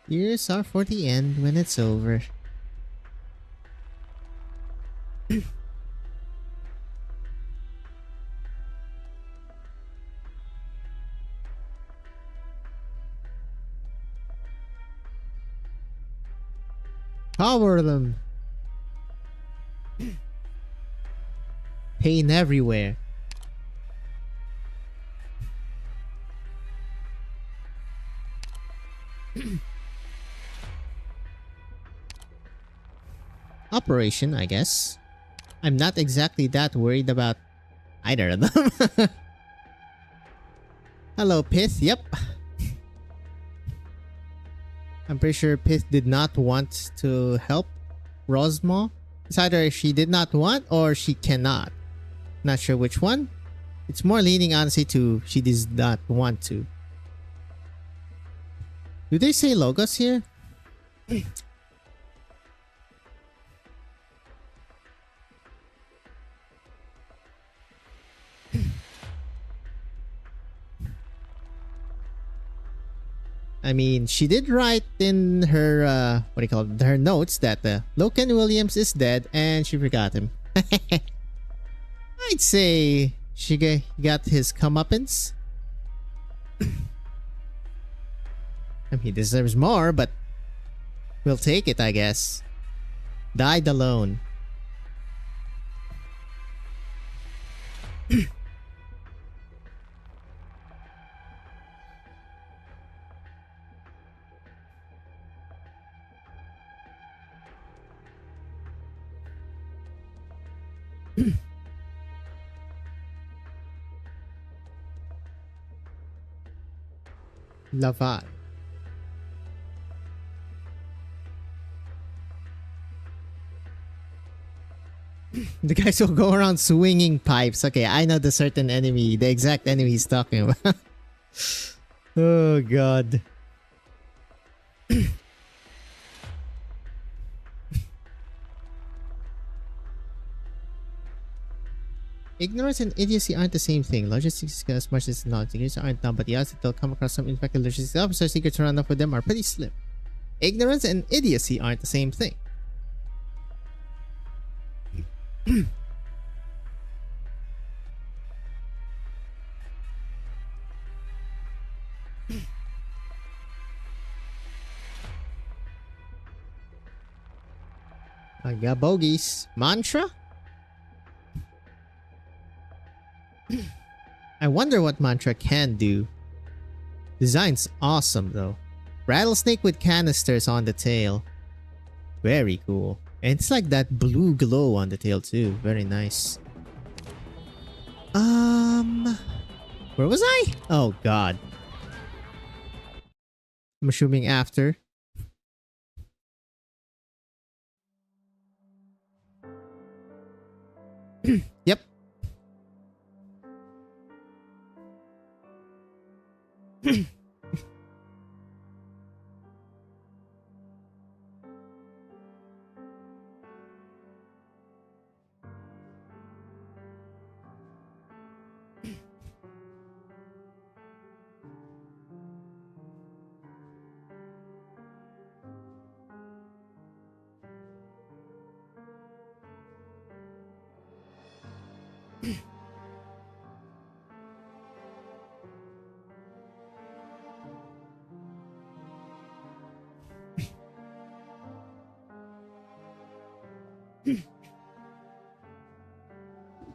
S1: Years are for the end when it's over. Power them. Pain everywhere. Operation, I guess. I'm not exactly that worried about either of them. Hello, Pith. Yep. I'm pretty sure Pith did not want to help Rosmo. It's either she did not want or she cannot. Not sure which one. It's more leaning honestly to she does not want to. Do they say logos here? I mean, she did write in her, what do you call it, her notes that Logan Williams is dead and she forgot him. I'd say she got his comeuppance. I mean, he deserves more, but we'll take it, I guess. Died alone. Lavat. The guys will go around swinging pipes. Okay, I know the certain enemy, the exact enemy he's talking about. Oh god. Ignorance and idiocy aren't the same thing. Logistics as much as knowledge. Ignorance aren't dumb, but the odds that they'll come across some infected logistics officers eager to run up with them are pretty slim. Ignorance and idiocy aren't the same thing. I got bogeys. Mantra? I wonder what Mantra can do. Design's awesome though. Rattlesnake with canisters on the tail. Very cool. And it's like that blue glow on the tail too. Very nice. Where was I? Oh god. I'm assuming after. Yep.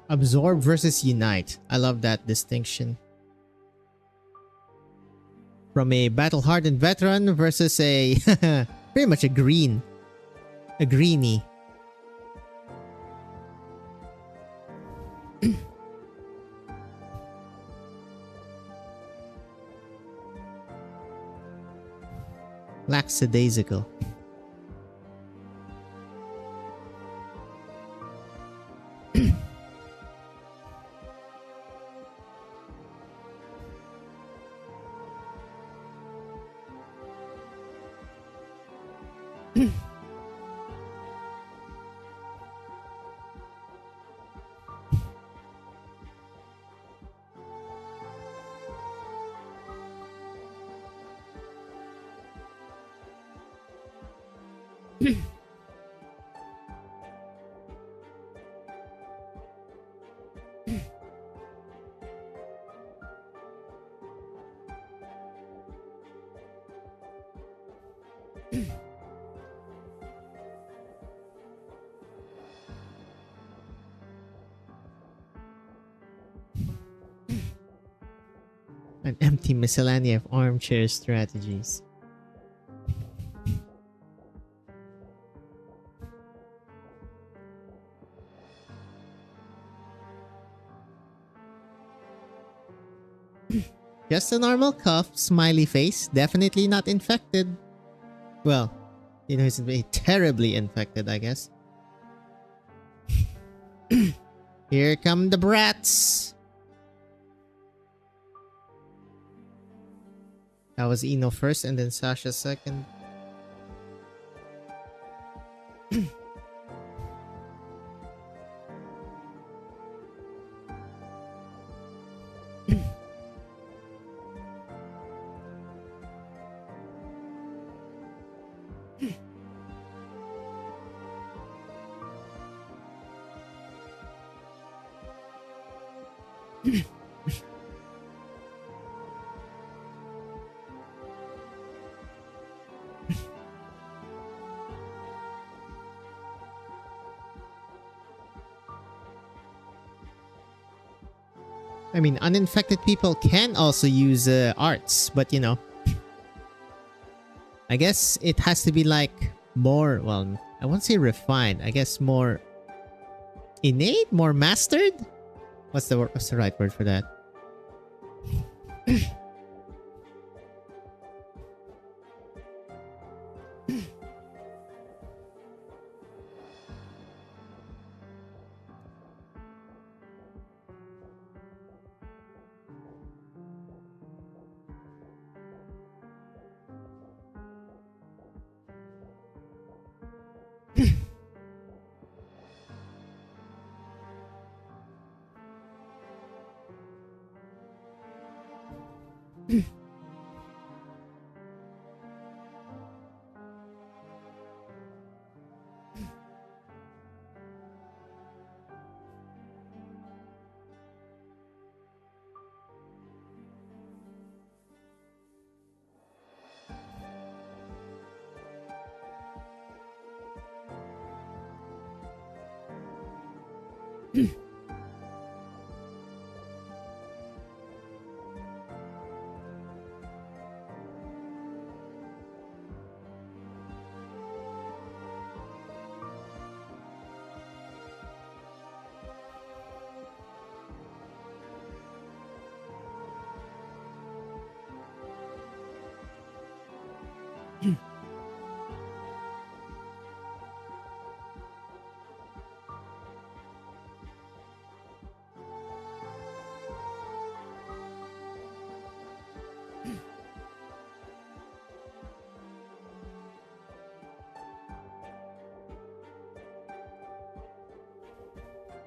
S1: Absorb versus unite. I love that distinction. From a battle-hardened veteran versus a pretty much a greenie. Lackadaisical. An empty miscellany of armchair strategies. Just a normal cough, smiley face, definitely not infected. Well, you know, he's terribly infected, I guess. Here come the brats. That was Ino first and then Sasha second. I mean, uninfected people can also use arts, but you know, I guess it has to be like more, well, I won't say refined, I guess more innate, more mastered? What's the right word for that?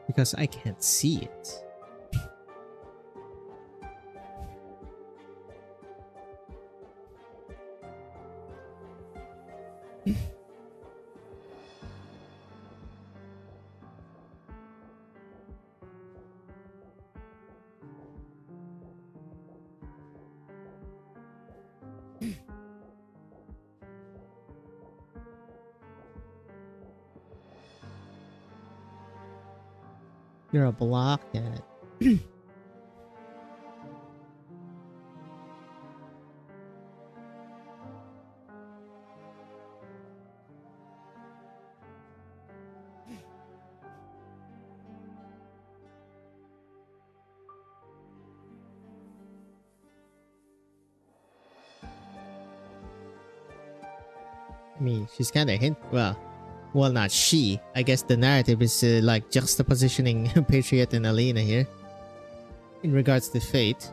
S1: Because I can't see it. You're a blockhead. I mean, she's kind of well, not she. I guess the narrative is like juxtapositioning Patriot and Alina here in regards to fate.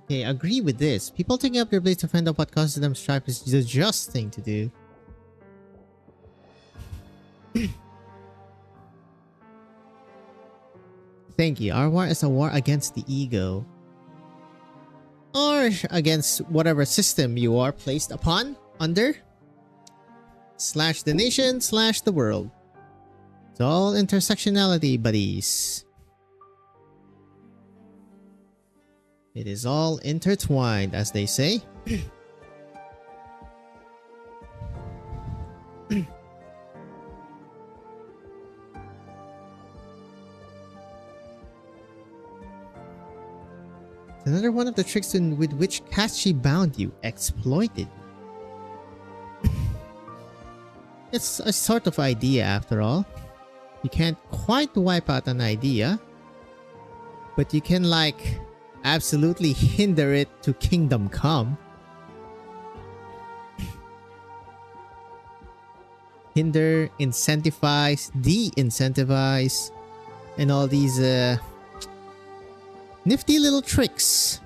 S1: Okay, agree with this. People taking up their blades to find out what causes them strife is the just thing to do. Thank you. Our war is a war against the ego. Or against whatever system you are placed upon, under, / the nation / the world. It's all intersectionality, buddies. It is all intertwined, as they say. Another one of the tricks with which Kashi bound you, exploited. It's a sort of idea after all. You can't quite wipe out an idea, but you can like absolutely hinder it to kingdom come. Hinder, incentivize, de-incentivize, and all these nifty little tricks.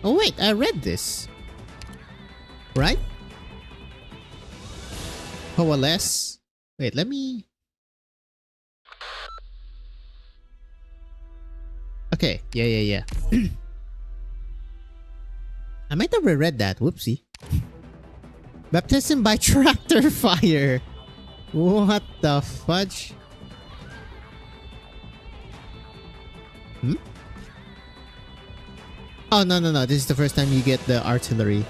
S1: Oh wait, I read this. Right? Coalesce. Wait, let me... Okay, yeah. I might have reread that, whoopsie. Baptism by tractor fire. What the fudge? Oh, no. This is the first time you get the artillery.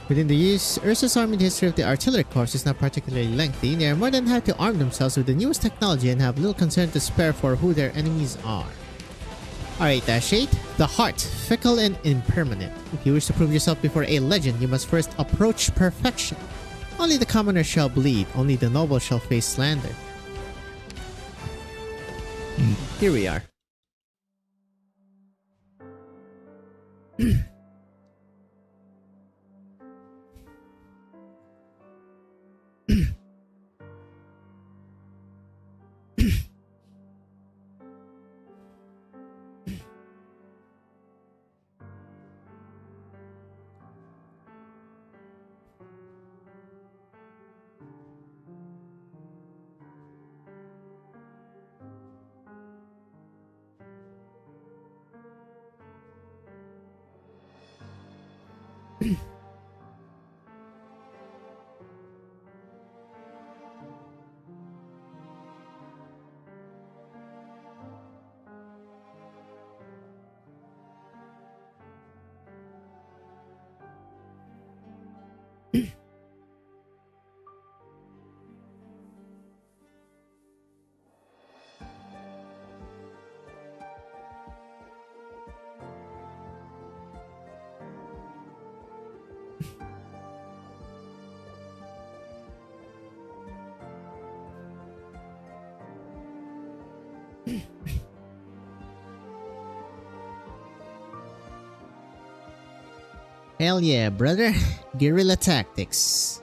S1: Within the years, Ursa's army, the history of the artillery corps is not particularly lengthy. They are more than happy to arm themselves with the newest technology and have little concern to spare for who their enemies are. Alright, Shade. The heart, fickle and impermanent. If you wish to prove yourself before a legend, you must first approach perfection. Only the commoner shall bleed, only the noble shall face slander. Here we are. Hell yeah, brother. Guerrilla tactics.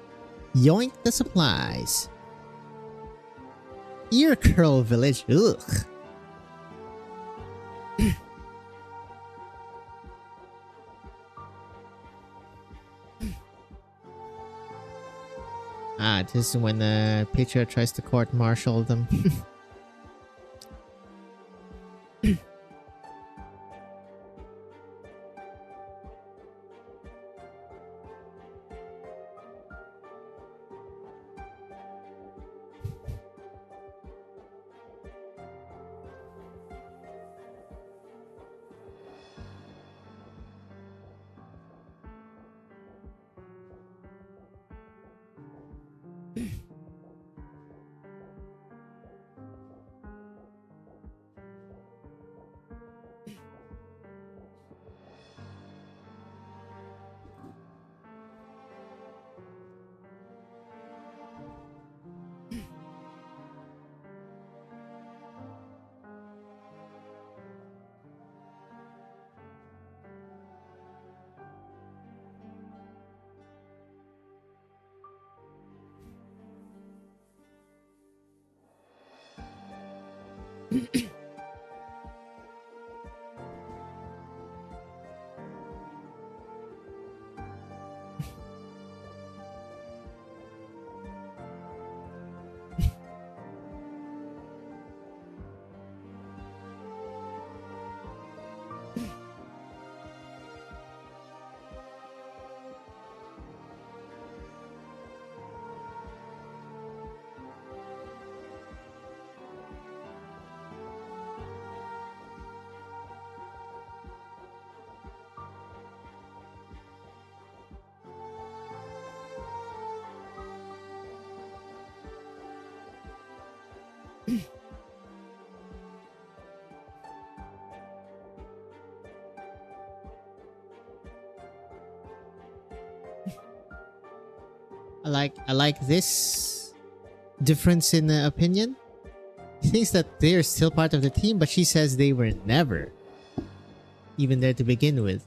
S1: Yoink the supplies. Ear curl village. Ugh. This is when Patriot tries to court-martial them. I like this difference in opinion. He thinks that they're still part of the team, but she says they were never even there to begin with.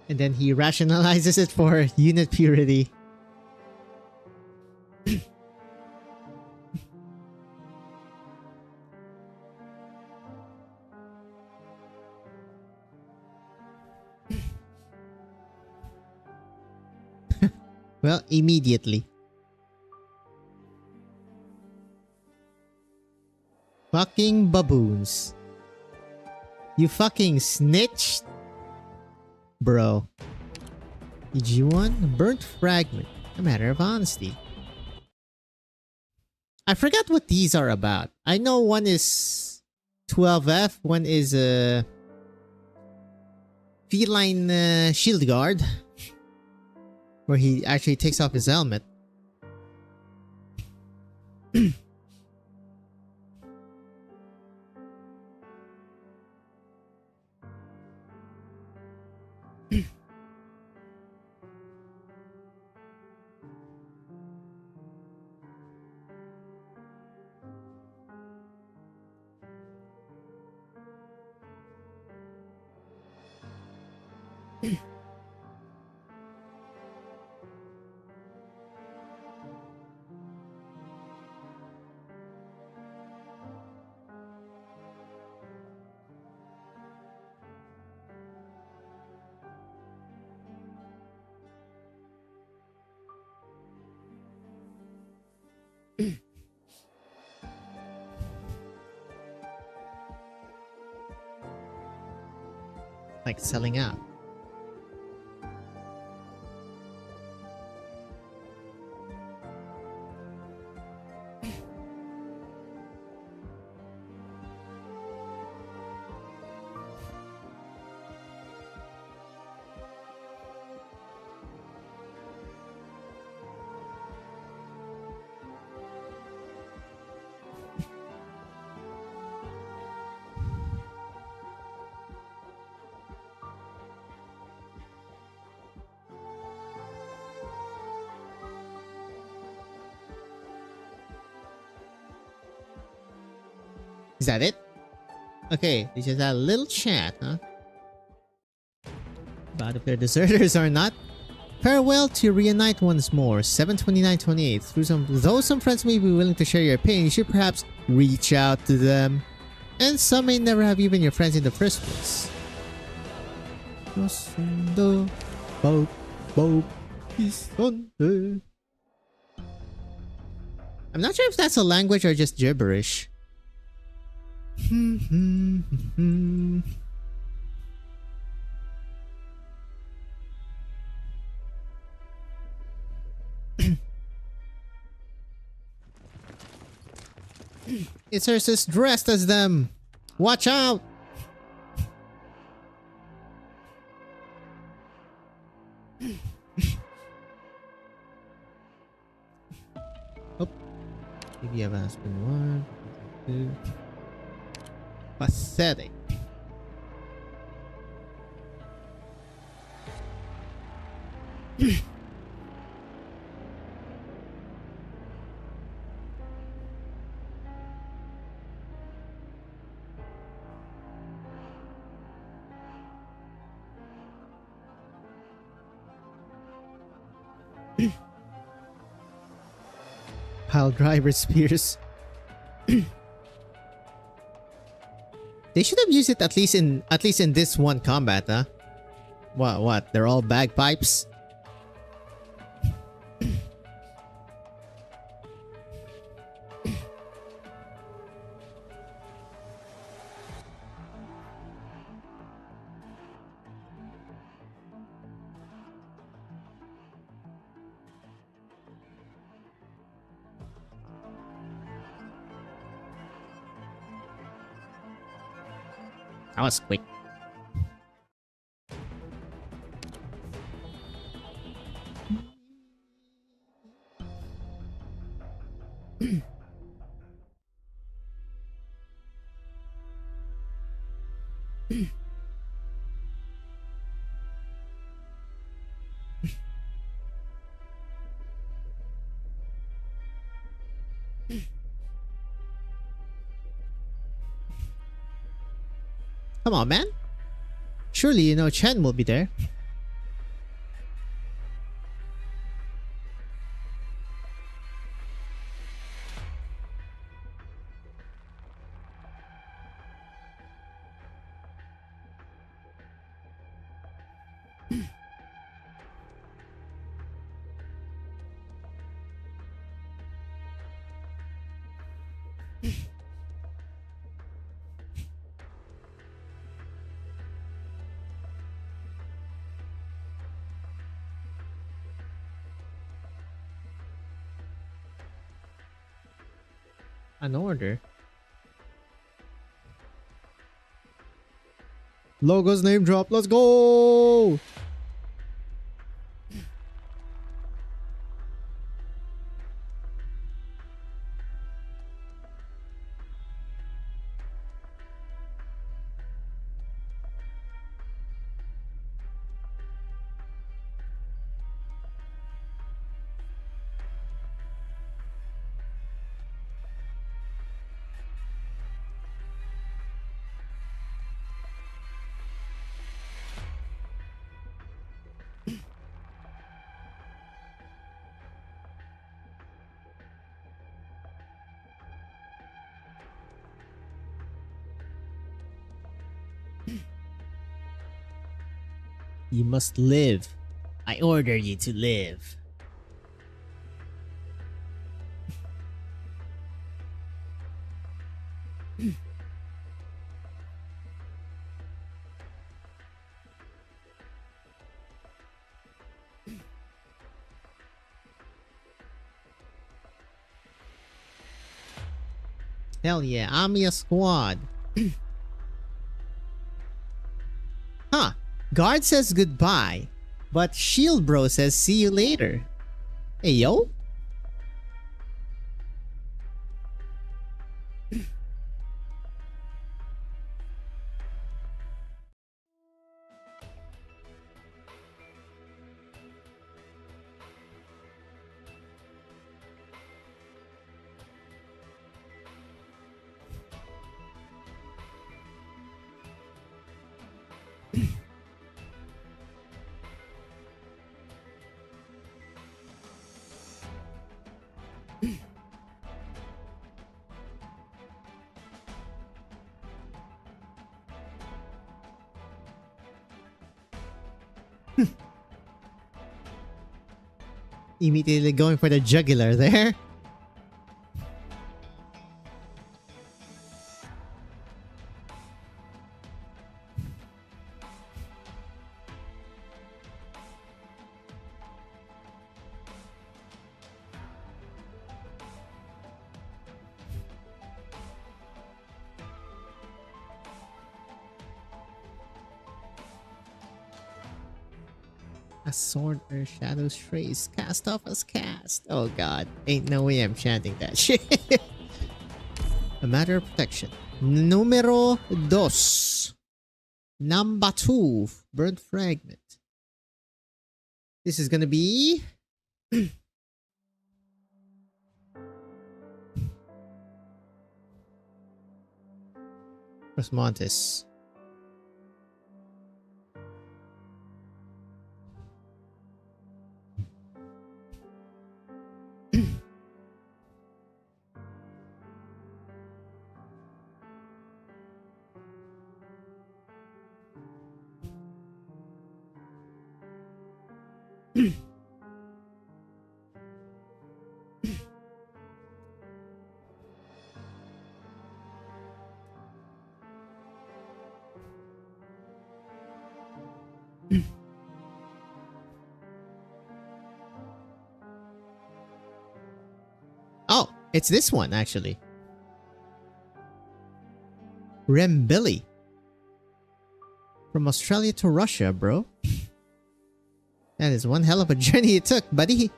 S1: And then he rationalizes it for unit purity. Well, immediately. Fucking baboons. You fucking snitched? Bro. EG1, burnt fragment. A matter of honesty. I forgot what these are about. I know one is 12F, one is a feline shield guard. Where he actually takes off his helmet. Like selling out. Is that it? Okay, they just had a little chat, huh? About if they're deserters or not. Farewell to reunite once more. 7/29/28. Though some friends may be willing to share your pain, you should perhaps reach out to them. And some may never have even your friends in the first place. I'm not sure if that's a language or just gibberish. It's Ursus dressed as them. Watch out! Oh, maybe you have a husband. 1, 2. Pathetic. Pile driver spears. They should have used it at least in this one combat, huh? What? They're all bagpipes? That was quick. Come on, man. Surely you know Chen will be there. An order. Logo's name drop. Let's go. You must live. I order you to live. Hell yeah, Amiya squad. Huh. Guard says goodbye, but Shield Bro says see you later. Hey, yo? Immediately going for the jugular there. A sword or shadows phrase cast off as cast. Oh god, ain't no way I'm chanting that shit. A matter of protection. Numero dos. Number 2. Burnt fragment. This is gonna be Osmontis. Oh, it's this one actually. Rembilly. From Australia to Russia, bro. That is one hell of a journey it took, buddy.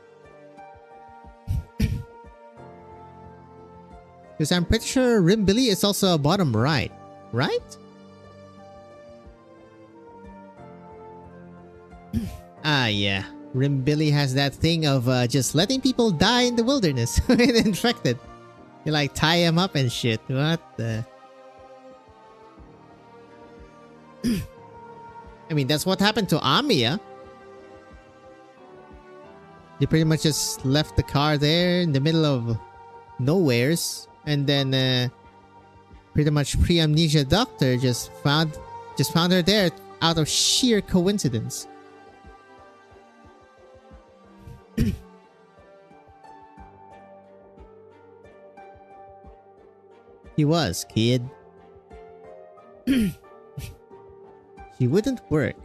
S1: Because I'm pretty sure Rimbilly is also bottom right, right? Ah, yeah. Rimbilly has that thing of just letting people die in the wilderness when infected. You like tie them up and shit. What the... I mean, that's what happened to Amiya. They pretty much just left the car there in the middle of nowheres, and then pretty much pre-amnesia doctor just found her there out of sheer coincidence. He was, kid. She wouldn't work.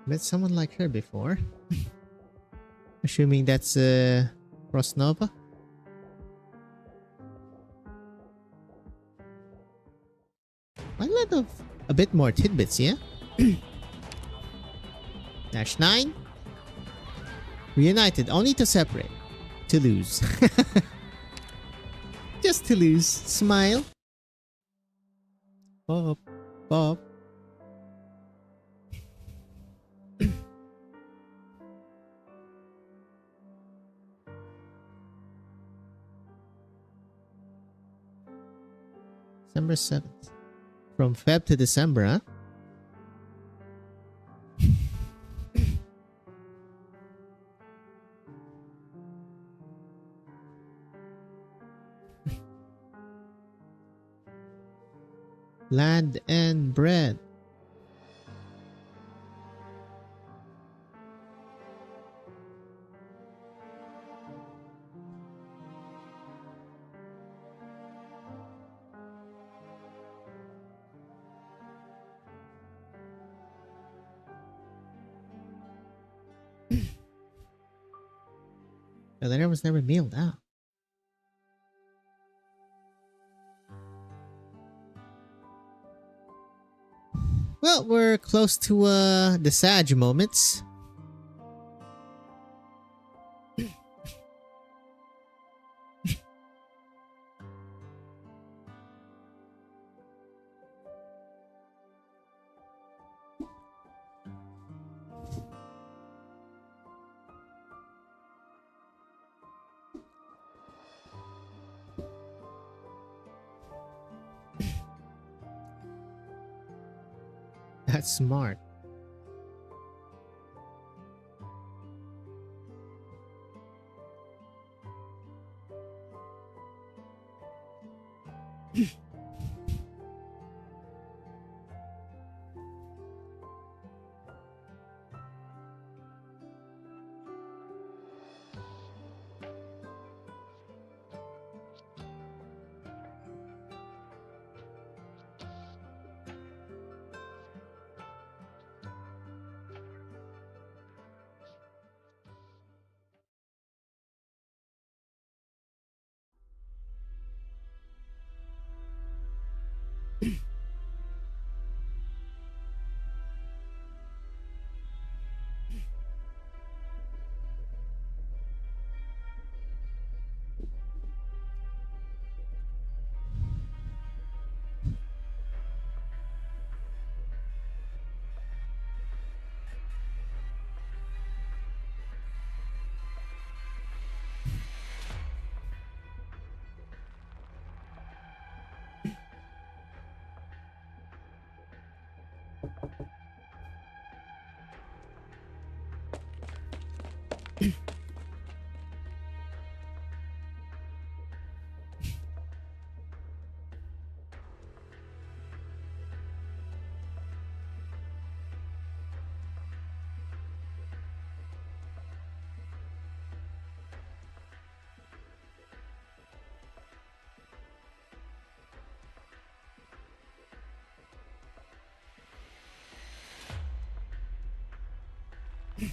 S1: Met someone like her before. Assuming that's Rosnova. I let of a bit more tidbits, yeah? -9. Reunited only to separate. To lose. Just to lose. Smile. Bob. Bob. December 7th. From Feb to December, huh? Land and bread. The letter was never mailed out. Well, we're close to the Sag moments. That's smart. Here.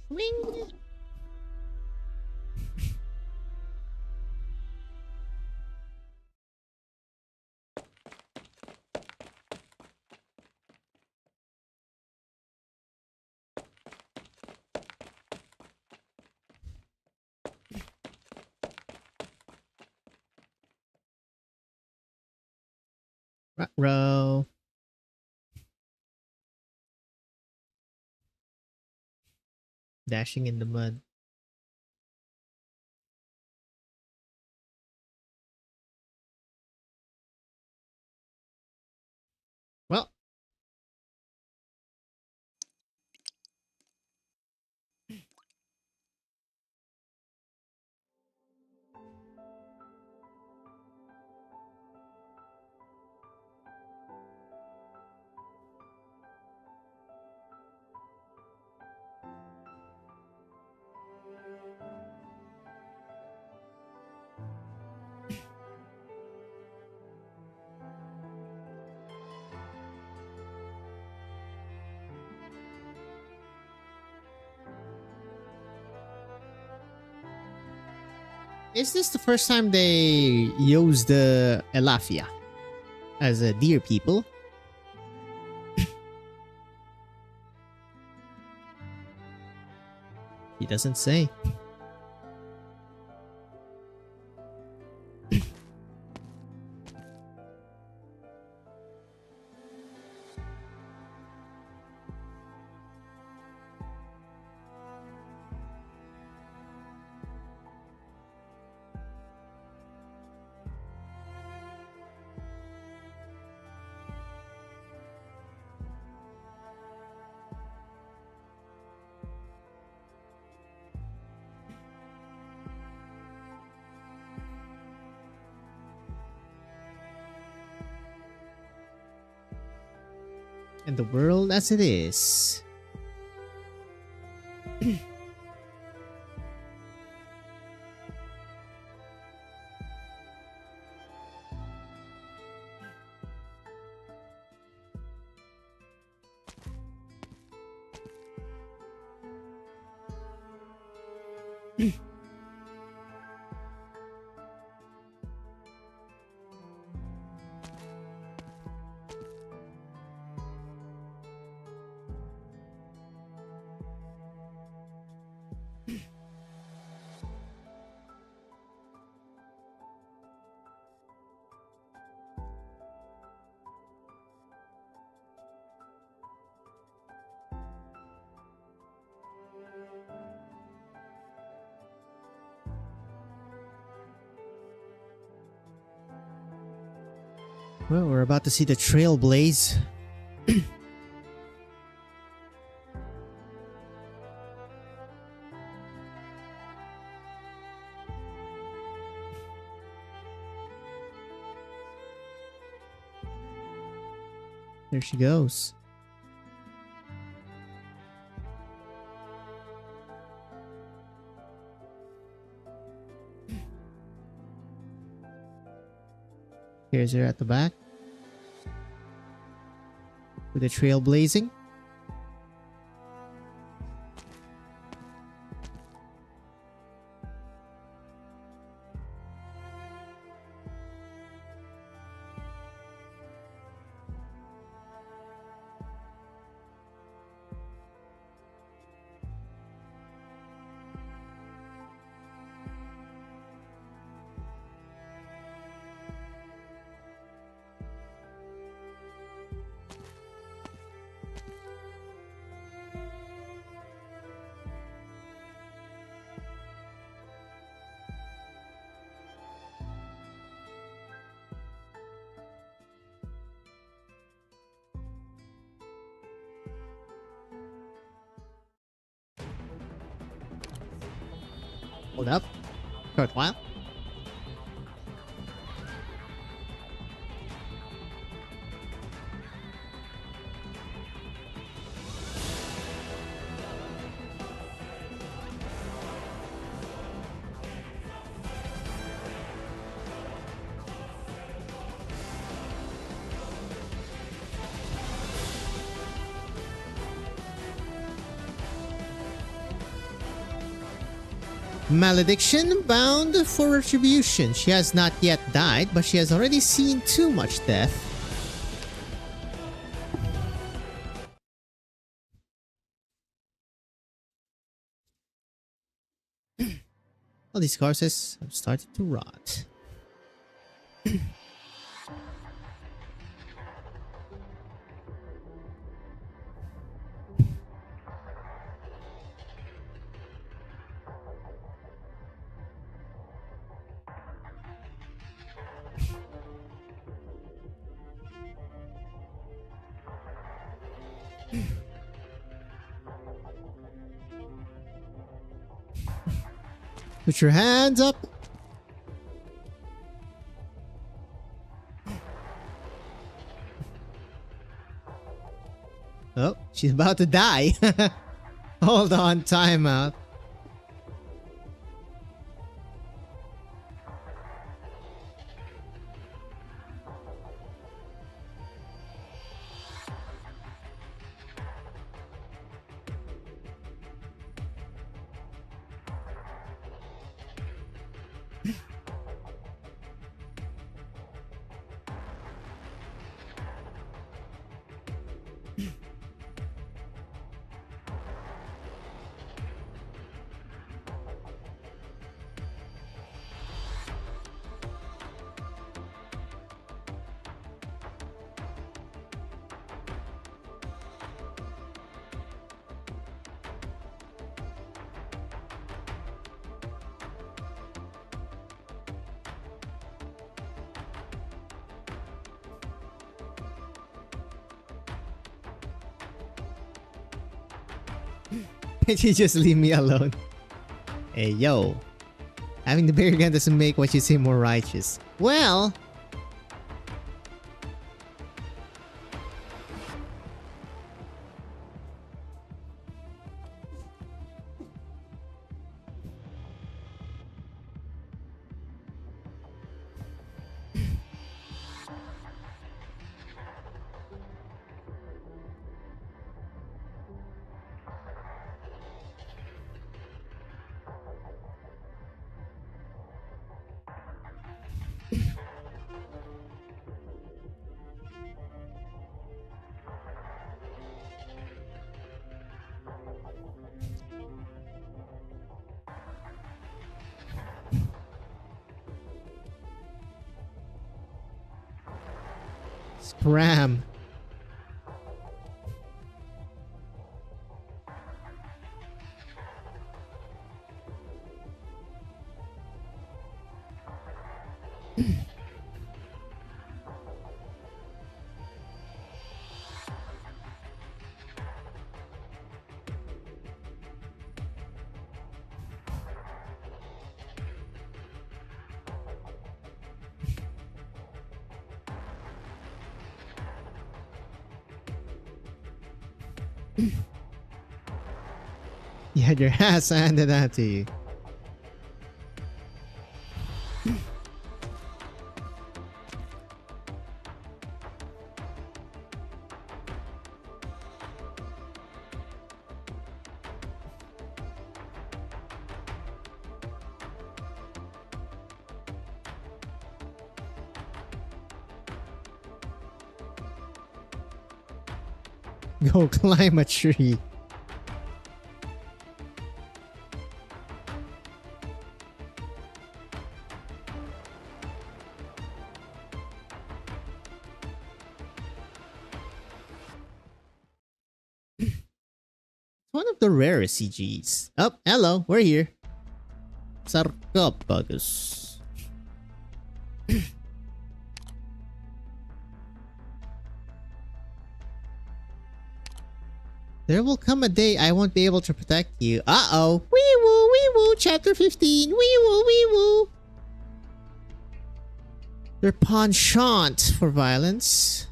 S1: Swing. Row. Dashing in the mud. Well. Is this the first time they use the Elafia as a deer people? He doesn't say. And the world as it is. Well, we're about to see the trailblaze. There she goes. Here's her at the back. With the trail blazing. Hold up. Short while. Malediction bound for retribution. She has not yet died, but she has already seen too much death. All these corpses have started to rot. Put your hands up. Oh, she's about to die. Hold on, timeout. Can't you just leave me alone? Hey, yo. Having the bigger gun doesn't make what you say more righteous. Well... Scram. You had your ass handed out to you. Go climb a tree. One of the rarest CGs. Oh, hello, we're here. Sarcophagus. There will come a day I won't be able to protect you. Uh-oh. Wee woo, wee Wee woo, chapter 15. Wee woo, wee woo. They're penchant for violence.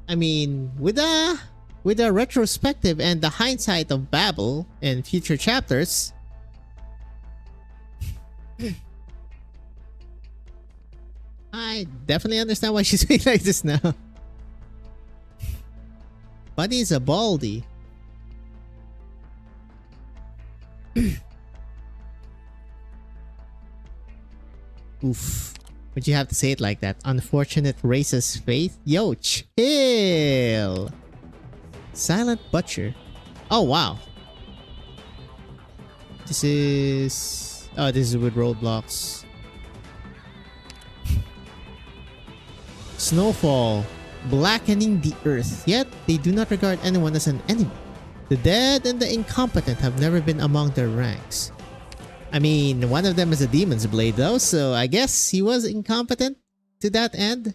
S1: I mean, with a retrospective and the hindsight of Babel and future chapters, I definitely understand why she's being like this now. Buddy's a baldy. Oof. Would you have to say it like that? Unfortunate racist faith? Yo, chill. Silent Butcher. Oh, wow. This is... Oh, this is with roadblocks. Snowfall. Blackening the earth. Yet, they do not regard anyone as an enemy. The dead and the incompetent have never been among their ranks. I mean, one of them is a demon's blade though, so I guess he was incompetent to that end.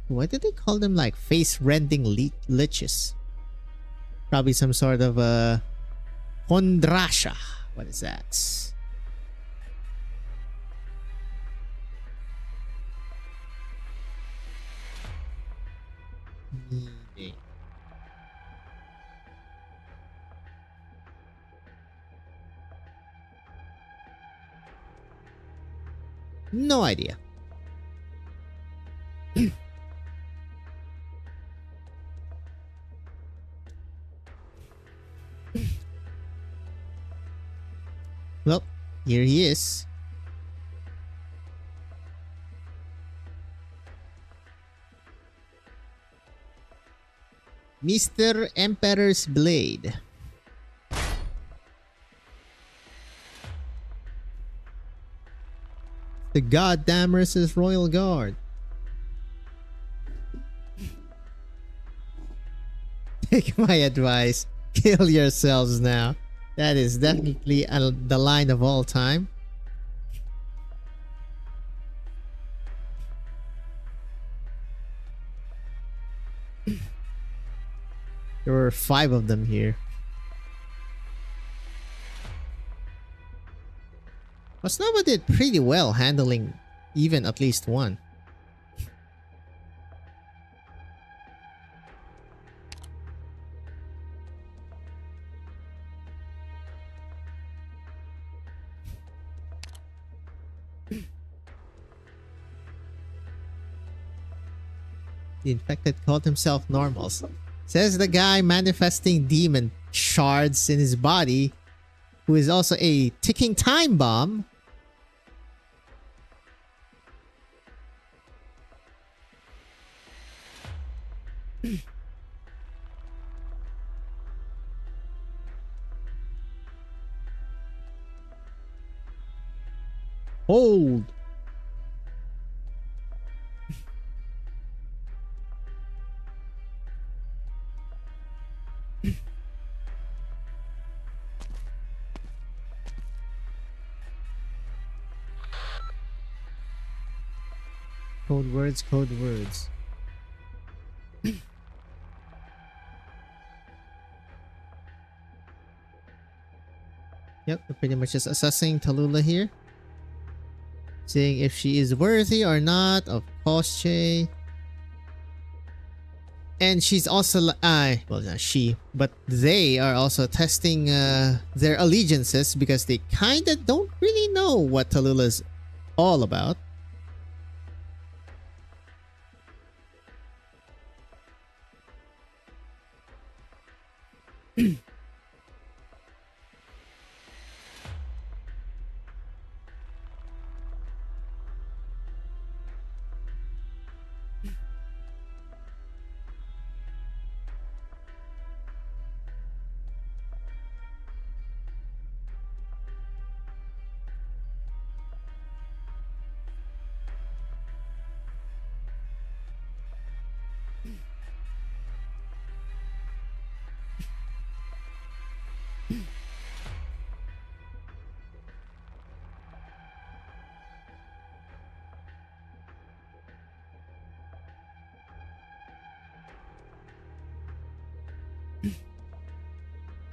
S1: Why did they call them like face-rending liches? Probably some sort of Hondrasha. What is that? Meaning. No idea. Well, here he is. Mr. Emperor's Blade. The goddamn versus Royal Guard. Take my advice. Kill yourselves now. That is definitely the line of all time. There were 5 of them here. Osnova did pretty well handling even at least one. The infected called himself Normals. Says the guy manifesting demon shards in his body, who is also a ticking time bomb. Hold. Code words, code words. Yep, we're pretty much just assessing Tallulah here. Seeing if she is worthy or not of Koschei. And she's also, well, not she, but they are also testing their allegiances because they kinda don't really know what Tallulah's all about.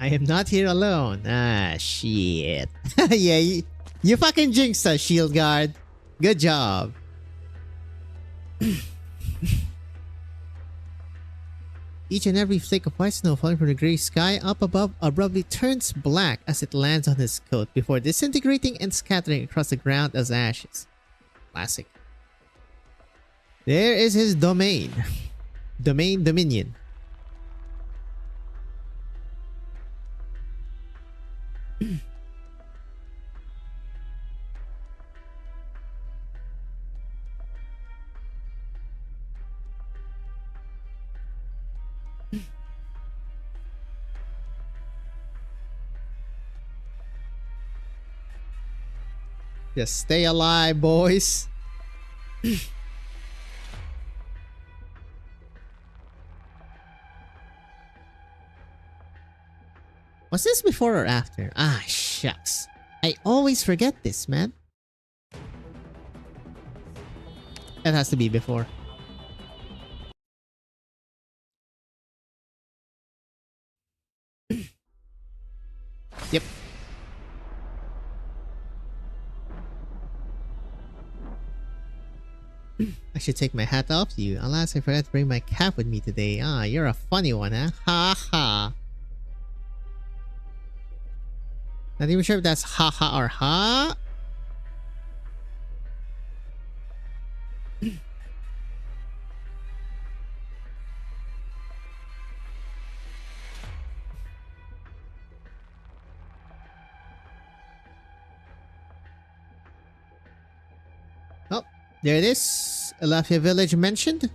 S1: I am not here alone. Ah, shit. Yeah, you fucking jinxed us, Shield Guard. Good job. Each and every flake of white snow falling from the gray sky up above abruptly turns black as it lands on his coat before disintegrating and scattering across the ground as ashes. Classic. There is his domain. Dominion. Just stay alive, boys. Was this before or after? Ah, shucks. I always forget this, man. That has to be before. Yep. I should take my hat off to you. Alas, I forgot to bring my cap with me today. Ah, you're a funny one, huh? Ha ha. Not even sure if that's ha ha or ha. Oh, there it is. Alafia Village mentioned.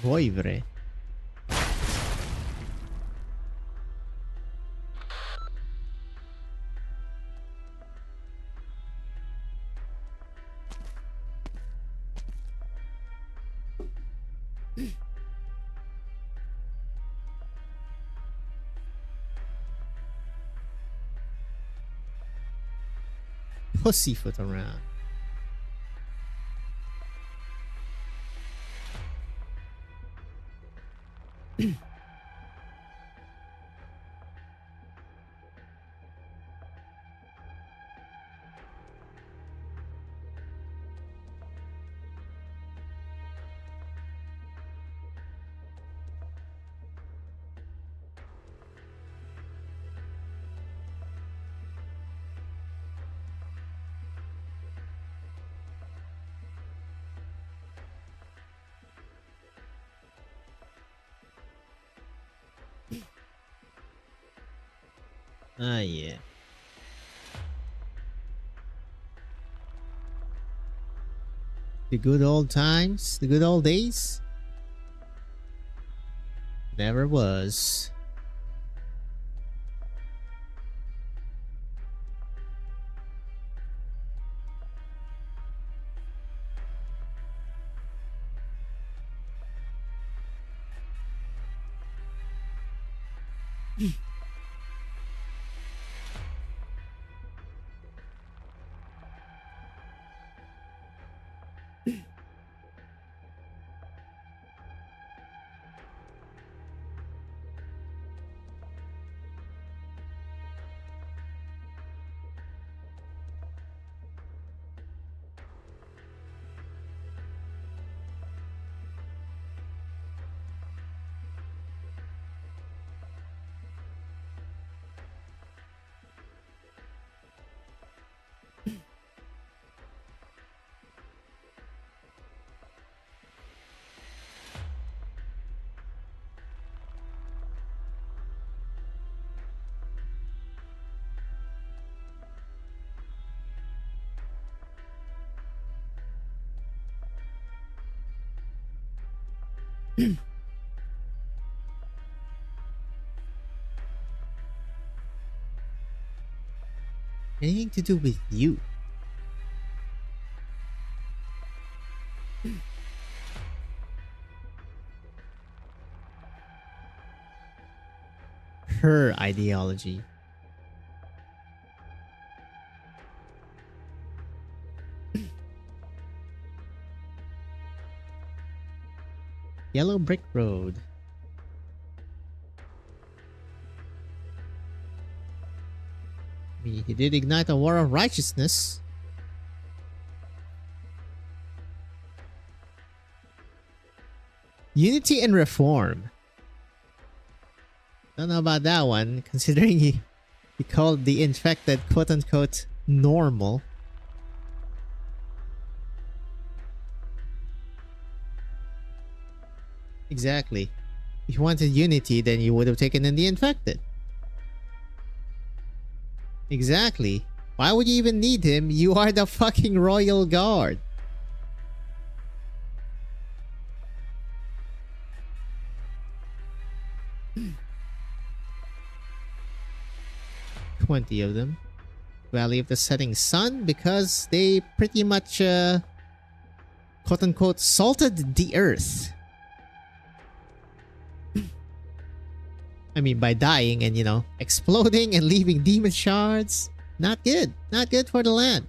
S1: Voivre. Pussyfoot around. Ah, yeah. The good old times, the good old days. Never was. Anything to do with you? Her ideology. Yellow brick road. I mean, he did ignite a war of righteousness. Unity and reform. Don't know about that one, considering he called the infected quote-unquote normal. Exactly. If you wanted unity, then you would have taken in the infected. Exactly. Why would you even need him? You are the fucking royal guard. $20 of them. Valley of the Setting Sun, because they pretty much quote-unquote salted the earth. I mean, by dying and, you know, exploding and leaving demon shards. Not good. Not good for the land.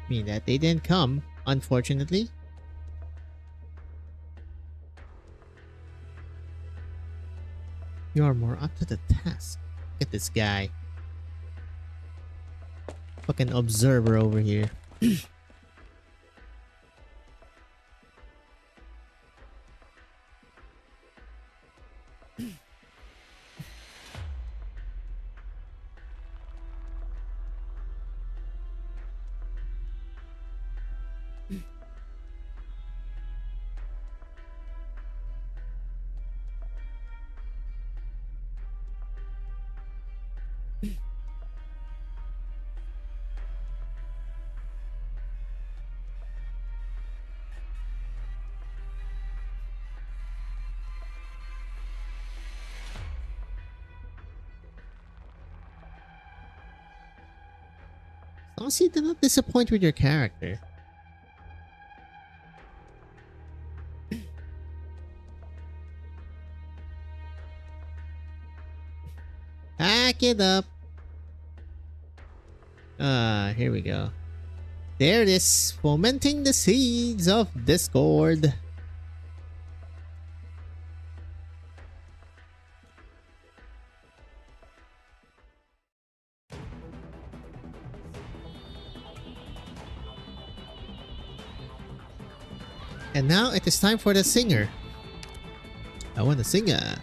S1: Mean that they didn't come, unfortunately. You are more up to the task. Look at this guy. Fucking observer over here. Honestly, do not disappoint with your character. Back it up. Here we go. There it is. Fomenting the seeds of discord. And now it is time for the singer. I want to sing a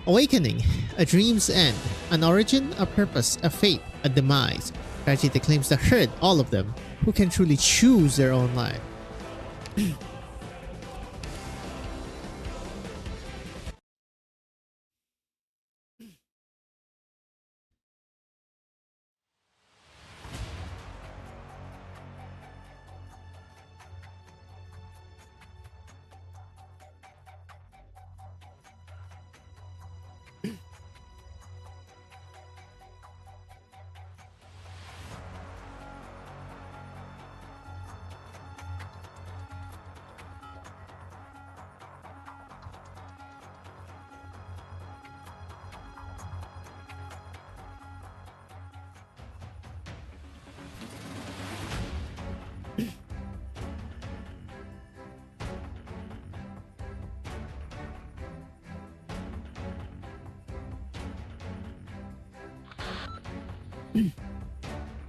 S1: awakening, a dream's end, an origin, a purpose, a fate, a demise. Tragedy claims the herd, all of them, who can truly choose their own life.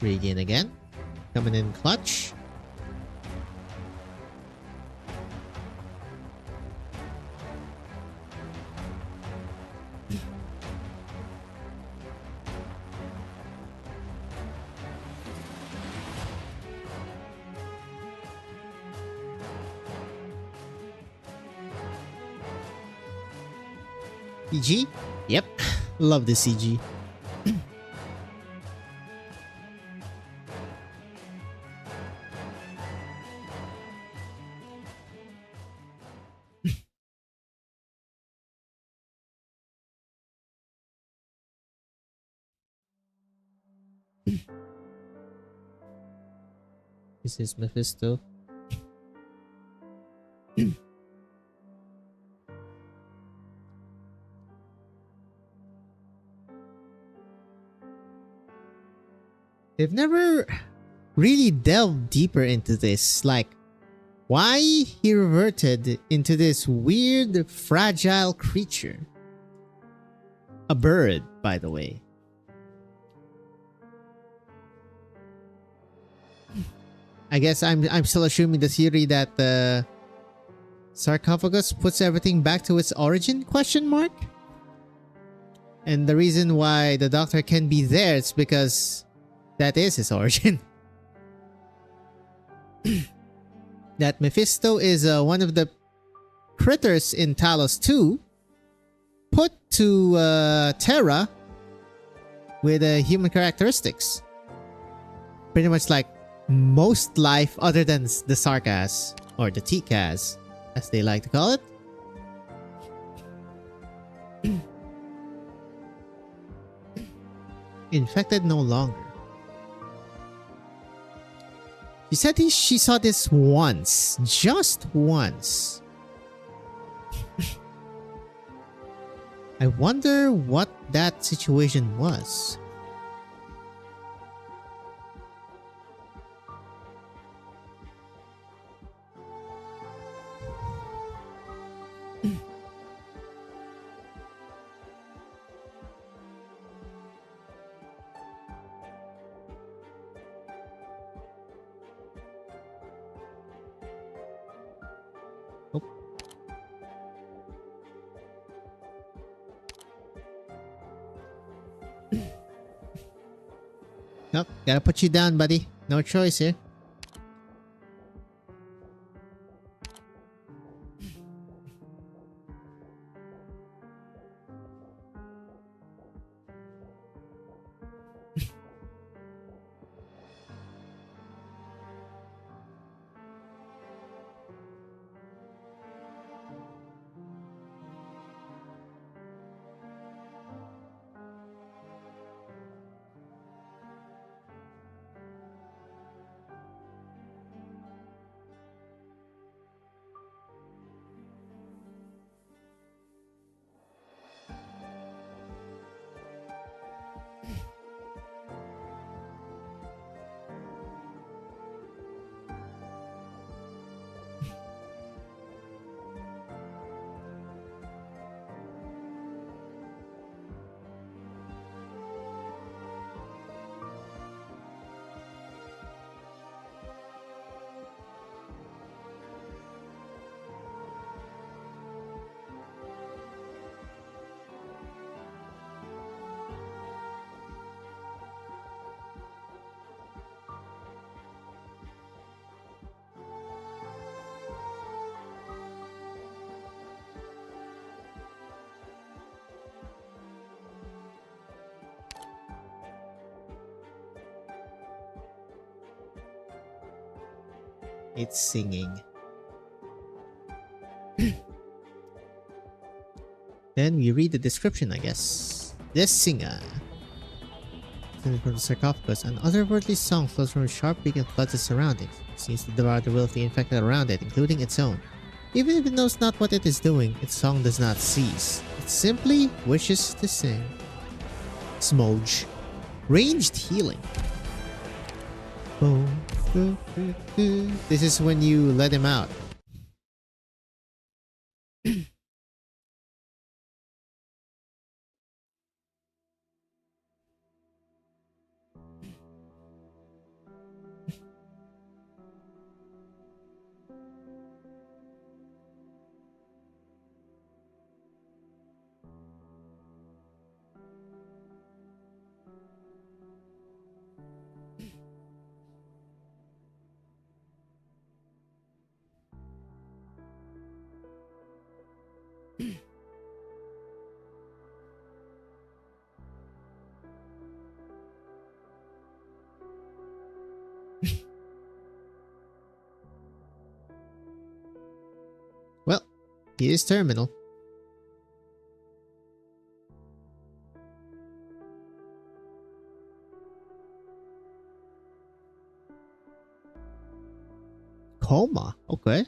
S1: Radiant again. Coming in clutch. CG? Yep. Love the CG. This is Mephisto. They've never really delved deeper into this, like why he reverted into this weird, fragile creature. A bird, by the way. I guess I'm still assuming the theory that the sarcophagus puts everything back to its origin, question mark? And the reason why the doctor can be there is because that is his origin. That Mephisto is one of the critters in Talos 2 put to Terra with human characteristics. Pretty much like most life other than the Sarkaz, or the T-Kaz, as they like to call it. Infected no longer. She said she saw this once. Just once. I wonder what that situation was. Nope, gotta put you down, buddy. No choice here. It's singing. Then we read the description, I guess. This singer, descended from the sarcophagus, an otherworldly song flows from a sharp beak and floods its surroundings. It seems to devour the wealthy infected around it, including its own. Even if it knows not what it is doing, its song does not cease. It simply wishes to sing. Smudge. Ranged healing. Oh, this is when you let him out. Well, he is terminal. Coma? Okay.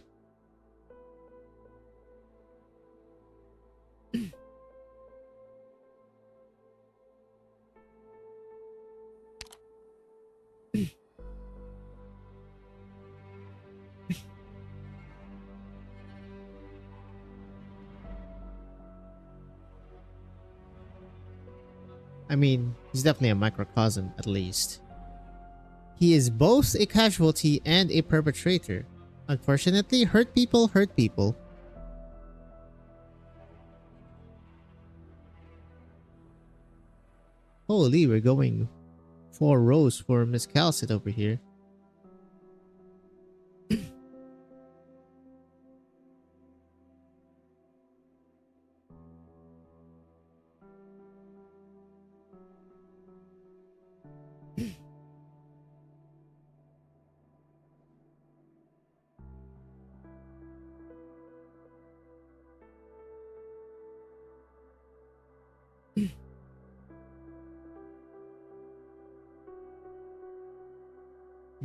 S1: I mean, he's definitely a microcosm, at least. He is both a casualty and a perpetrator. Unfortunately, hurt people hurt people. Holy, we're going 4 rows for Miss Calcit over here.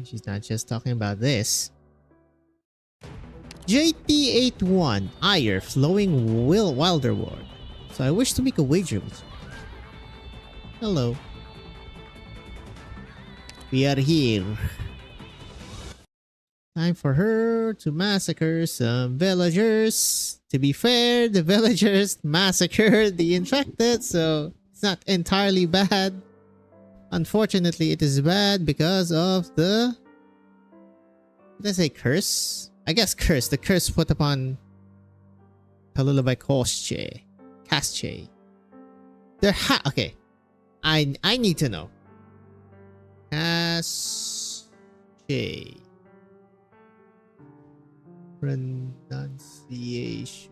S1: She's not just talking about this. JT81 Ire Flowing Wilderward. So I wish to make a wager with you. Hello. We are here. Time for her to massacre some villagers. To be fair, the villagers massacred the infected, so it's not entirely bad. Unfortunately, it is bad because of the... Did I say curse? I guess curse. The curse put upon Tallulah by Casche. Okay. I need to know. Casche. Pronunciation.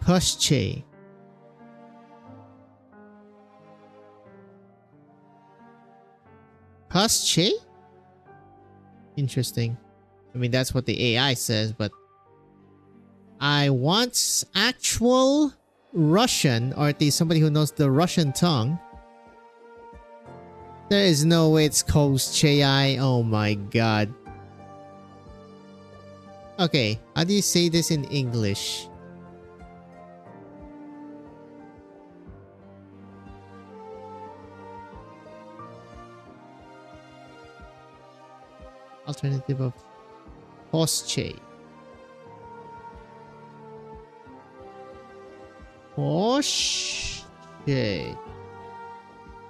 S1: Casche. Casche? Interesting. I mean, that's what the AI says, but I want actual Russian, or at least somebody who knows the Russian tongue. There is no way it's Casche. Oh my god. Okay, how do you say this in English? Alternative of Casche. Casche.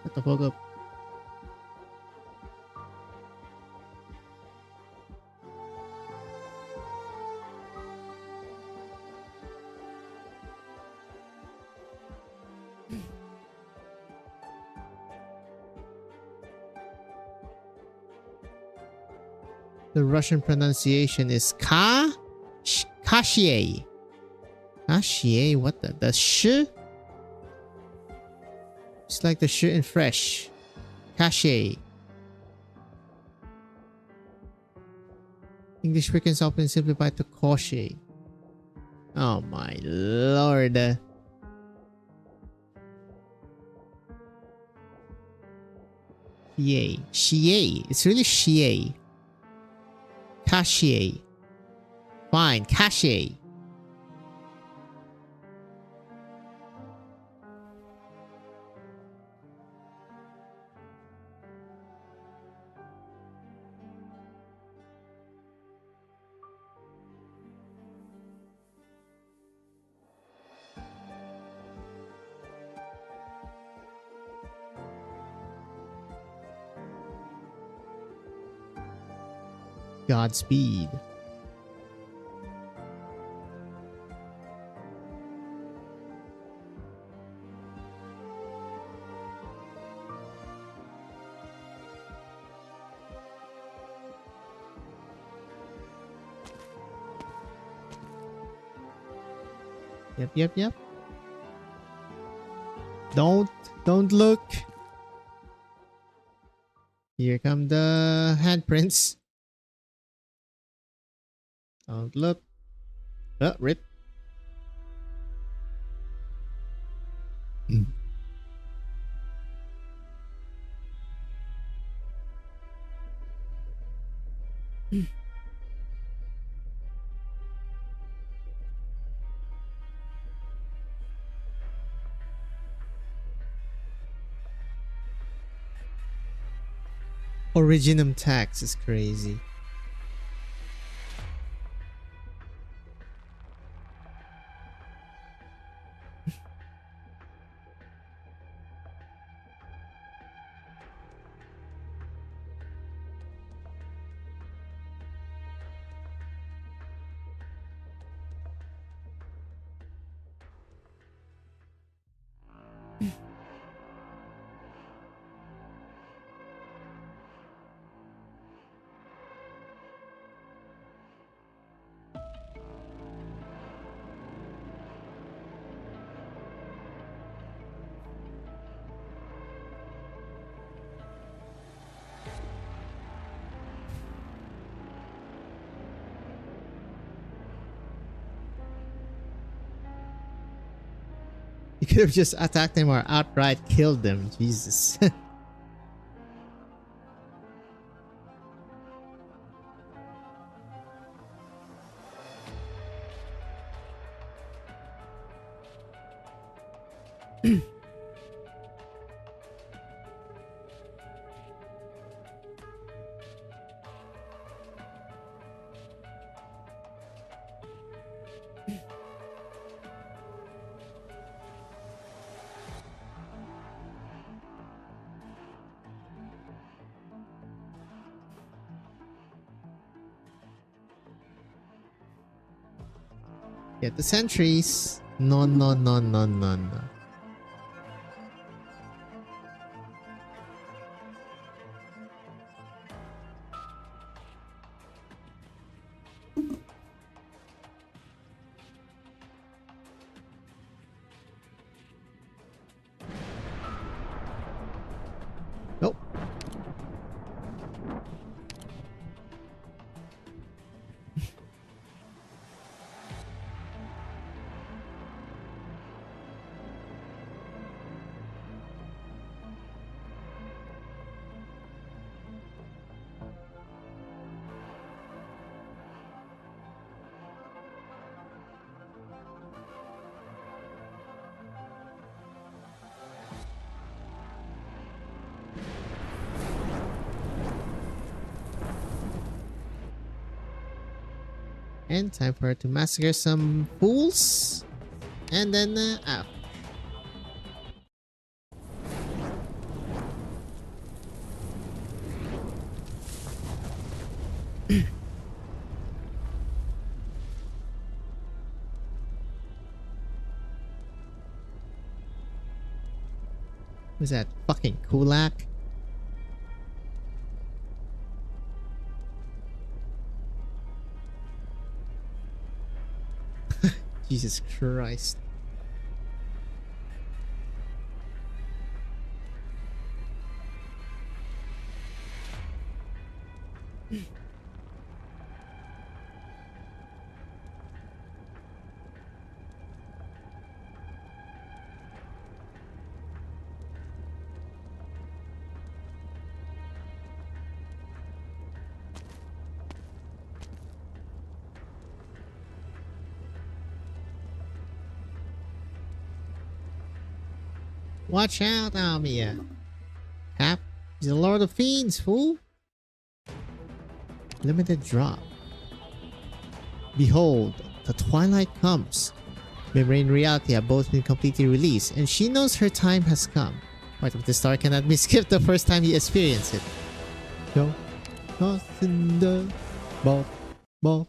S1: What the fuck up? The Russian pronunciation is Ka Cashier. Cashier, what the sh? It's like the sh in fresh. Cashier. English frequency often simplified to Koshi. Oh my lord. Yay. Shie. It's really Shie. Cashier. Fine. Cashier. Godspeed. Yep. Don't look. Here come the handprints. Don't look. Oh, rip. Originum tax is crazy. You could have just attacked him or outright killed them. Jesus. Get the sentries. No. Nope. And time for her to massacre some fools. And then, out. Who's that? Fucking Kulak? Jesus Christ. Watch out, Amia. Cap, he's a Lord of Fiends, fool. Limited drop. Behold, the twilight comes. Memory and reality have both been completely released, and she knows her time has come. Part of the star cannot be skipped the first time you experience it. Go, toss in the ball, ball.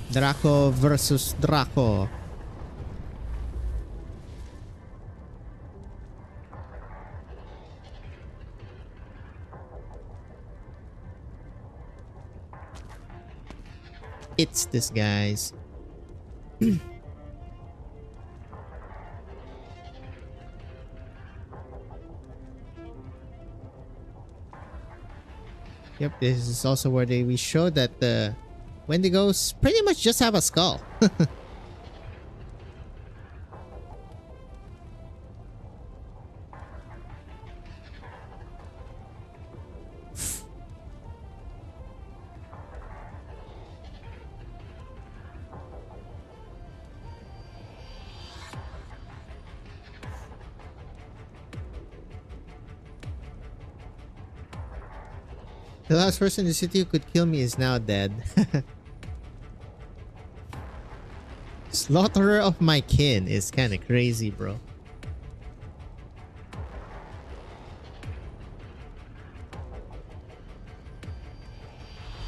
S1: Draco versus Draco. It's this, guys. Yep, this is also where we showed that the Wendigos pretty much just have a skull. The last person in the city who could kill me is now dead. Slaughterer of my kin is kind of crazy, bro.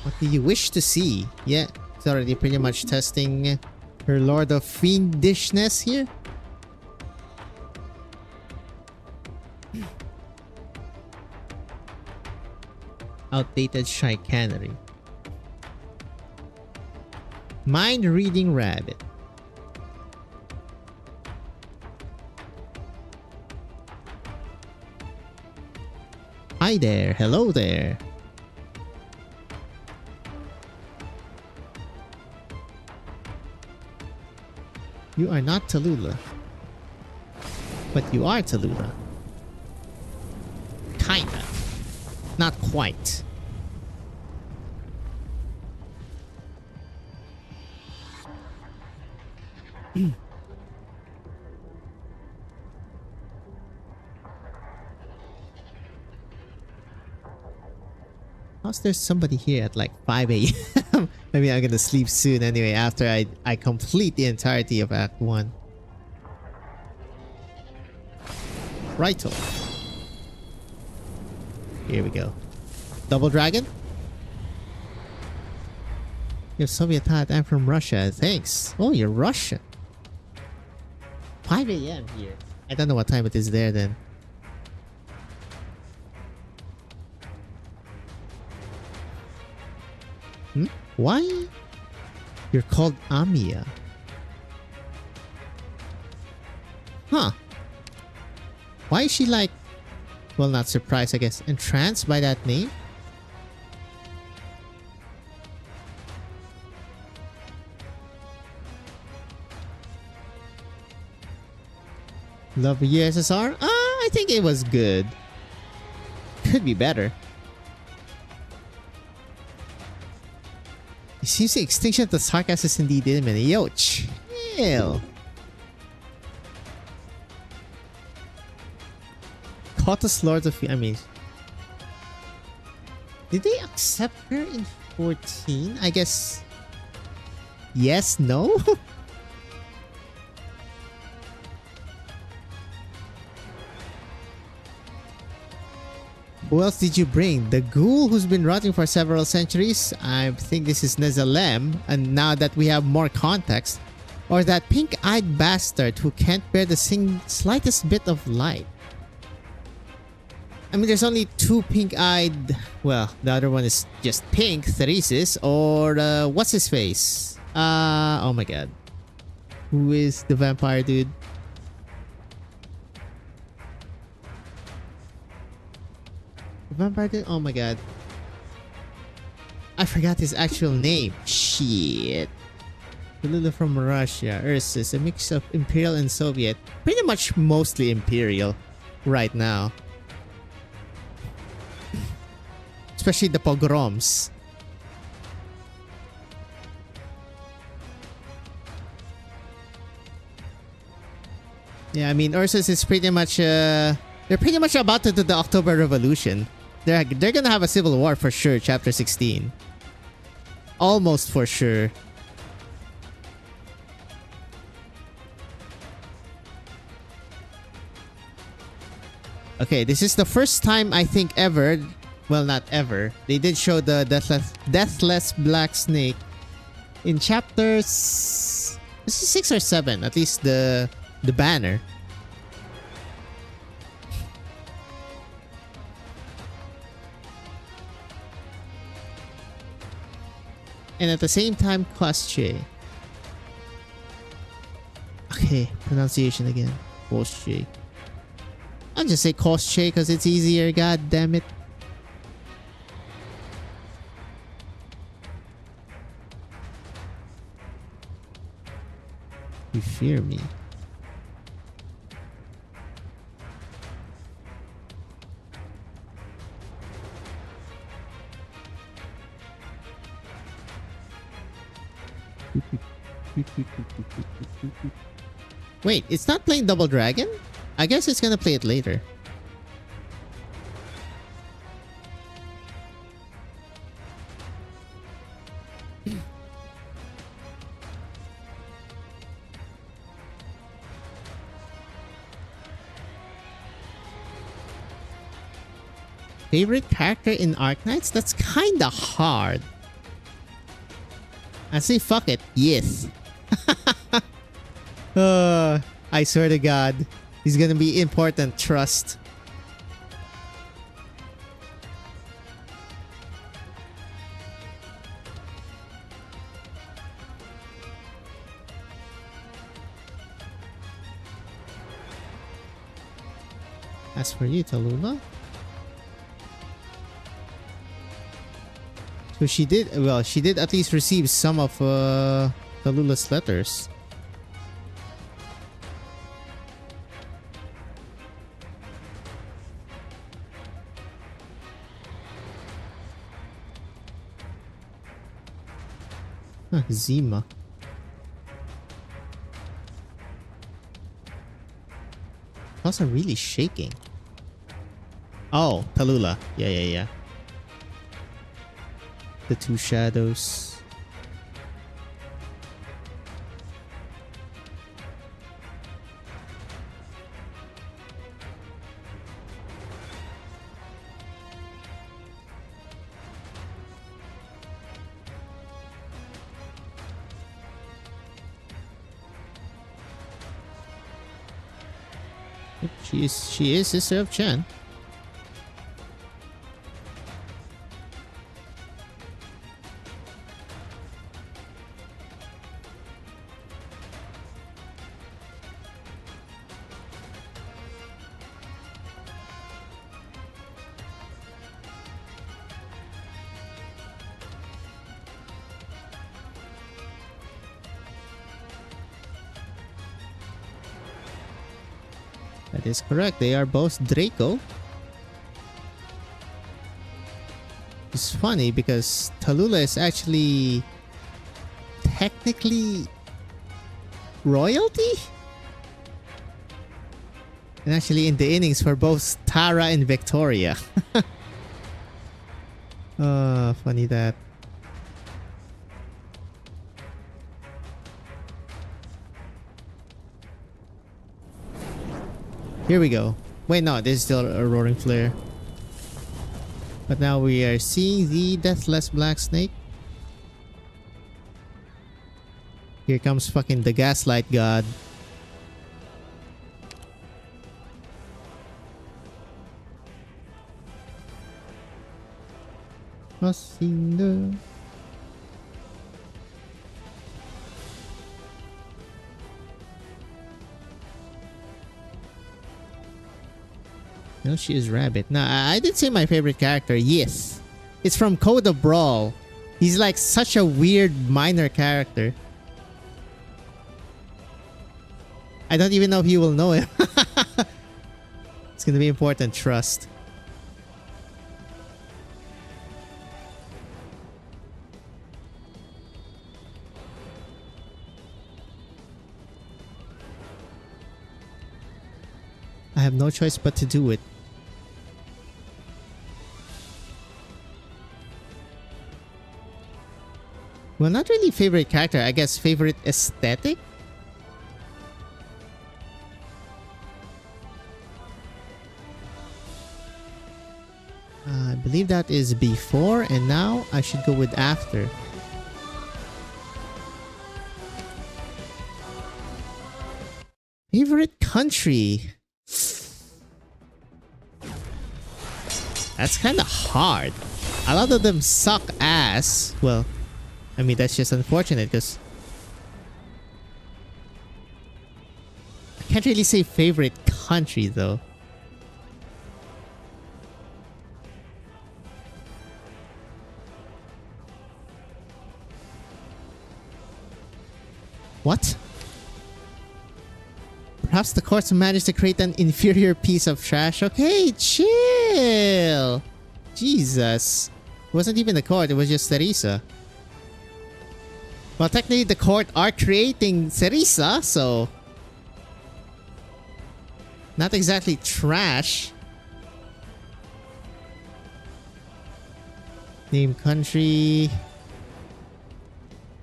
S1: What do you wish to see? Yeah, it's already pretty much testing her Lord of Fiendishness here. Outdated chicanery. Mind reading rabbit. Hi there, hello there. You are not Tallulah. But you are Tallulah. Kinda. Not quite. How's there somebody here at like 5 a.m.? Maybe I'm gonna sleep soon anyway after I complete the entirety of Act 1. Righto. Here we go. Double Dragon? You're Soviet Tat, I'm from Russia. Thanks. Oh, you're Russian. 5 a.m. here. I don't know what time it is there then. Why? You're called Amia. Huh. Why is she like, well, not surprised, I guess, entranced by that name? Love USSR? I think it was good. Could be better. It seems the extinction of the sarcasm is indeed imminent. Yo, chill. Hottest Lord of... I mean... Did they accept her in 14? I guess... Yes? No? Who else did you bring? The ghoul who's been rotting for several centuries? I think this is Nezalem, and now that we have more context. Or that pink-eyed bastard who can't bear the slightest bit of light. I mean, there's only two pink-eyed. Well, the other one is just pink, Theresis, or what's his face? Oh my god. Who is the vampire dude? The vampire dude? Oh my god. I forgot his actual name. Shit. Lulu from Russia. Ursus, a mix of Imperial and Soviet. Pretty much mostly Imperial right now. Especially the pogroms. Yeah, I mean, Ursus is pretty much, they're pretty much about to do the October Revolution. They're gonna have a civil war for sure, chapter 16. Almost for sure. Okay, this is the first time I think ever, well, not ever, they did show the Deathless Black Snake in chapters, this is 6 or 7, at least the banner. And at the same time, Koschei. Okay, pronunciation again. Koschei. I'll just say Koschei because it's easier, god damn it. You fear me. Wait, it's not playing Double Dragon? I guess it's gonna play it later. Favorite character in Arknights? That's kinda hard. I say fuck it. Yes. I swear to God. He's gonna be important. Trust. As for you, Tallulah. So she did, well, she did at least receive some of Tallulah's letters. Huh, Zima. Claws are really shaking. Oh, Tallulah. Yeah. The two shadows. She is sister of Chen. That is correct. They are both Draco. It's funny because Tallulah is actually technically royalty? And actually in the innings for both Tara and Victoria. Funny that. Here we go. Wait, no, this is still a Roaring Flare. But now we are seeing the Deathless Black Snake. Here comes fucking the Gaslight God. Crossing the... No, she is Rabbit. Nah, I did say my favorite character. Yes. It's from Code of Brawl. He's like such a weird minor character. I don't even know if you will know him. It's gonna be important. Trust. I have no choice but to do it. Well, not really favorite character. I guess favorite aesthetic? I believe that is before, and now I should go with after. Favorite country? That's kind of hard. A lot of them suck ass. Well, I mean, that's just unfortunate because I can't really say favorite country though. What? Perhaps the courts managed to create an inferior piece of trash. Okay, chill. Jesus. It wasn't even the court, it was just Teresa. Well, technically the court are creating Teresa, so... not exactly trash. Name country...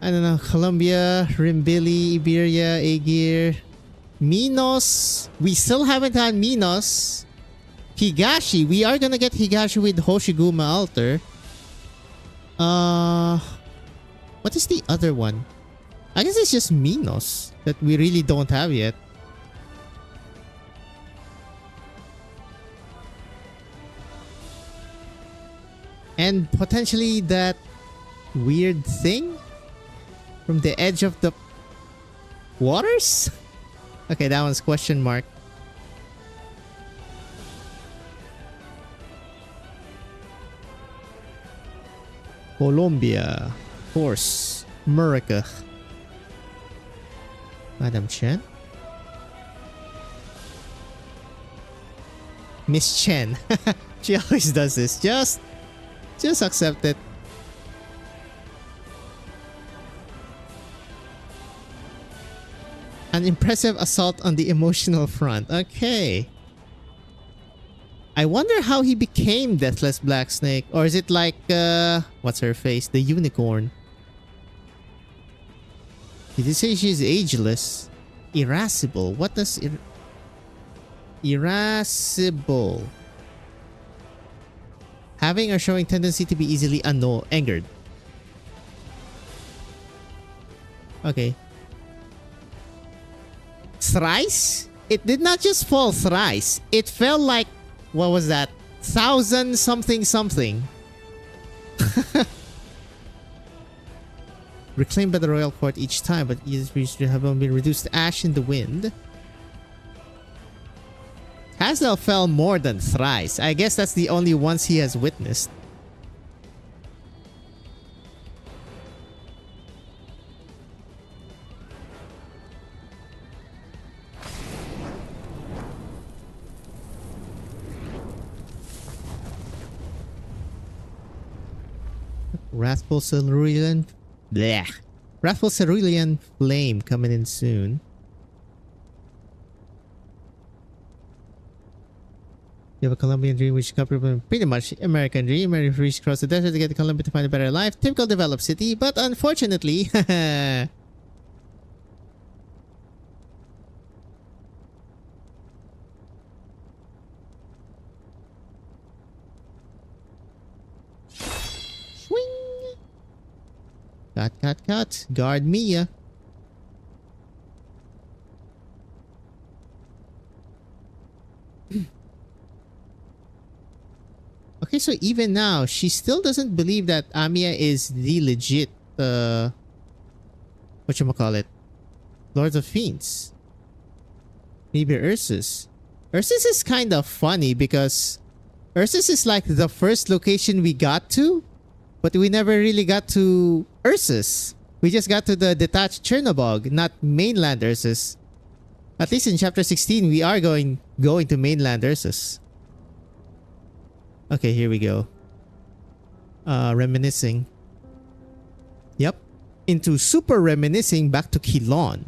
S1: I don't know, Colombia, Rimbili, Iberia, Aegir... Minos. We still haven't had Minos. Higashi. We are gonna get Higashi with Hoshiguma Altar. What is the other one? I guess it's just Minos that we really don't have yet. And potentially that weird thing from the edge of the waters? Okay, that one's question mark. Colombia. Horse. America. Madam Chen. Miss Chen. She always does this. Just accept it. An impressive assault on the emotional front. Okay. I wonder how he became Deathless Black Snake. Or is it like, what's her face? The unicorn. Did you say she's ageless? Irascible. What does irascible? Having or showing tendency to be easily angered. Okay. Thrice? It did not just fall thrice. It fell like, what was that? 1,000 something something. Reclaimed by the royal court each time, but it have been reduced to ash in the wind. Hasdell fell more than thrice. I guess that's the only ones he has witnessed. Wrathful Cerulean... Blech. Wrathful Cerulean Flame coming in soon. You have a Colombian dream which is pretty much American dream. Mary reached across the desert to get to Colombia to find a better life. Typical developed city, but unfortunately... Cut. Guard Mia. Okay, Okay, so even now, she still doesn't believe that Amiya is the legit, whatchamacallit, Lord of Fiends. Maybe Ursus. Ursus is kind of funny because Ursus is like the first location we got to, but we never really got to Ursus. We just got to the detached Chernobog, not mainland Ursus. At least in chapter 16, we are going to mainland Ursus. Okay, here we go. Reminiscing. Yep. Into super reminiscing back to Kilon.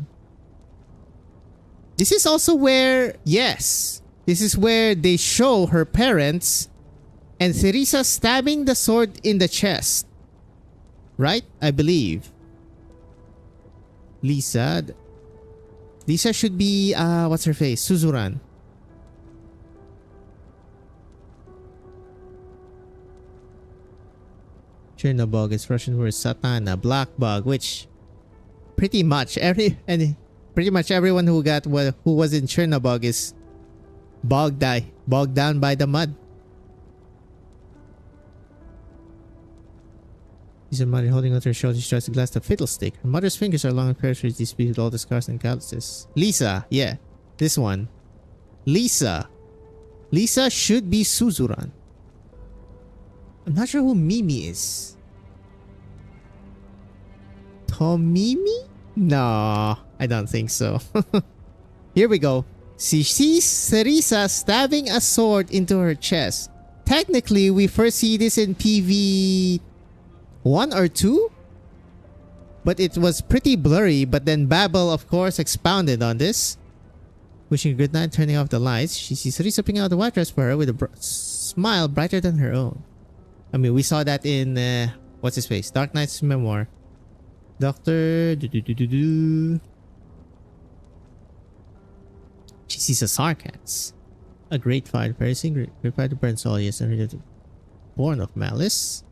S1: This is also where, yes, this is where they show her parents and Theresa stabbing the sword in the chest. Right? I believe. Lisa should be, what's her face? Suzuran. Chernobog is Russian word Satana, Black Bug, which pretty much everyone who was in Chernobog is bogged down by the mud. She's a mother holding onto her shoulder. She tries to grasp the fiddlestick. Her mother's fingers are long and penetrating these pieces with all the scars and calluses. Lisa, yeah, this one. Lisa should be Suzuran. I'm not sure who Mimi is. Tomimi? No, I don't think so. Here we go. She sees Theresa stabbing a sword into her chest. Technically, we first see this in PV 1 or 2, but it was pretty blurry. But then Babel, of course, expounded on this. Wishing good night, turning off the lights, she sees Theresa picking out the white dress for her with a smile brighter than her own. I mean, we saw that in what's his face, Arknight's memoir. Doctor. She sees a Sarkaz, a great fire, very secret, prepared to burn Solius and born of malice.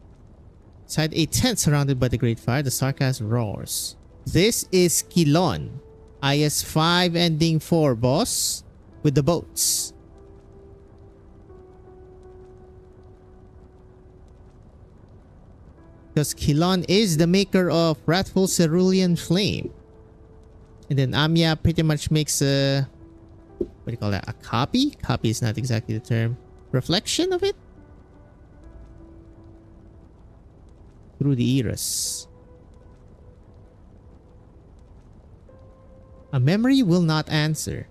S1: Inside a tent surrounded by the great fire, the Sarkaz roars. This is Kilon, IS-5 ending 4 boss with the boats. Because Kilon is the maker of Wrathful Cerulean Flame. And then Amiya pretty much makes a... what do you call that? A copy? Copy is not exactly the term. Reflection of it? Through the eras. A memory will not answer.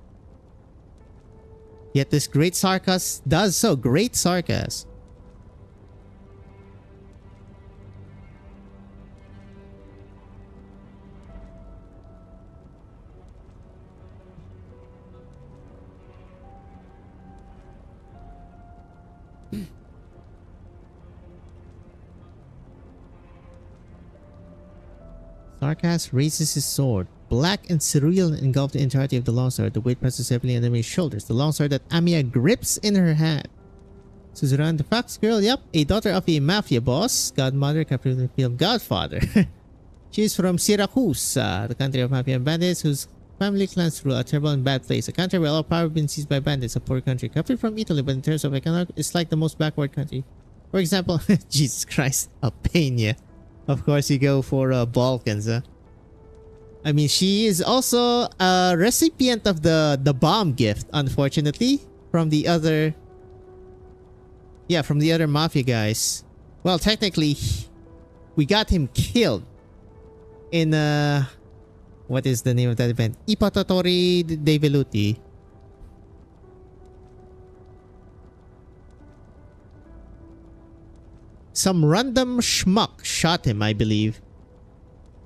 S1: Yet this great Sarkaz does so. Great Sarkaz. Sarkaz raises his sword. Black and cerulean engulf the entirety of the longsword. The weight presses heavily on the enemy's shoulders. The longsword that Amiya grips in her hand. Suzuran, the fox girl, yep, a daughter of a mafia boss. Godmother, captain of the film Godfather. She is from Syracuse, the country of mafia and bandits whose family clans rule a terrible and bad place. A country where all power has been seized by bandits. A poor country. Captured from Italy, but in terms of economic, it's like the most backward country. For example, Jesus Christ, Albania. Of course, you go for Balkans, huh? I mean, she is also a recipient of the bomb gift, unfortunately, from the other... yeah, from the other mafia guys. Well, technically, we got him killed in, what is the name of that event? Ipatatori dei Veluti. Some random schmuck shot him, I believe.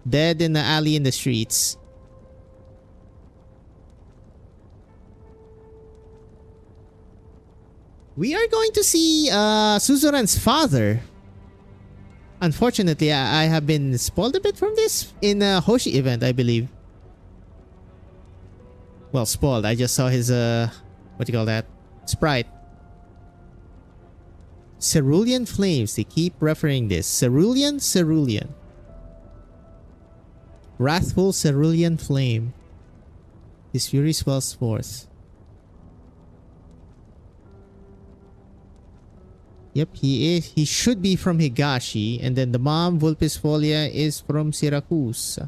S1: Dead in the alley in the streets. We are going to see Suzuran's father. Unfortunately, I have been spoiled a bit from this in a Hoshi event, I believe. Well, spoiled. I just saw his, what do you call that? Sprite. Cerulean flames. They keep referring this. Cerulean. Wrathful cerulean flame. His fury swells forth. Yep, he is. He should be from Higashi. And then the mom, Vulpisfolia, is from Syracuse.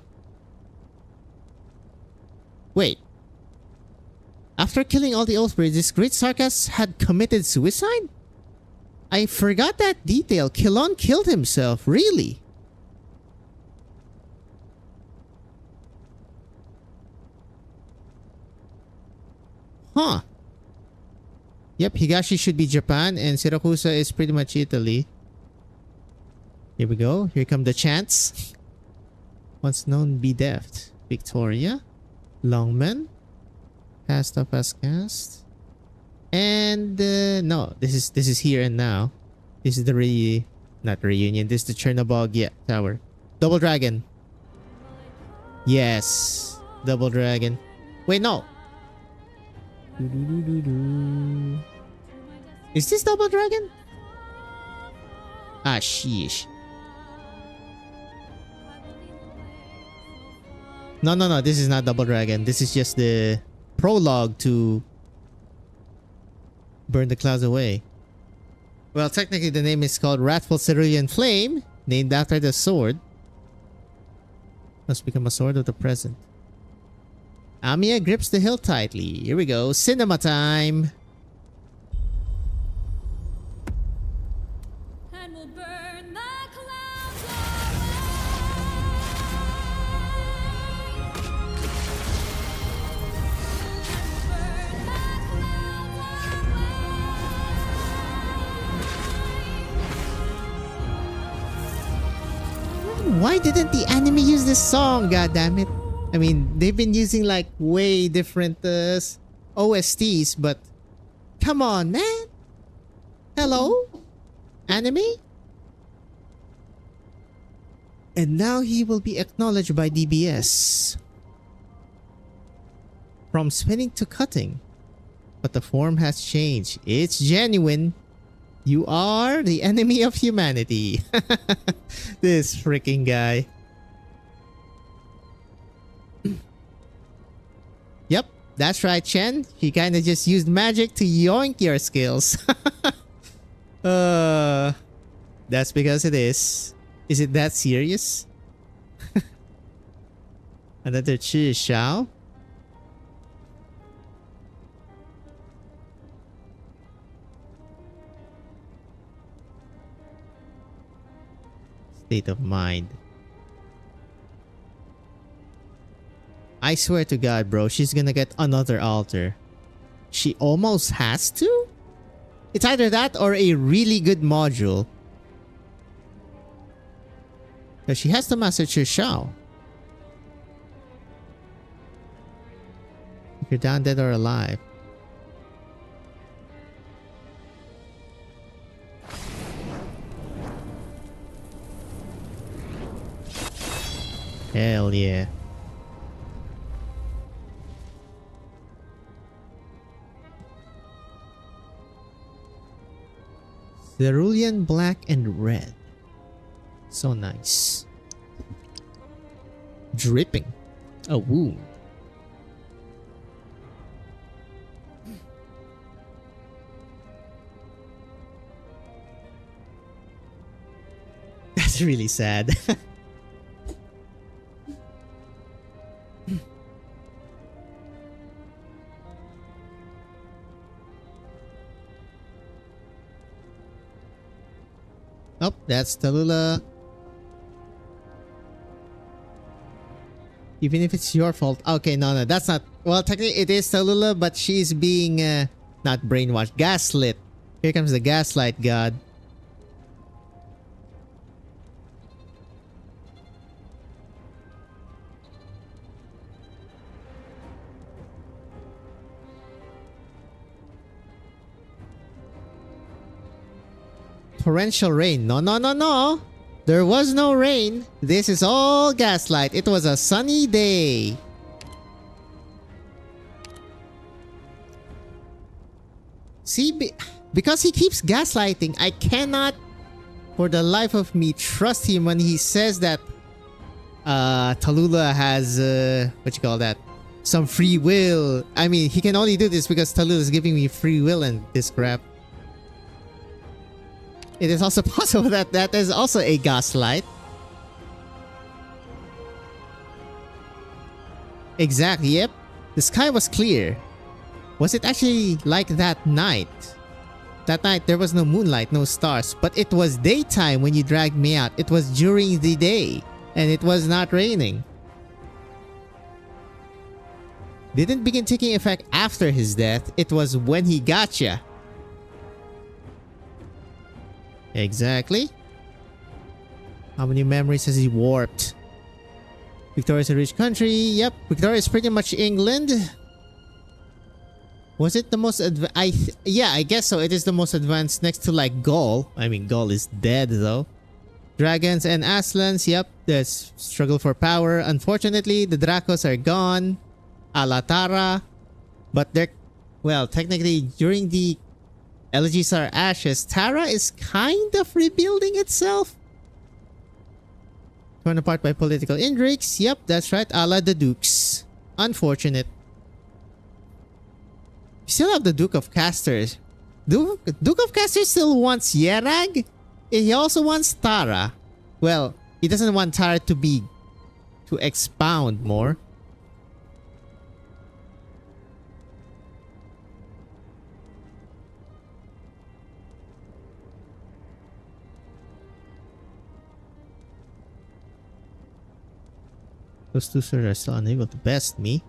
S1: Wait. After killing all the Oathbreakers, this great Sarkis had committed suicide? I forgot that detail. Kilon killed himself. Really? Huh. Yep, Higashi should be Japan and Syracuse is pretty much Italy. Here we go. Here come the chants. Once known, be deft. Victoria. Longman. Cast of as cast. And no, this is here and now. This is the not reunion. This is the Chernobog tower. Double Dragon. Yes. Double Dragon. Wait, no. Is this Double Dragon? Ah, sheesh. No. This is not Double Dragon. This is just the prologue to Burn the Clouds Away. Well, technically the name is called Wrathful Cerulean Flame, named after the sword. Must become a sword of the present. Amiya grips the hilt tightly. Here we go. Cinema time.
S4: And we'll burn the clouds
S1: Why didn't the anime use this song? God damn it. I mean, they've been using like way different OSTs, but come on, man. Hello? Anime? And now he will be acknowledged by DBS. From spinning to cutting. But the form has changed. It's genuine. You are the enemy of humanity. This freaking guy. Yep, that's right, Chen. He kind of just used magic to yoink your skills. That's because it is. Is it that serious? Another Chi Shao? State of mind. I swear to God, bro, she's gonna get another altar. She almost has to? It's either that or a really good module. Because she has to master Chishao. If you're down, dead, or alive. Hell yeah. Cerulean black and red. So nice. Dripping. A wound. That's really sad. Oh, that's Tallulah. Even if it's your fault. Okay, no, that's not. Well, technically it is Tallulah, but she's being not brainwashed, gaslit. Here comes the gaslight god. Torrential rain. No. There was no rain. This is all gaslight. It was a sunny day. See, because he keeps gaslighting, I cannot for the life of me trust him when he says that Tallulah has what you call that? Some free will. I mean, he can only do this because Tallulah is giving me free will and this crap. It is also possible that that is also a gaslight. Exactly, yep. The sky was clear. Was it actually like that night? That night there was no moonlight, no stars, but it was daytime when you dragged me out. It was during the day, and it was not raining. Didn't begin taking effect after his death. It was when he gotcha. Exactly. How many memories has he warped? Victoria's a rich country. Yep, Victoria is pretty much England. Was it the most yeah, I guess so. It is the most advanced next to like Gaul. I mean, Gaul is dead though. Dragons and Aslans. Yep, there's struggle for power. Unfortunately, the Dracos are gone. Alatara. But they're, well, technically during the Elegies Are Ashes, Tara is kind of rebuilding itself. Torn apart by political intrigues. Yep, that's right. A la the Dukes. Unfortunate. We still have the Duke of Casters. Duke of Casters still wants Yerag. He also wants Tara. Well, he doesn't want Tara to expound more. Those two swords are still unable to best me.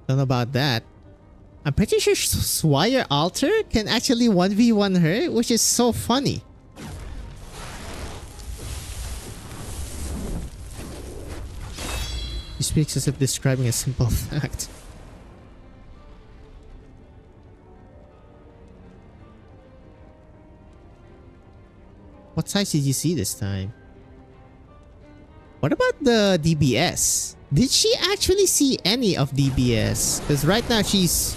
S1: Don't know about that. I'm pretty sure Swire Alter can actually 1v1 her, which is so funny. He speaks as if describing a simple fact. What size did you see this time? What about the DBS? Did she actually see any of DBS? Because right now she's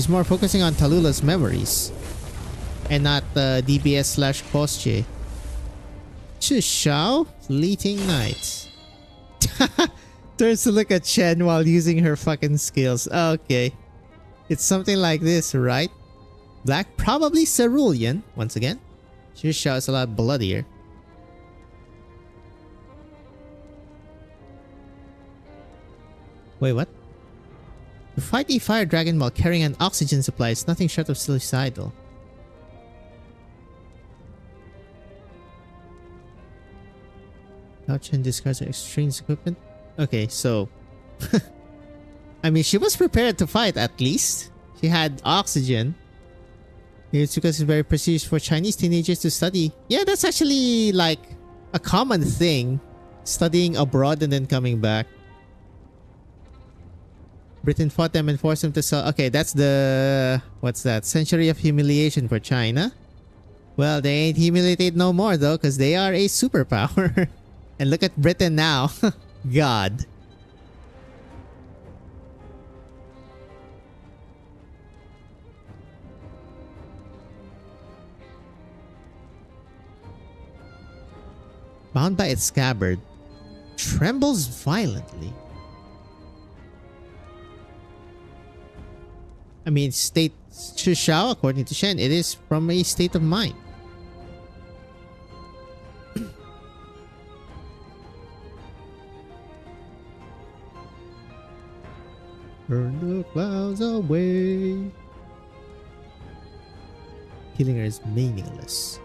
S1: more focusing on Tallulah memories and not the DBS slash Kosche. Chushao, Fleeting Night. Turns to look at Chen while using her fucking skills. Okay. It's something like this, right? Black, probably Cerulean, once again. Chushao is a lot bloodier. Wait, what? To fight a fire dragon while carrying an oxygen supply is nothing short of suicidal. How Chen discards her extremes equipment? Okay, so... I mean, she was prepared to fight at least. She had oxygen. It's because it's very prestigious for Chinese teenagers to study. Yeah, that's actually like a common thing. Studying abroad and then coming back. Britain fought them and forced them to sell. Okay, that's the... What's that? Century of humiliation for China. Well, they ain't humiliated no more though, because they are a superpower. And look at Britain now. God. Bound by its scabbard. Trembles violently. I mean, state Chushao, according to Shen, it is from a state of mind. Burn the clouds away. Killing her is meaningless.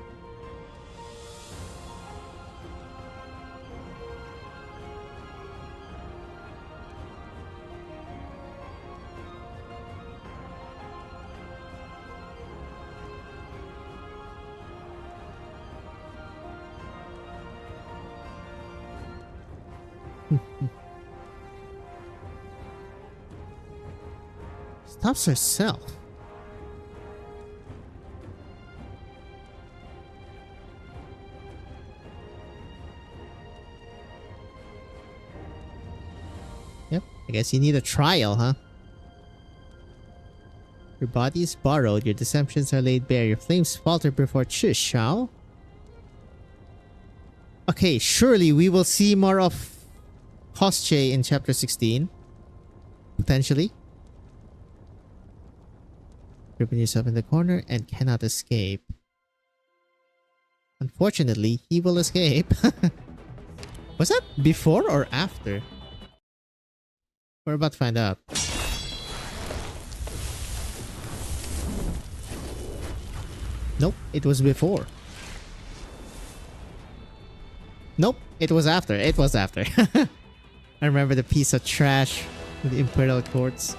S1: Stops herself. Yep, I guess you need a trial, huh? Your body is borrowed, your deceptions are laid bare, your flames falter before Chushao. Okay, surely we will see more of Kosche in chapter 16. Potentially. Gripping yourself in the corner and cannot escape. Unfortunately, he will escape. Was that before or after? We're about to find out. Nope, it was before. Nope, it was after. It was after. I remember the piece of trash with the Imperial Courts.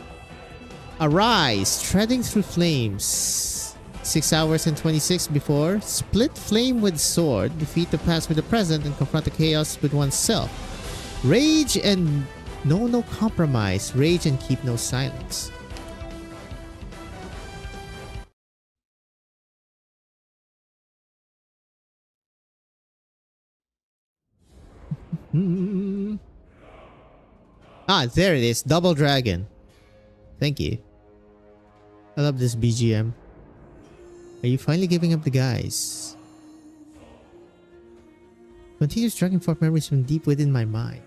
S1: Arise, treading through flames. 6 hours and 26 before. Split flame with sword. Defeat the past with the present and confront the chaos with oneself. Rage and no compromise. Rage and keep no silence. Ah, there it is. Double Dragon. Thank you. I love this BGM. Are you finally giving up the guys? Continuous dragging forth memories from deep within my mind.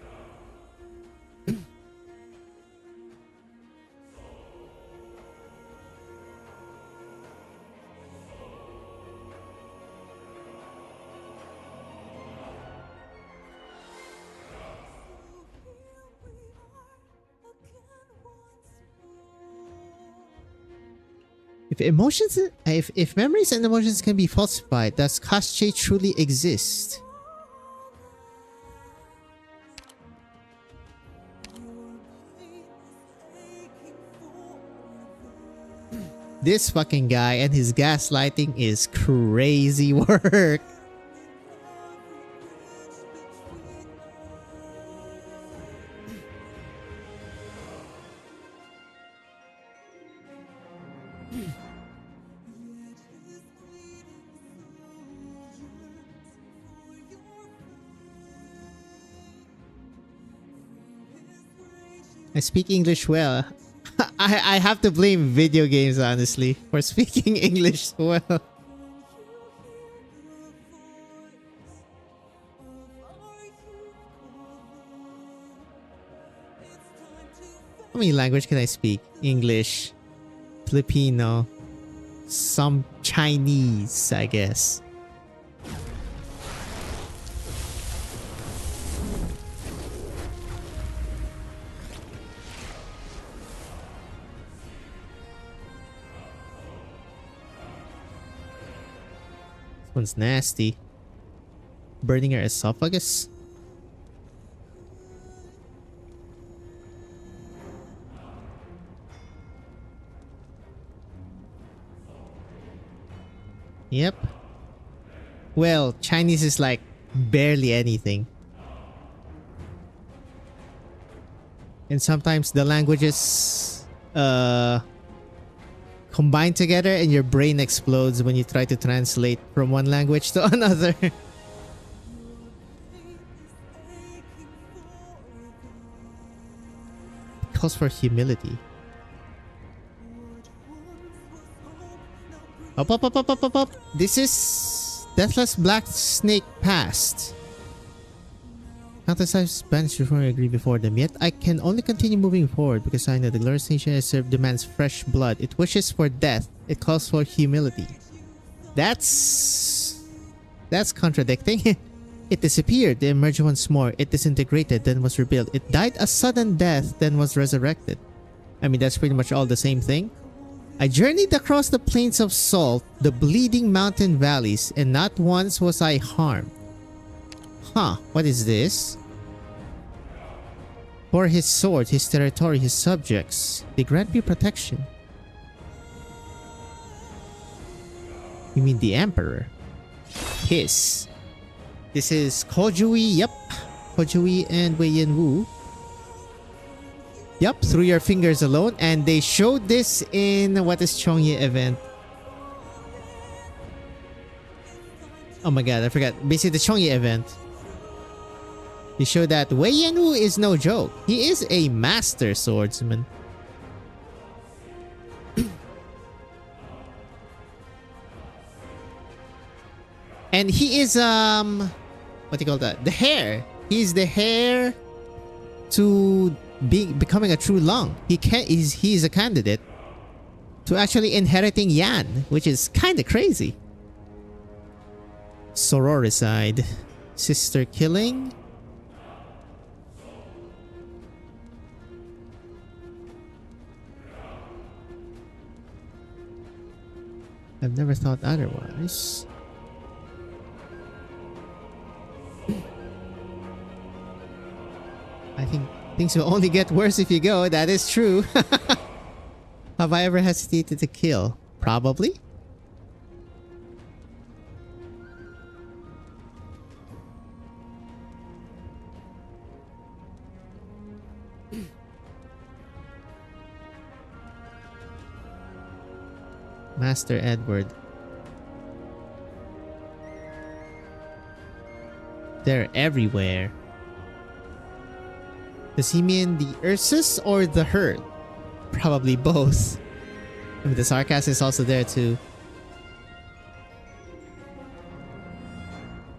S1: If memories and emotions can be falsified, does Kasche truly exist? This fucking guy and his gaslighting is crazy work. I speak English well. I have to blame video games, honestly, for speaking English well. How many languages can I speak? English, Filipino, some Chinese, I guess. One's nasty. Burning her esophagus. Yep. Well, Chinese is like barely anything. And sometimes the languages combine together and your brain explodes when you try to translate from one language to another. It calls for humility. Up. This is Deathless Black Snake Past. Countless lives banished before I agree before them, yet I can only continue moving forward because I know the glorious nation I serve demands fresh blood. It wishes for death. It calls for humility. That's contradicting. It disappeared, then emerged once more. It disintegrated, then was rebuilt. It died a sudden death, then was resurrected. I mean, that's pretty much all the same thing. I journeyed across the plains of salt, the bleeding mountain valleys, and not once was I harmed. Huh, what is this? For his sword, his territory, his subjects, they grant me protection. You mean the Emperor? His. This is Kojui, yep. Kojui and Wei Yanwu. Yep, through your fingers alone. And they showed this in what is Chongye event. Oh my god, I forgot. Basically the Chongye event. They show that Wei Yanwu is no joke. He is a master swordsman. And he is what do you call that? The heir. He's the heir to becoming a true Long. He is a candidate to actually inheriting Yan, which is kind of crazy. Sororicide. Sister killing. I've never thought otherwise. I think things will only get worse if you go. That is true. Have I ever hesitated to kill? Probably. Master Edward. They're everywhere. Does he mean the Ursus or the herd? Probably both. I mean, the sarcasm is also there too.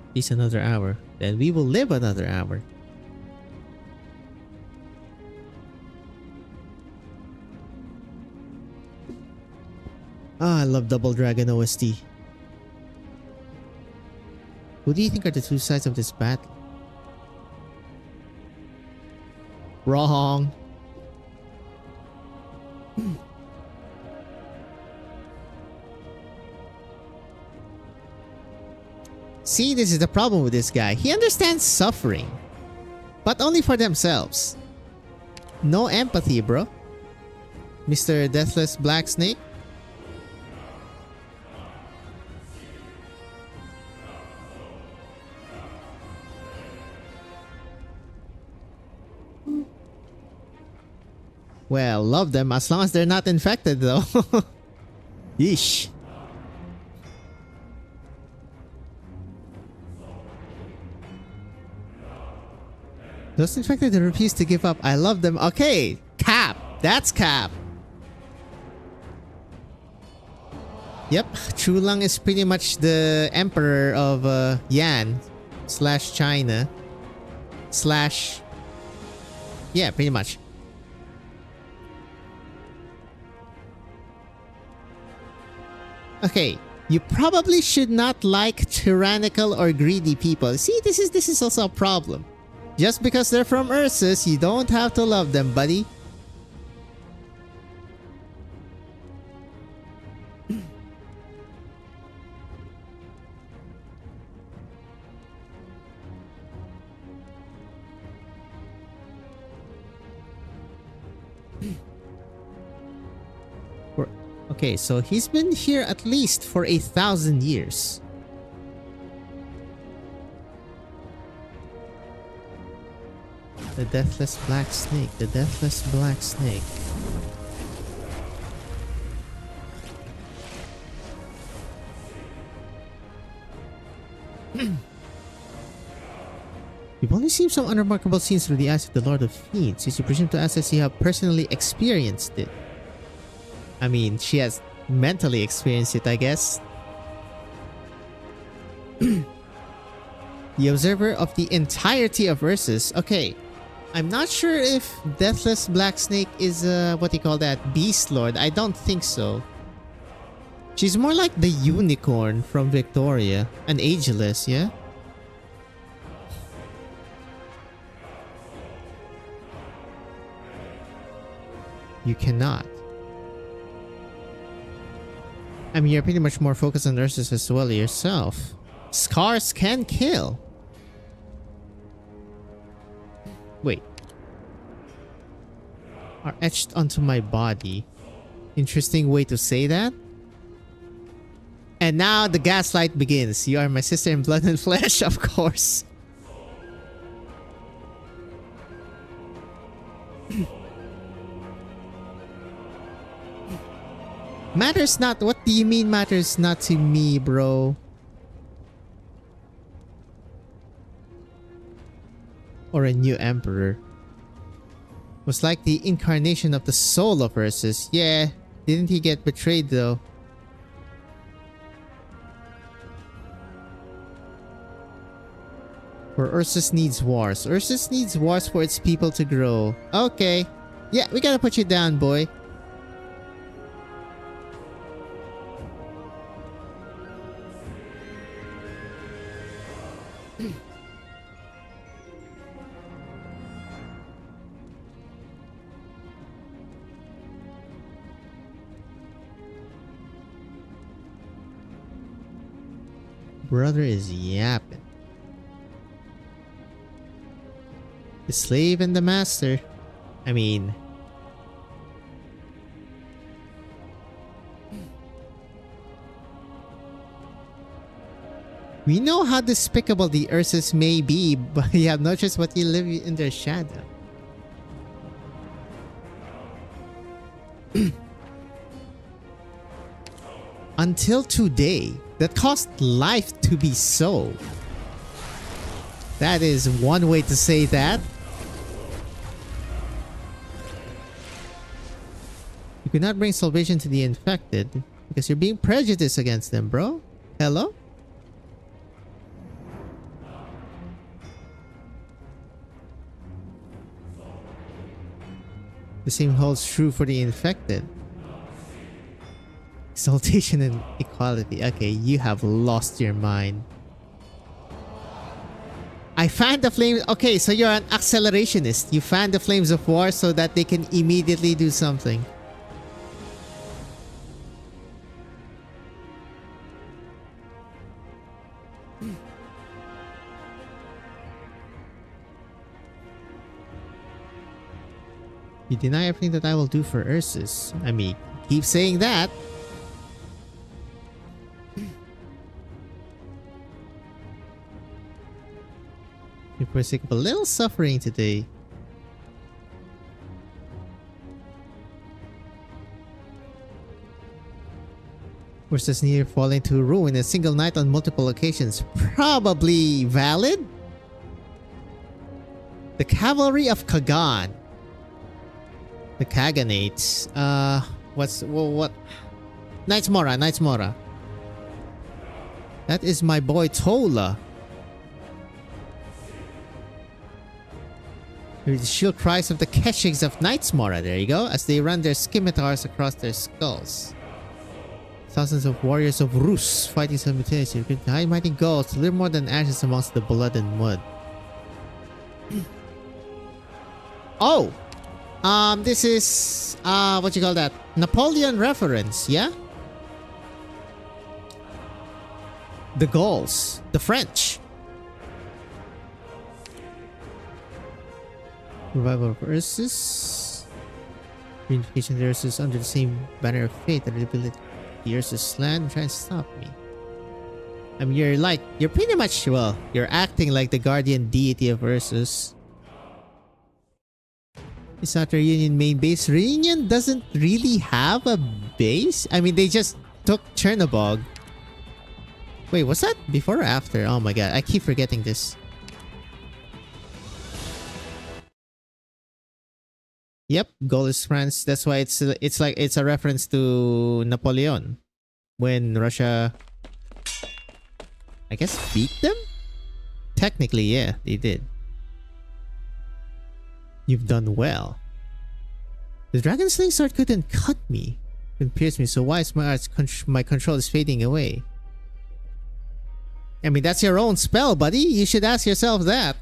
S1: At least another hour. Then we will live another hour. Ah, I love Double Dragon OST. Who do you think are the two sides of this battle? Wrong. See, this is the problem with this guy. He understands suffering, but only for themselves. No empathy, bro. Mr. Deathless Black Snake. Well, love them as long as they're not infected though. Yeesh. Those infected refuse to give up. I love them. Okay, Cap. That's Cap. Yep, Chulang is pretty much the emperor of Yan / China / yeah, pretty much. Okay, you probably should not like tyrannical or greedy people. See, this is also a problem. Just because they're from Ursus, you don't have to love them, buddy. Okay, so he's been here at least for 1,000 years. The Deathless Black Snake. The Deathless Black Snake. You've only seen some unremarkable scenes through the eyes of the Lord of Fiends, since you presume to ask us you have personally experienced it. I mean, she has mentally experienced it, I guess. The observer of the entirety of Ursus. Okay, I'm not sure if Deathless Black Snake is what do you call that? Beast Lord. I don't think so. She's more like the unicorn from Victoria. An ageless, yeah? You cannot. I mean, you're pretty much more focused on Ursus as well yourself. Scars can kill. Wait. Are etched onto my body. Interesting way to say that. And now the gaslight begins. You are my sister in blood and flesh, of course. Matters not. What do you mean matters not to me, bro? Or a new emperor. Was like the incarnation of the soul of Ursus. Yeah, didn't he get betrayed though? For Ursus needs wars. Ursus needs wars for its people to grow. Okay. Yeah, we gotta put you down, boy. Brother is yapping. The slave and the master. I mean... We know how despicable the Ursus may be, but you have no choice but to live in their shadow. Until today, that cost life to be so. That is one way to say that. You could not bring salvation to the infected because you're being prejudiced against them, bro. Hello? The same holds true for the infected. Exaltation and equality. Okay, you have lost your mind. I fan the flames. Okay, so you're an accelerationist. You fan the flames of war so that they can immediately do something. You deny everything that I will do for Ursus. I mean, keep saying that. You forsake a little suffering today. Ursus near falling to ruin a single night on multiple occasions. Probably valid? The cavalry of Kagan. The Kaganates. What? Knights Mora. That is my boy Tola. Hear the shrill cries of the Keshiks of Knights Mora. There you go. As they run their scimitars across their skulls. Thousands of warriors of Rus fighting simultaneously. The high mighty goals live more than ashes amongst the blood and mud. Oh! This is, what you call that? Napoleon reference, yeah? The Gauls. The French. Revival of Ursus. Reunification of the Ursus under the same banner of fate that rebuilt the Ursus land. Try and stop me. I mean, you're pretty much, well, you're acting like the guardian deity of Ursus. It's not Reunion main base. Reunion doesn't really have a base. I mean, they just took Chernobog. Wait, was that before or after? Oh my god, I keep forgetting this. Yep, goal is France. That's why it's like it's a reference to Napoleon when Russia, I guess, beat them. Technically, yeah, they did. You've done well. The dragon sling sword couldn't cut me, couldn't pierce me. So why is my control is fading away? I mean, that's your own spell, buddy. You should ask yourself that.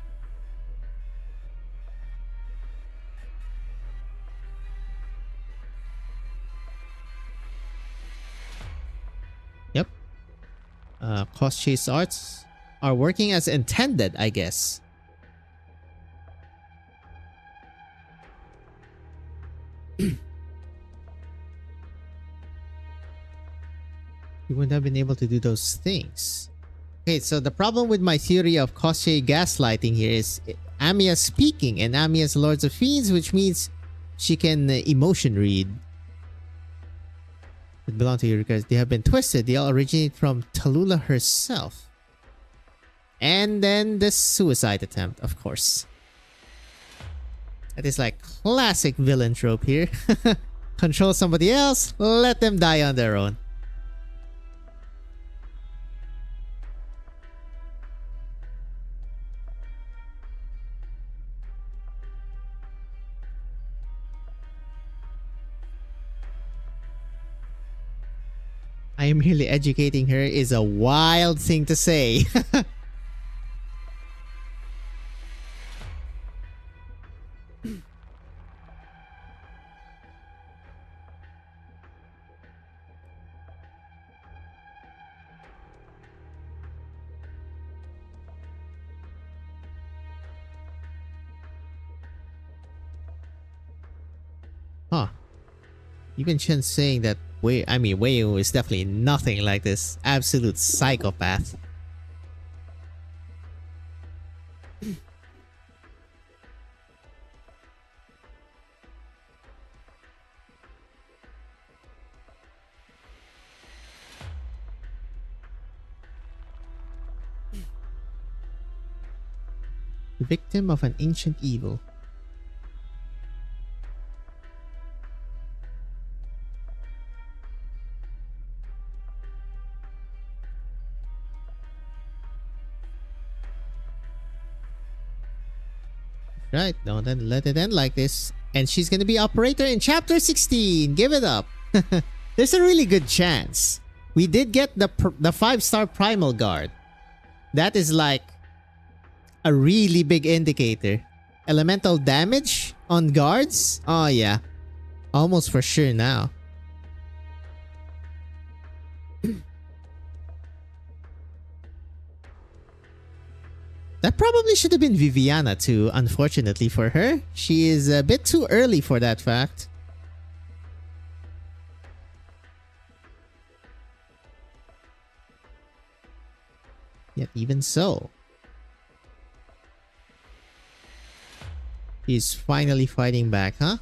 S1: Yep. Cost chase arts are working as intended, I guess. You wouldn't have been able to do those things. Okay, so the problem with my theory of Koschei gaslighting here is Amiya speaking, and Amiya's Lords of Fiends, which means she can emotion read. It belong to you because they have been twisted. They all originate from Tallulah herself. And then the suicide attempt, of course. That is like classic villain trope here. Control somebody else, let them die on their own. I am merely educating her is a wild thing to say. Huh. Even Chen saying that Wei is definitely nothing like this absolute psychopath. Victim of an ancient evil. Right, don't let it end like this. And she's gonna be operator in chapter 16. Give it up. There's a really good chance. We did get the 5-star primal guard. That is like a really big indicator. Elemental damage on guards? Oh yeah. Almost for sure now. That probably should have been Viviana too, unfortunately for her. She is a bit too early for that fact. Yet even so, he's finally fighting back, huh?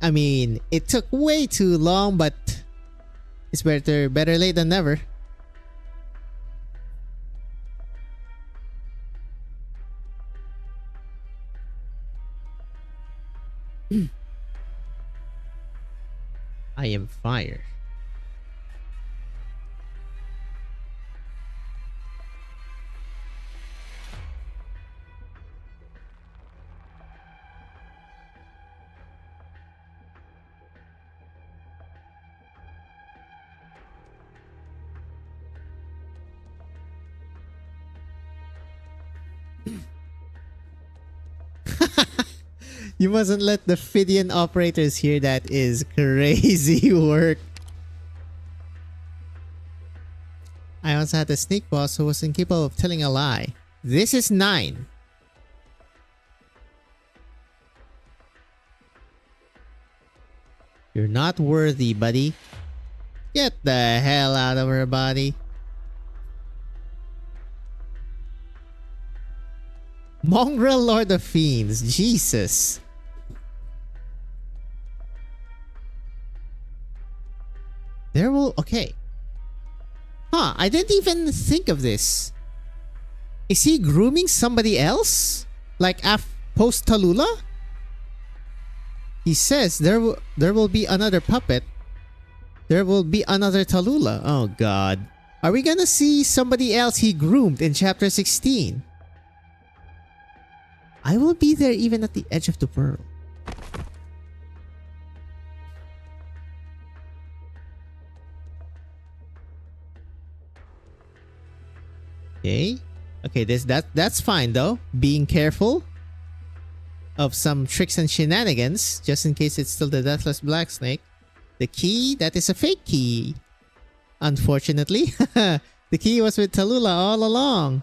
S1: I mean, it took way too long, but it's better late than never. I am fire. You mustn't let the Fidian operators hear that is crazy work. I also had a sneak boss who was incapable of telling a lie. This is 9. You're not worthy, buddy. Get the hell out of her body. Mongrel Lord of Fiends. Jesus. There will... Okay. Huh, I didn't even think of this. Is he grooming somebody else? Like post Tallulah? He says there will be another puppet. There will be another Tallulah. Oh god. Are we gonna see somebody else he groomed in chapter 16? I will be there even at the edge of the world. Okay. Okay, that's fine though. Being careful of some tricks and shenanigans, just in case it's still the Deathless Black Snake. The key, that is a fake key. Unfortunately. The key was with Tallulah all along.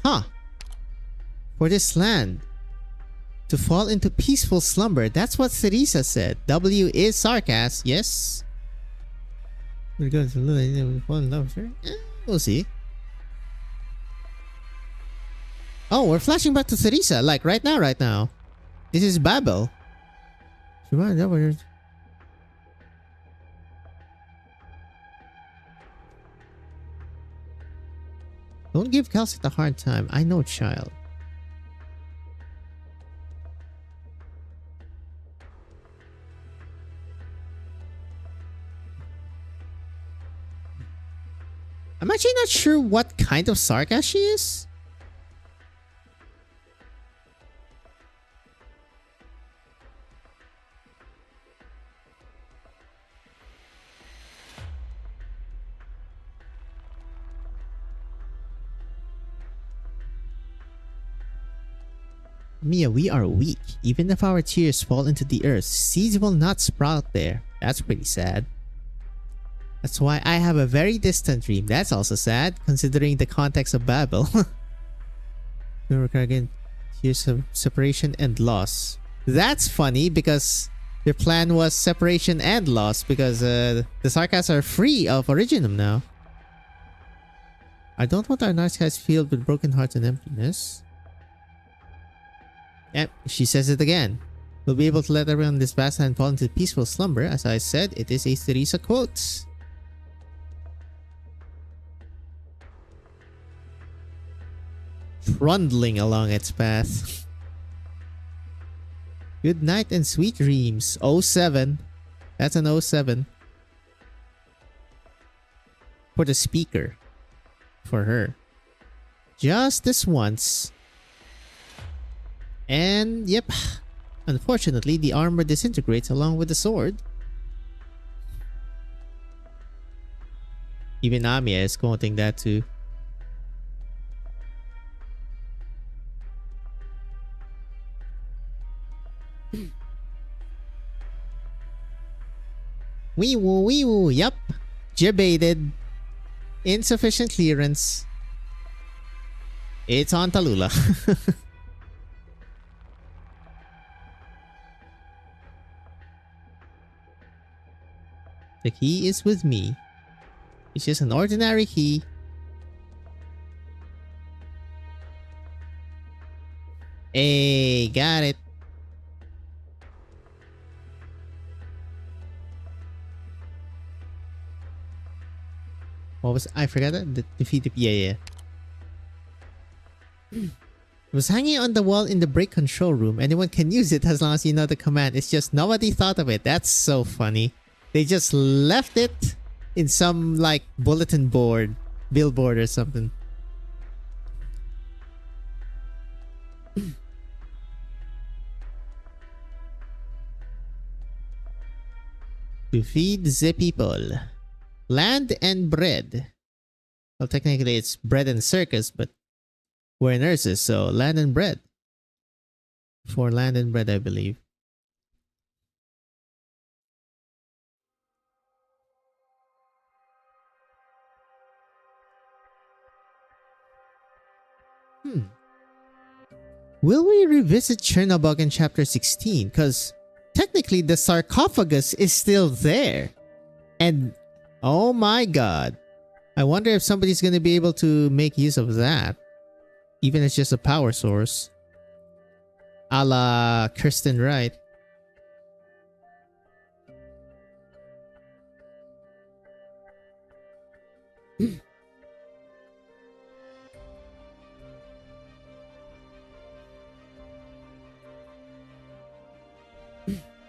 S1: Huh. For this land to fall into peaceful slumber. That's what Theresa said. W is sarcasm, yes. We're going to fall in love, sure? We'll see. Oh, we're flashing back to Theresa, like right now. This is Babel. Don't give Calcit a hard time. I know, child. I'm actually not sure what kind of Sarkaz she is. Mia, we are weak. Even if our tears fall into the earth, seeds will not sprout there. That's pretty sad. That's why I have a very distant dream. That's also sad, considering the context of Babel. Remember again, tears of separation and loss. That's funny because their plan was separation and loss because the Sarkas are free of Originum now. I don't want our night skies filled with broken hearts and emptiness. Yep, she says it again. We'll be able to let everyone in this vast land fall into peaceful slumber. As I said, it is a Theresa quote. Trundling along its path. Good night and sweet dreams. 07. That's an 07. For the speaker. For her. Just this once. And yep. Unfortunately, the armor disintegrates along with the sword. Even Amiya is quoting that too. Wee woo wee woo, yup. Jebaited. Insufficient clearance. It's on Tallulah. The key is with me. It's just an ordinary key. Hey, got it. What was I forgot that? Defeat the yeah. It was hanging on the wall in the brake control room. Anyone can use it as long as you know the command. It's just nobody thought of it. That's so funny. They just left it in some like bulletin board, billboard or something. To feed the people. Land and bread. Well, technically it's bread and circus, but we're nurses, so land and bread. For land and bread, I believe. Will we revisit Chernobog in chapter 16? Because technically the sarcophagus is still there. And oh my god. I wonder if somebody's going to be able to make use of that. Even if it's just a power source. A la Kirsten Wright.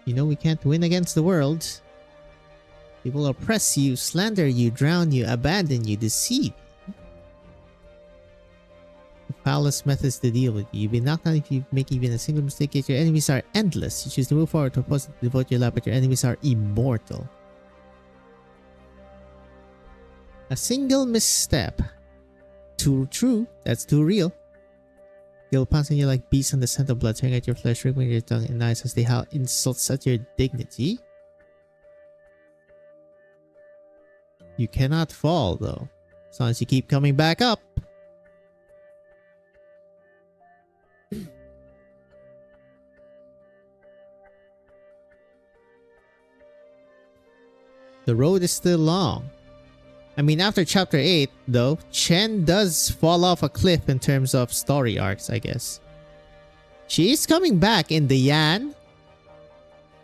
S1: You know we can't win against the world. They will oppress you, slander you, drown you, abandon you, deceive you. The foulest methods to deal with you. You've been knocked down if you make even a single mistake, yet your enemies are endless. You choose to move forward to oppose to devote your life, but your enemies are immortal. A single misstep. Too true. That's too real. They'll pounce on you like beasts on the scent of blood, tearing at your flesh, wriggling your tongue and eyes as they howl insults at your dignity. You cannot fall, though, as long as you keep coming back up. The road is still long. I mean, after chapter 8, though, Chen does fall off a cliff in terms of story arcs, I guess. She is coming back in the Yan.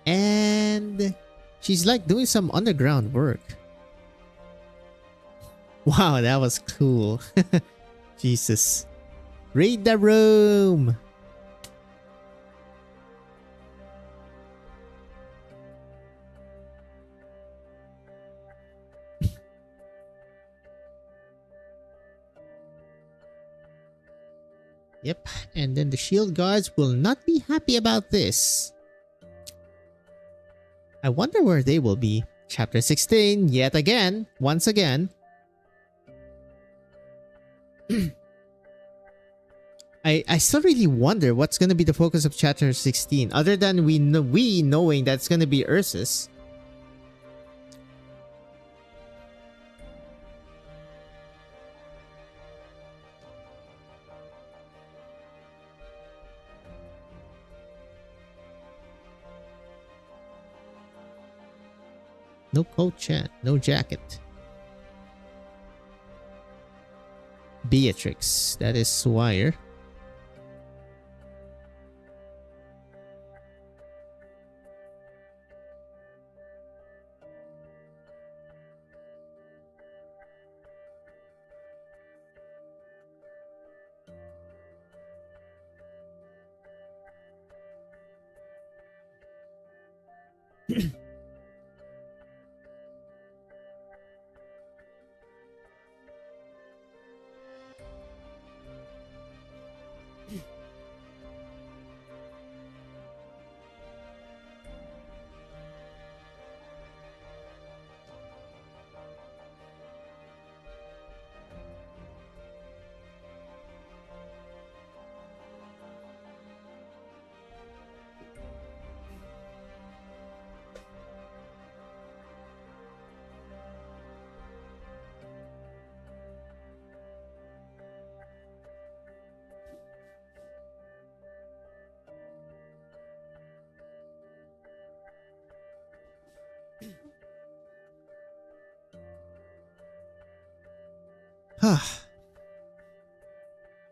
S1: And she's like doing some underground work. Wow, that was cool. Jesus. Read the room. Yep, and then the shield guards will not be happy about this. I wonder where they will be. Chapter 16, yet again, once again. I still really wonder what's gonna be the focus of chapter 16, other than we knowing that it's gonna be Ursus. No coat chat, no jacket. Beatrix, that is Swire.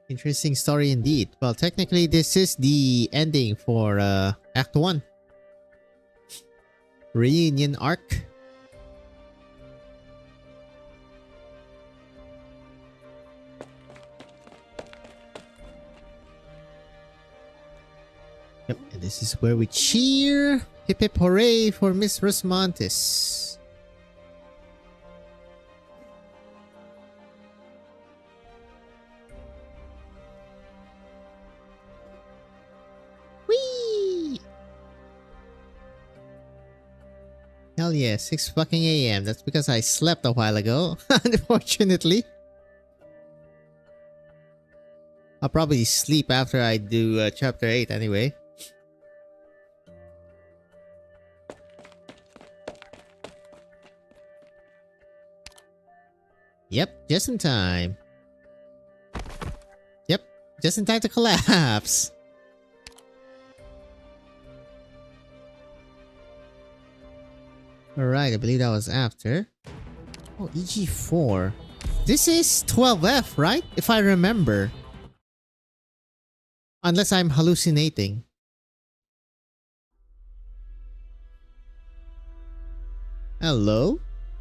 S1: Interesting story indeed. Well, technically this is the ending for Act 1. Reunion arc. Yep, and this is where we cheer. Hip hip hooray for Miss Rosmontis. Hell yeah, 6 fucking AM. That's because I slept a while ago, unfortunately. I'll probably sleep after I do chapter 8 anyway. Yep, just in time. Yep, just in time to collapse. Alright, I believe that was after. Oh, EG4. This is 12F, right? If I remember. Unless I'm hallucinating. Hello?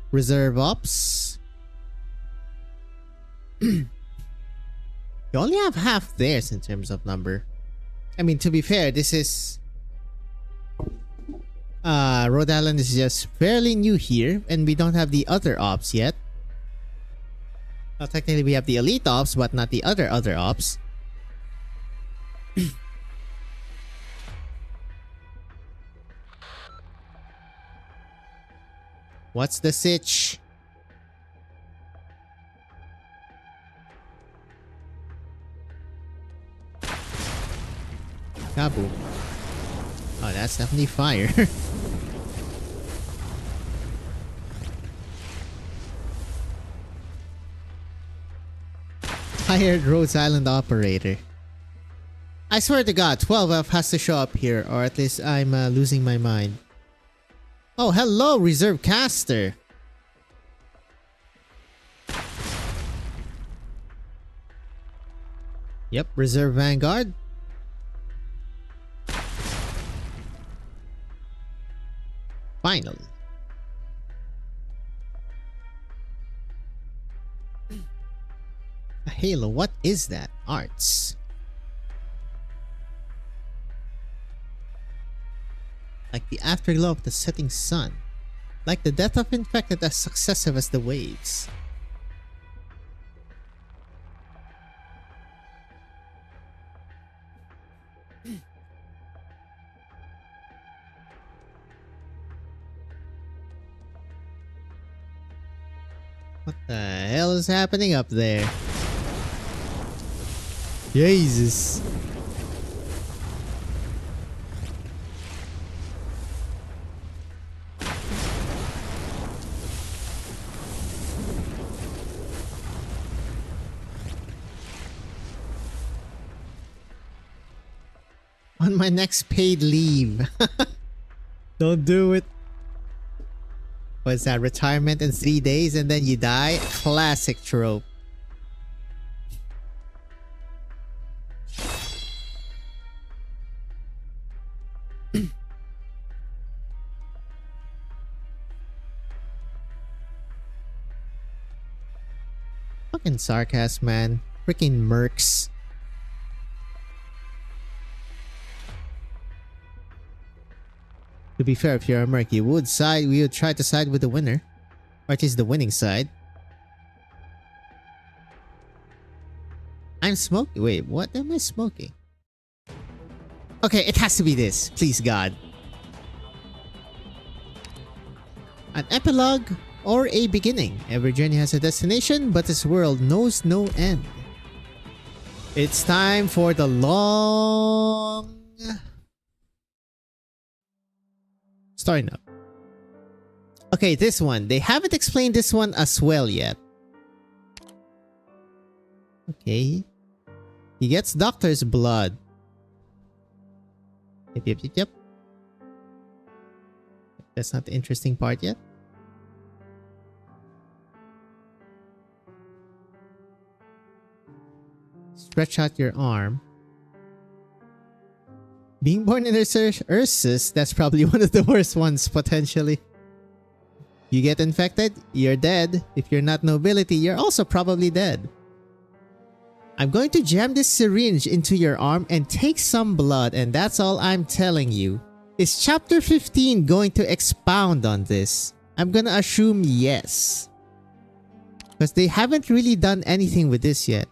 S1: Reserve Ops? You only have half theirs in terms of number. I mean, to be fair, this is... Rhode Island is just fairly new here, and we don't have the other ops yet. Well, technically we have the elite ops, but not the other ops. What's the sitch? Kaboom. Oh, that's definitely fire. Hired Rhode Island operator. I swear to God, 12F has to show up here, or at least I'm losing my mind. Oh, hello, Reserve Caster. Yep, Reserve Vanguard. Finally. A halo, what is that? Arts. Like the afterglow of the setting sun. Like the death of infected as successive as the waves. What the hell is happening up there? Jesus. On my next paid leave. Don't do it. What's that? Retirement in 3 days and then you die? Classic trope. Fucking sarcasm, man. Freaking mercs. To be fair, if you're a merc, we would try to side with the winner. Or at least the winning side. I'm smoking. Wait, what am I smoking? Okay, it has to be this. Please, God. An epilogue or a beginning. Every journey has a destination, but this world knows no end. It's time for the long... Starting up. Okay, this one. They haven't explained this one as well yet. Okay. He gets doctor's blood. Yep. That's not the interesting part yet. Stretch out your arm. Being born in Ursus, that's probably one of the worst ones, potentially. You get infected, you're dead. If you're not nobility, you're also probably dead. I'm going to jam this syringe into your arm and take some blood, and that's all I'm telling you. Is chapter 15 going to expound on this? I'm gonna assume yes. Because they haven't really done anything with this yet.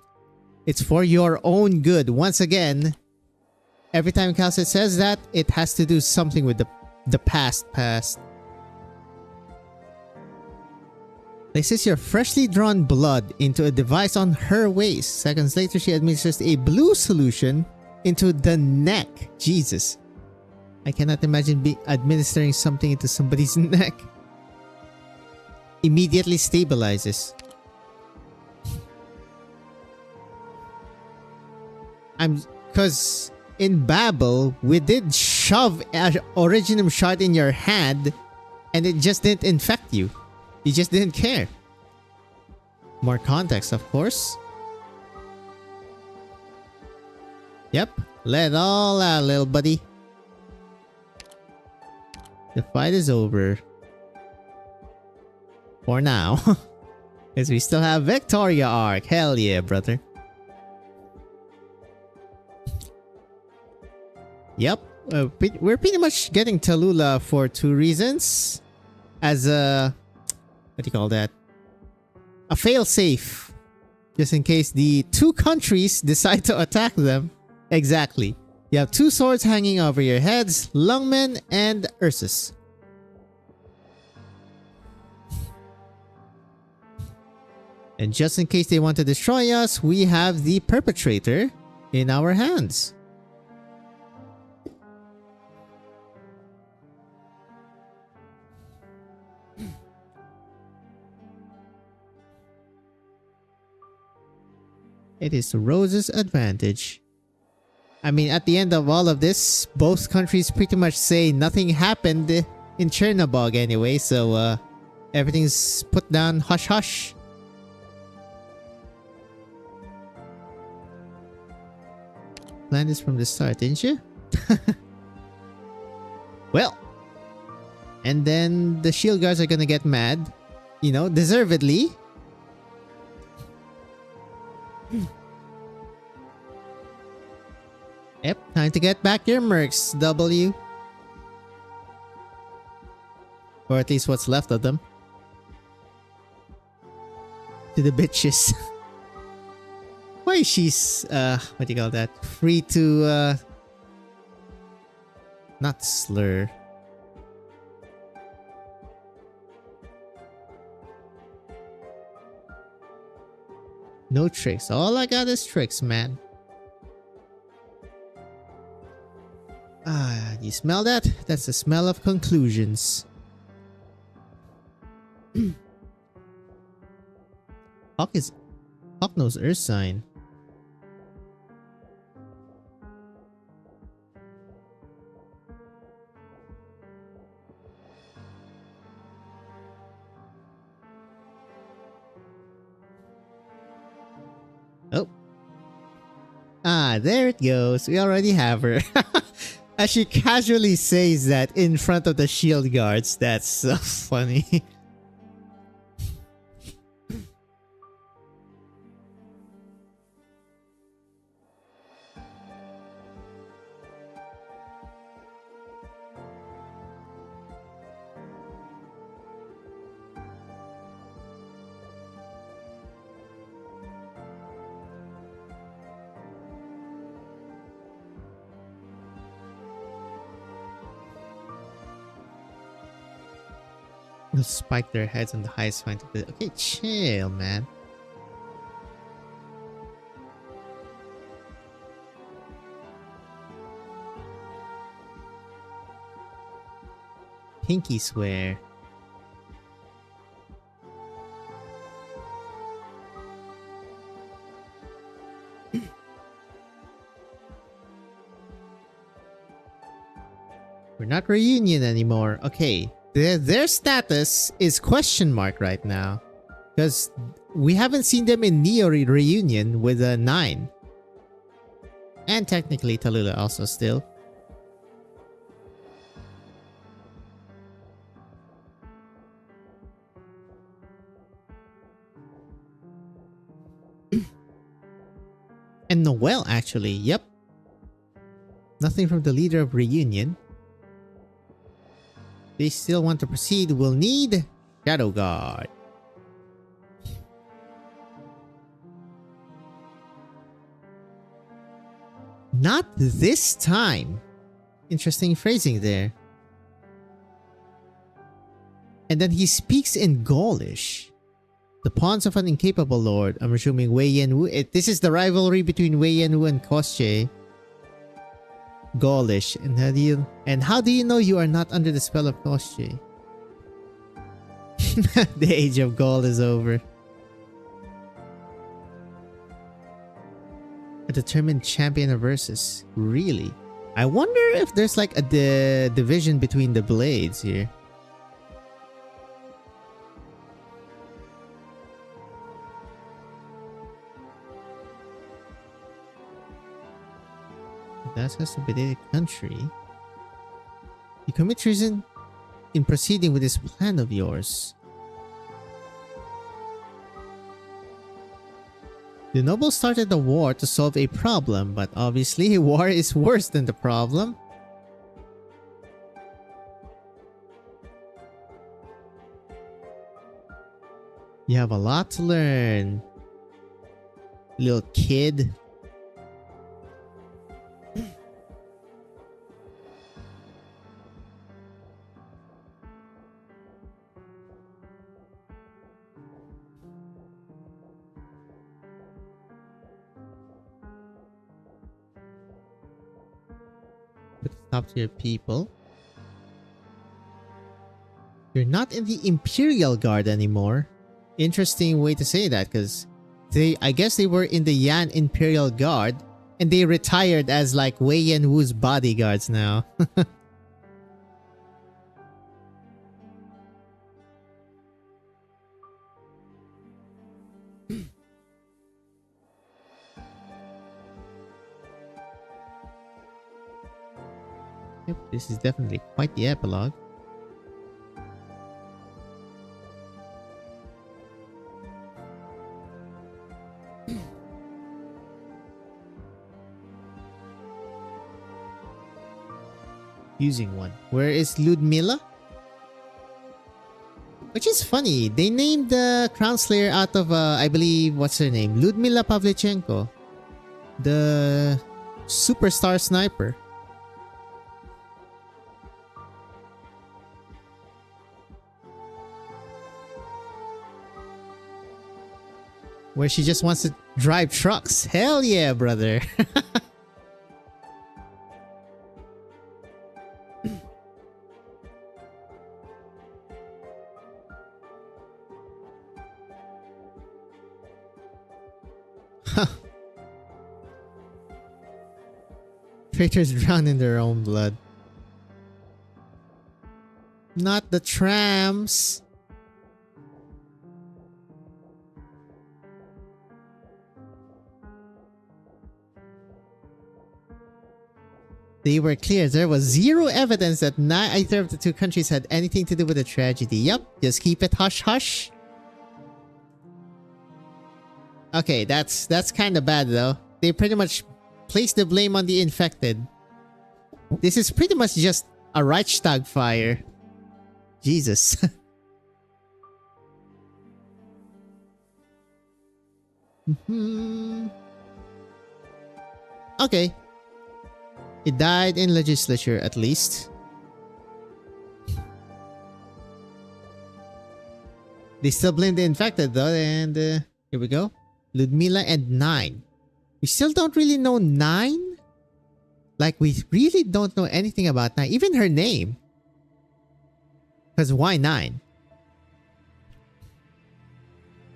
S1: It's for your own good. Once again, every time Kalset says that, it has to do something with the past. Places your freshly drawn blood into a device on her waist. Seconds later, she administers a blue solution into the neck. Jesus. I cannot imagine administering something into somebody's neck. Immediately stabilizes. Because in Babel, we did shove an Originum shard in your hand and it just didn't infect you. You just didn't care. More context, of course. Yep. Let all out, little buddy. The fight is over. For now. Because we still have Victoria Arc. Hell yeah, brother. Yep. We're pretty much getting Tallulah for 2 reasons. As a... what do you call that? A failsafe. Just in case the 2 countries decide to attack them. Exactly. You have 2 swords hanging over your heads. Lungmen and Ursus. And just in case they want to destroy us, we have the Perpetrator in our hands. It is Rose's advantage. I mean, at the end of all of this, both countries pretty much say nothing happened in Chernobog anyway, so everything's put down hush hush. Planned this from the start, didn't you? Well, and then the shield guards are gonna get mad, you know, deservedly. Yep, time to get back your mercs, W. Or at least what's left of them. To the bitches. Why she's, what do you call that? Free to, not slur. No tricks. All I got is tricks, man. Ah, you smell that? That's the smell of conclusions. Hawk knows Earth sign. Oh. Ah, there it goes. We already have her. As she casually says that in front of the shield guards. That's so funny. They'll spike their heads on the highest point of the... Okay, chill, man. Pinky swear. We're not reunion anymore. Okay. Their status is question mark right now. Because we haven't seen them in Neo reunion with a 9. And technically Tallulah also still. And Noelle actually, yep. Nothing from the leader of reunion. They still want to proceed, we'll need Shadow Guard. Not this time. Interesting phrasing there. And then he speaks in Gaulish. The pawns of an incapable lord. I'm assuming Wei Yanwu. This is the rivalry between Wei Yanwu and Koschei. Gaulish. And how do you know you are not under the spell of Koschei? The age of Gaul is over. A determined champion of versus. Really? I wonder if there's like a division between the blades here. That's a subjugated country. You commit treason in proceeding with this plan of yours. The nobles started the war to solve a problem, but obviously war is worse than the problem. You have a lot to learn, little kid. Top tier people. You're not in the Imperial Guard anymore. Interesting way to say that, because I guess they were in the Yan Imperial Guard and they retired as like Wei Yanwu's bodyguards now. Yep, this is definitely quite the epilogue. Using one. Where is Ludmilla? Which is funny. They named the Crown Slayer out of, I believe, what's her name? Ludmilla Pavlichenko. The superstar sniper. Where she just wants to drive trucks. Hell yeah, brother. traitors drown in their own blood. Not the trams. They were clear. There was zero evidence that either of the two countries had anything to do with the tragedy. Yup, just keep it hush hush. Okay, that's kind of bad though. They pretty much placed the blame on the infected. This is pretty much just a Reichstag fire. Jesus. Okay. It died in legislature at least. They still blame the infected though, and here we go. Ludmila and 9. We still don't really know 9? Like, we really don't know anything about 9. Even her name. Because why 9?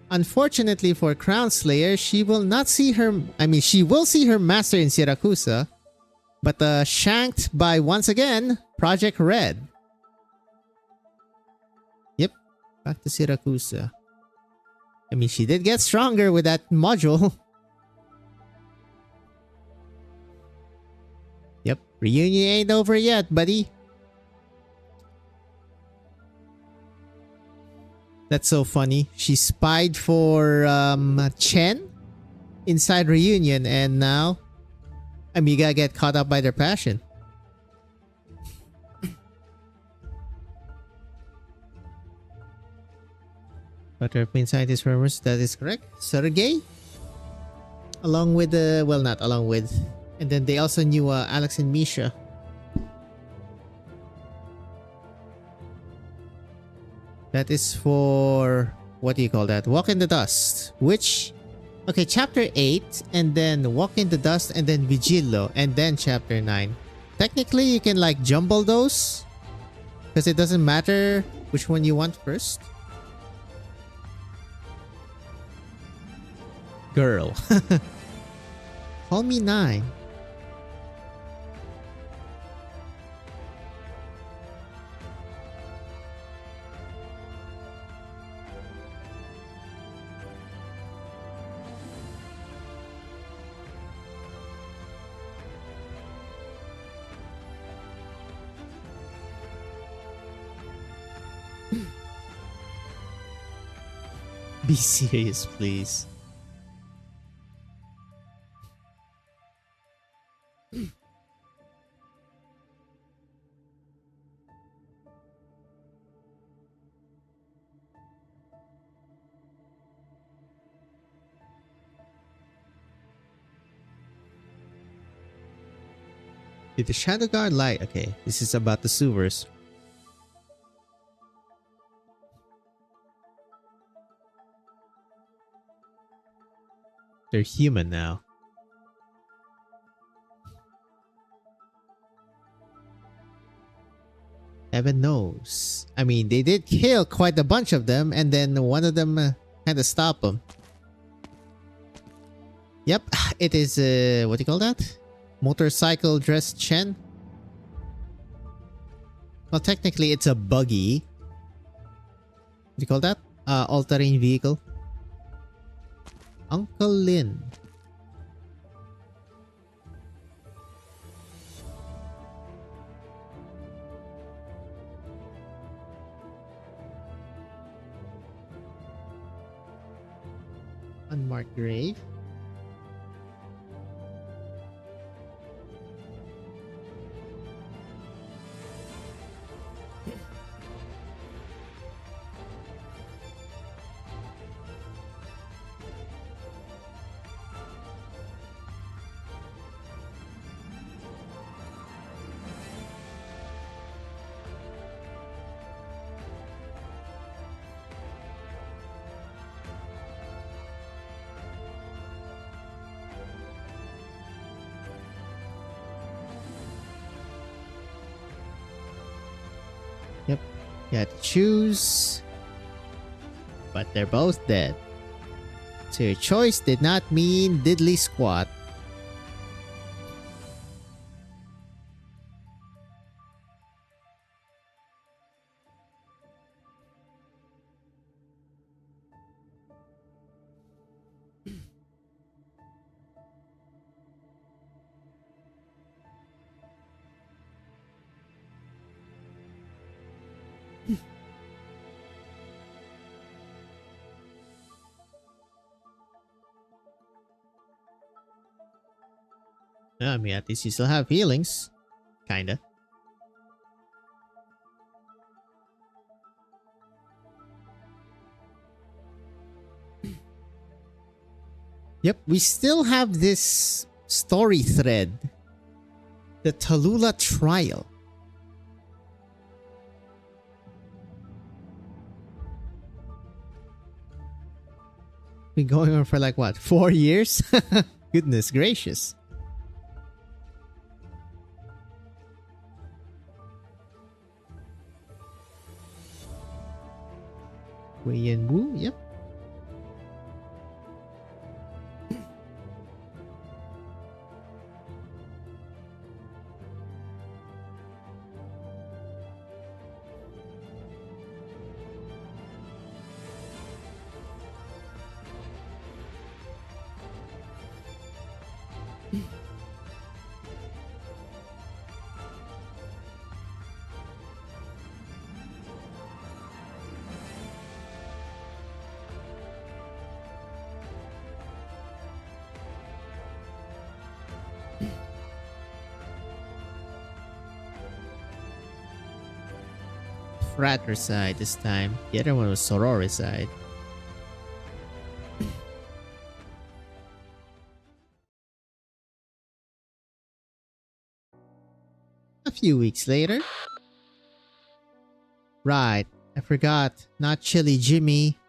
S1: Unfortunately for Crown Slayer, she will not see her... I mean, she will see her master in Siracusa. But shanked by, once again, Project Red. Yep. Back to Siracusa. I mean, she did get stronger with that module. Yep. Reunion ain't over yet, buddy. That's so funny. She spied for Chen inside Reunion, and now Amiga get caught up by their passion. But European scientist rumors that is correct. Sergey? Along with the... well, not along with. And then they also knew Alex and Misha. That is for... what do you call that? Walk in the Dust. Which... okay, chapter 8, and then Walk in the Dust, and then Vigilo, and then chapter 9. Technically, you can like jumble those. Because it doesn't matter which one you want first. Girl. Call me 9. Be serious, please. Did the Shadow Guard lie? Okay, this is about the sewers. They're human now. Heaven knows. I mean, they did kill quite a bunch of them, and then one of them had to stop them. Yep, it is, what do you call that? Motorcycle dressed Chen? Well, technically it's a buggy. What do you call that? All-terrain vehicle. Uncle Lin. Unmarked grave. Yep, you had to choose, but they're both dead. So your choice did not mean diddly squat. I mean, at least you still have feelings. Kinda. Yep, we still have this story thread. The Tallulah trial. Been going on for like what, 4 years? Goodness gracious. Wei and Wu, yep. Fratricide this time. The other one was Sororicide. A few weeks later. Right, I forgot. Not Chili Jimmy.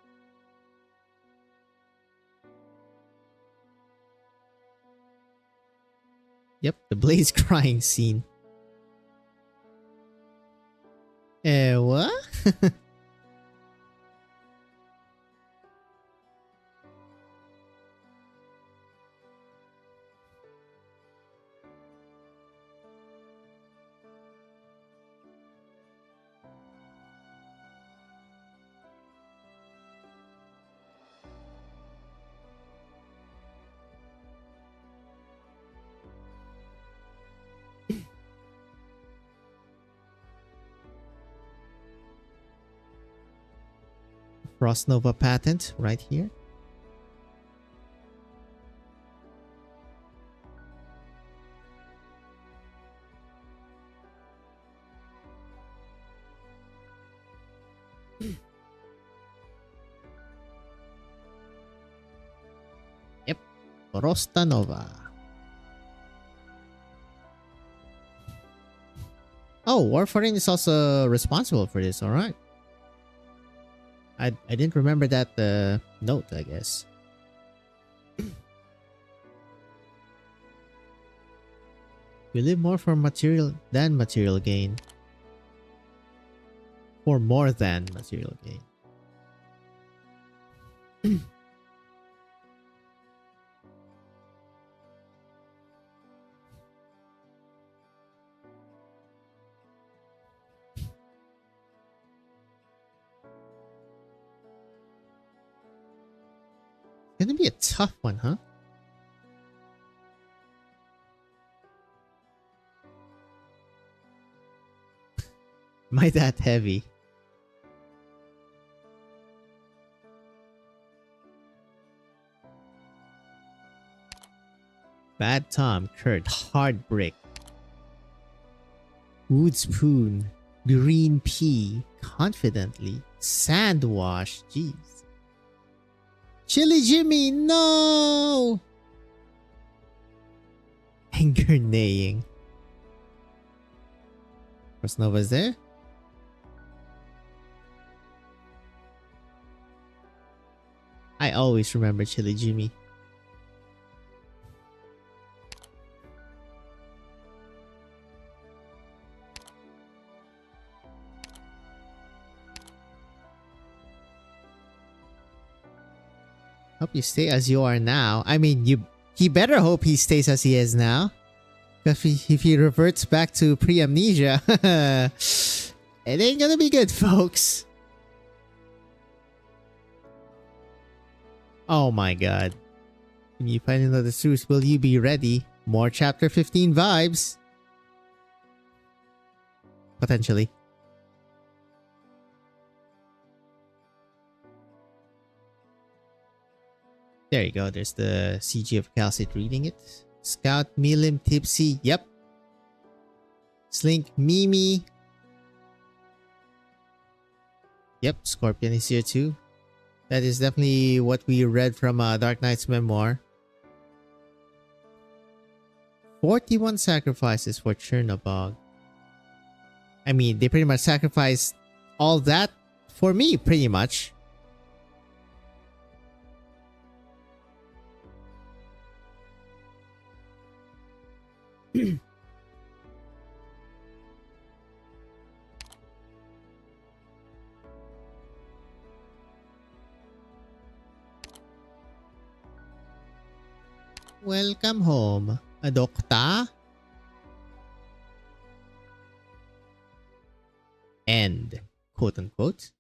S1: Yep, the Blaze crying scene. What? Frost Nova patent right here. Yep, Frosta Nova. Oh, Warfarin is also responsible for this, alright. I didn't remember that note, I guess. We live more for material than material gain. Or more than material gain. Gonna be a tough one, huh? Am I that heavy? Bad Tom, Kurt, Hardbrick, Wood Spoon, Green Pea, Confidently, Sandwash, jeez. Chili Jimmy, no! Anger neighing. Frost Nova's there. I always remember Chili Jimmy. Hope you stay as you are now. I mean, he better hope he stays as he is now. If he reverts back to pre-amnesia, it ain't gonna be good, folks. Oh my god. When you finally know the truth, will you be ready? More chapter 15 vibes. Potentially. There you go. There's the CG of Calcit reading it. Scout, Milim, Tipsy. Yep. Slink, Mimi. Yep, Scorpion is here too. That is definitely what we read from Dark Knight's memoir. 41 sacrifices for Chernobog. I mean, they pretty much sacrificed all that for me, pretty much. Welcome home, Adokta. End, quote unquote.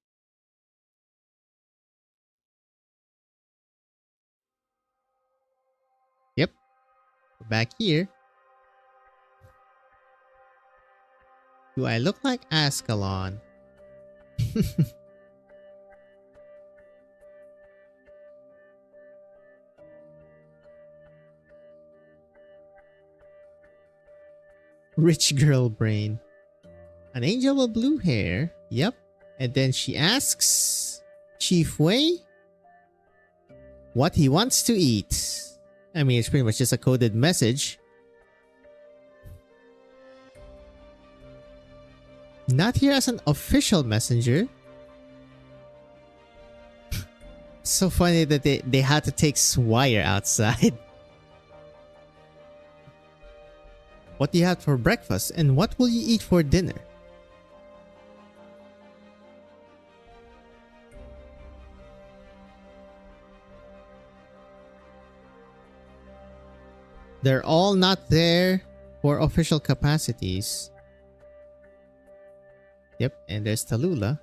S1: Yep, we're back here. Do I look like Ascalon? Rich girl brain. An angel with blue hair. Yep. And then she asks Chief Wei what he wants to eat. I mean, it's pretty much just a coded message. Not here as an official messenger. So funny that they had to take Swire outside. What do you have for breakfast and what will you eat for dinner? They're all not there for official capacities. Yep, and there's Tallulah.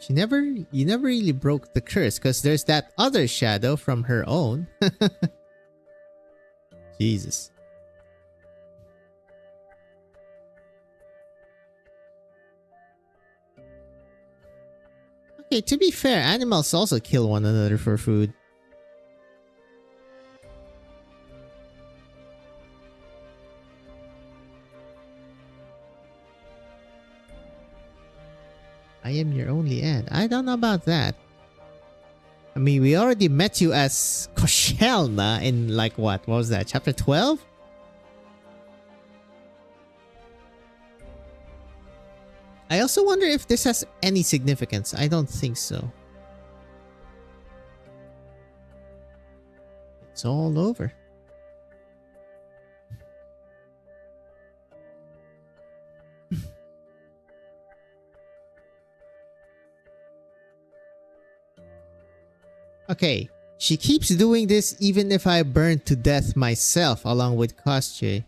S1: You never really broke the curse because there's that other shadow from her own. Jesus. Okay, to be fair, animals also kill one another for food. I am your only aunt. I don't know about that. I mean, we already met you as Koshelna in like what? What was that? Chapter 12? I also wonder if this has any significance. I don't think so. It's all over. Okay, she keeps doing this even if I burn to death myself along with Kostye.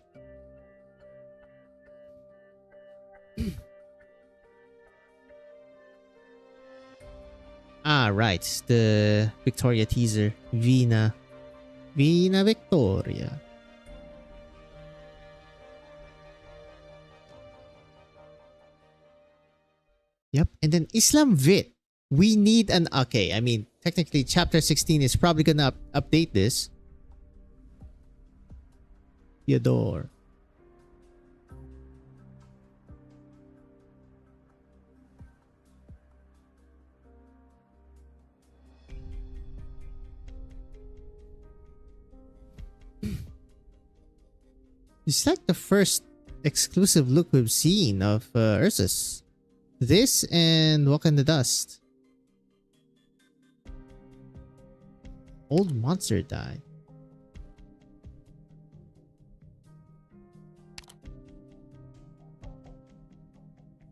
S1: Ah, right. The Victoria teaser. Vina Victoria. Yep. And then Islam Vit. We need an... Okay, I mean, technically chapter 16 is probably gonna update this. Theodore. It's like the first exclusive look we've seen of Ursus. This and Walk in the Dust. Old monster died.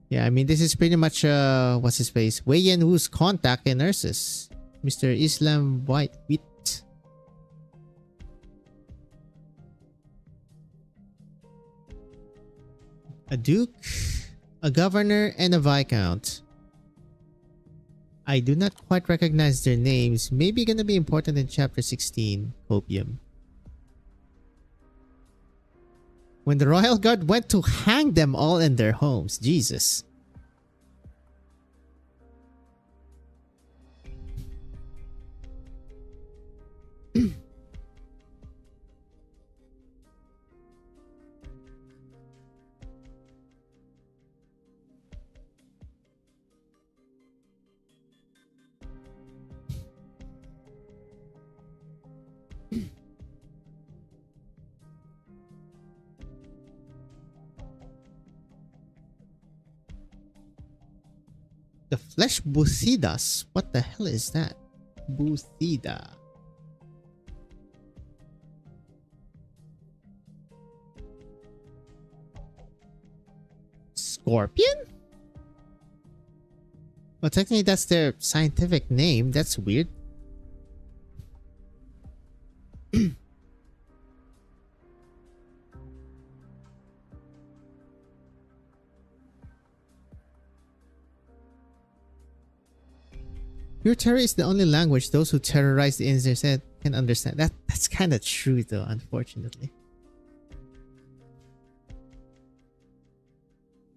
S1: Yeah, I mean, this is pretty much, what's his face? Wei Yan-Wu's contact in Ursus. Mr. Islam White Wit. A duke, a governor, and a viscount. I do not quite recognize their names. Maybe gonna be important in chapter 16, Copium. When the royal guard went to hang them all in their homes. Jesus. The flesh Bucidas. What the hell is that? Bucida. Scorpion? Well, technically that's their scientific name. That's weird. Pure terror is the only language those who terrorize the innocent can understand. That's kind of true though, unfortunately.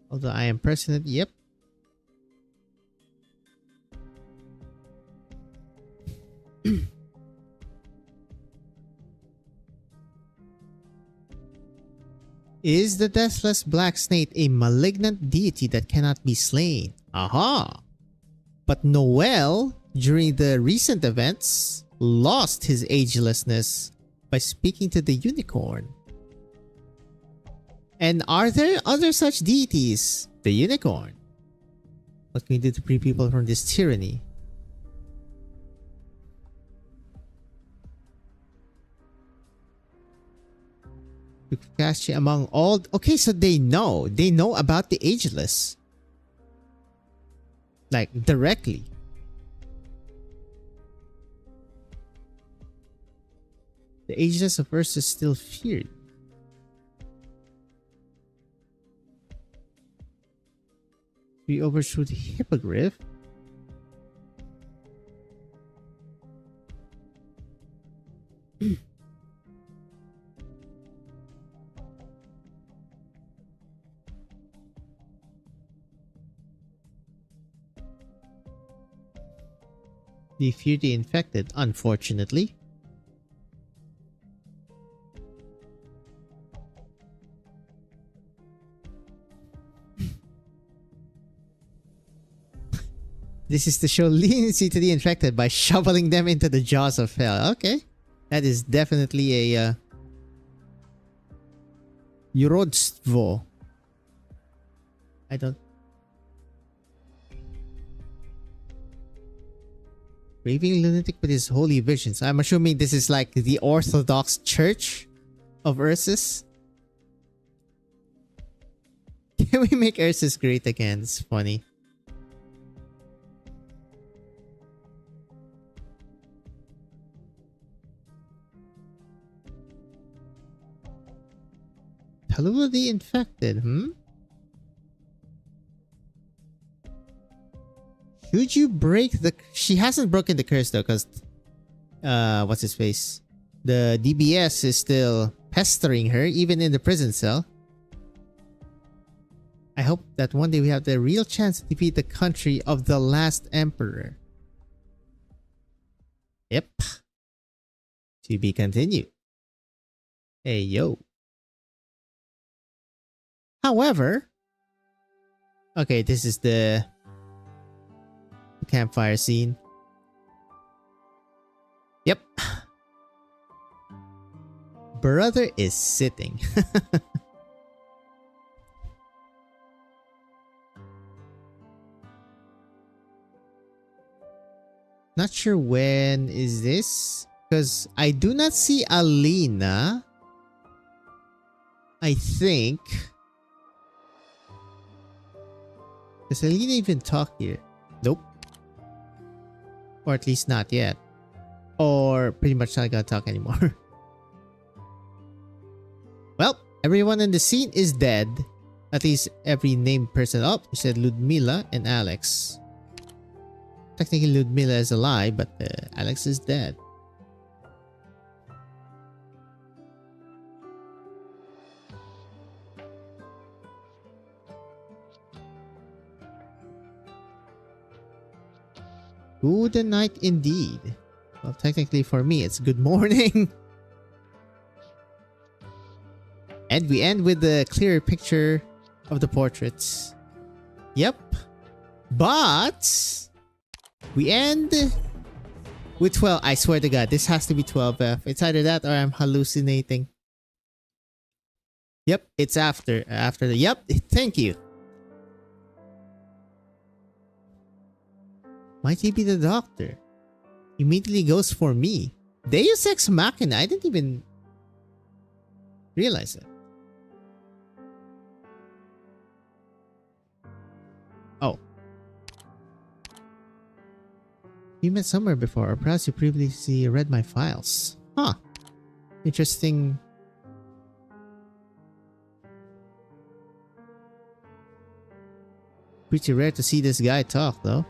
S1: Although I am personally, yep. Is the deathless black snake a malignant deity that cannot be slain? Aha! But Noel, during the recent events, lost his agelessness by speaking to the unicorn. And are there other such deities? The unicorn. What can we do to free people from this tyranny? Kukkikaze among all... Okay, so they know. They know about the ageless. Like, directly. The ageless of Earth is still feared. We overthrew the hippogriff. We fear the infected, unfortunately. This is to show leniency to the infected by shoveling them into the jaws of hell. Okay. That is definitely a Jurodstvo. I don't... Raving lunatic with his holy visions. I'm assuming this is like the Orthodox Church of Ursus. Can we make Ursus great again? It's funny. Hello, the infected, Should you break the... She hasn't broken the curse though, because... what's his face? The DBS is still pestering her, even in the prison cell. I hope that one day we have the real chance to defeat the country of the last emperor. Yep. To be continued. Hey, yo. However... Okay, this is the campfire scene. Yep. Brother is sitting. Not sure when is this, because I do not see Alina. I think. Does Alina even talk here? Nope. Or at least not yet. Or pretty much not gonna talk anymore. Well, everyone in the scene is dead. At least every named person up. You said Ludmila and Alex. Technically Ludmila is alive, but Alex is dead. Good night indeed. Well, technically for me, it's good morning. And we end with the clearer picture of the portraits. Yep. But we end with 12. I swear to God, this has to be 12F. It's either that or I'm hallucinating. Yep, it's after the... Yep, thank you. Might he be the doctor? Immediately goes for me. Deus Ex Machina. I didn't even realize it. Oh. You met somewhere before, or perhaps you previously read my files. Huh. Interesting. Pretty rare to see this guy talk, though.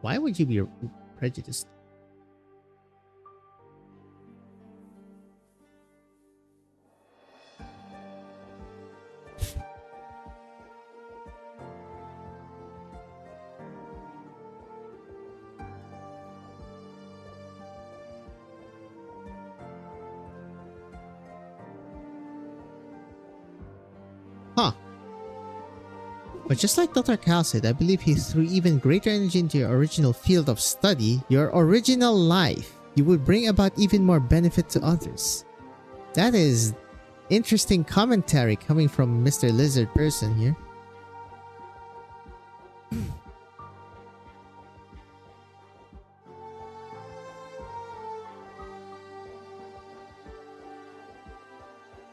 S1: Why would you be prejudiced? Huh. But just like Dr. Cal said, I believe he threw even greater energy into your original field of study, your original life. You would bring about even more benefit to others. That is interesting commentary coming from Mr. Lizard person here.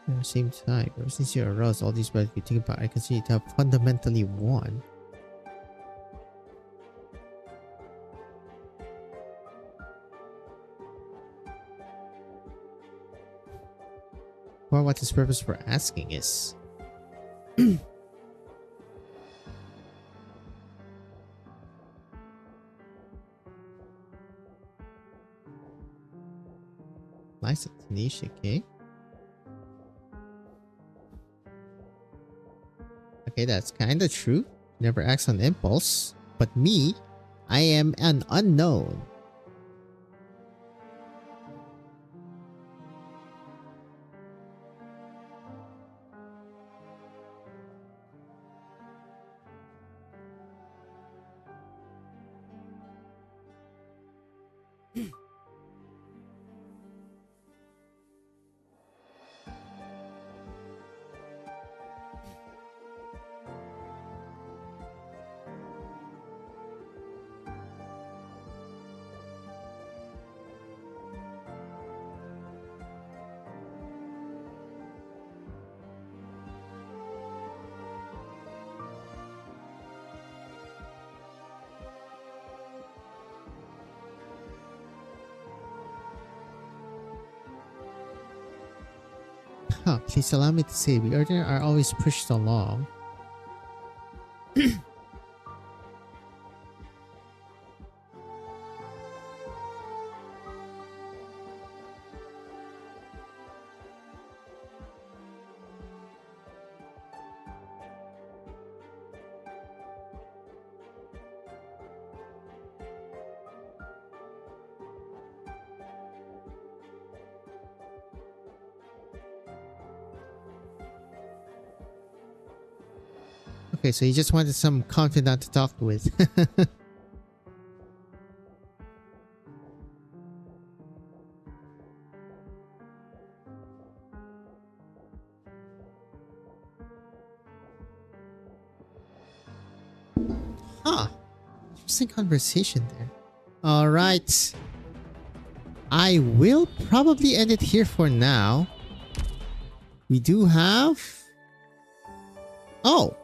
S1: At the same time, ever since you aroused all these bad you think about, I consider you to have fundamentally won. Or what his purpose for asking is. Nice niche, okay? Okay, that's kinda true. Never acts on impulse. But me, I am an unknown. Huh, please allow me to say, we ordinary are always pushed along. Okay, so you just wanted some confidant to talk with. Huh. Interesting conversation there. Alright. I will probably end it here for now. We do have... Oh!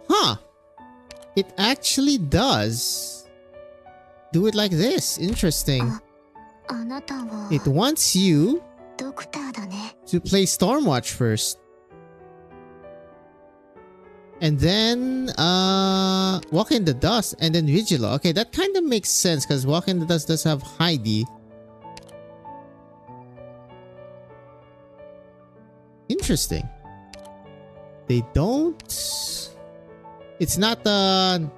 S1: Huh. It actually does do it like this. Interesting. It wants you to play Stormwatch first. And then Walk in the Dust and then Vigila. Okay, that kind of makes sense because Walk in the Dust does have Heidi. Interesting. They don't... It's not the...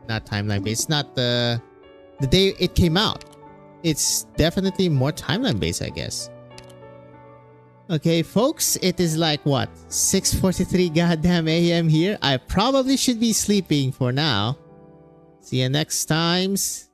S1: Not timeline based. It's not the day it came out. It's definitely more timeline based, I guess. Okay, folks. It is like, what? 6:43 goddamn AM here. I probably should be sleeping for now. See you next times.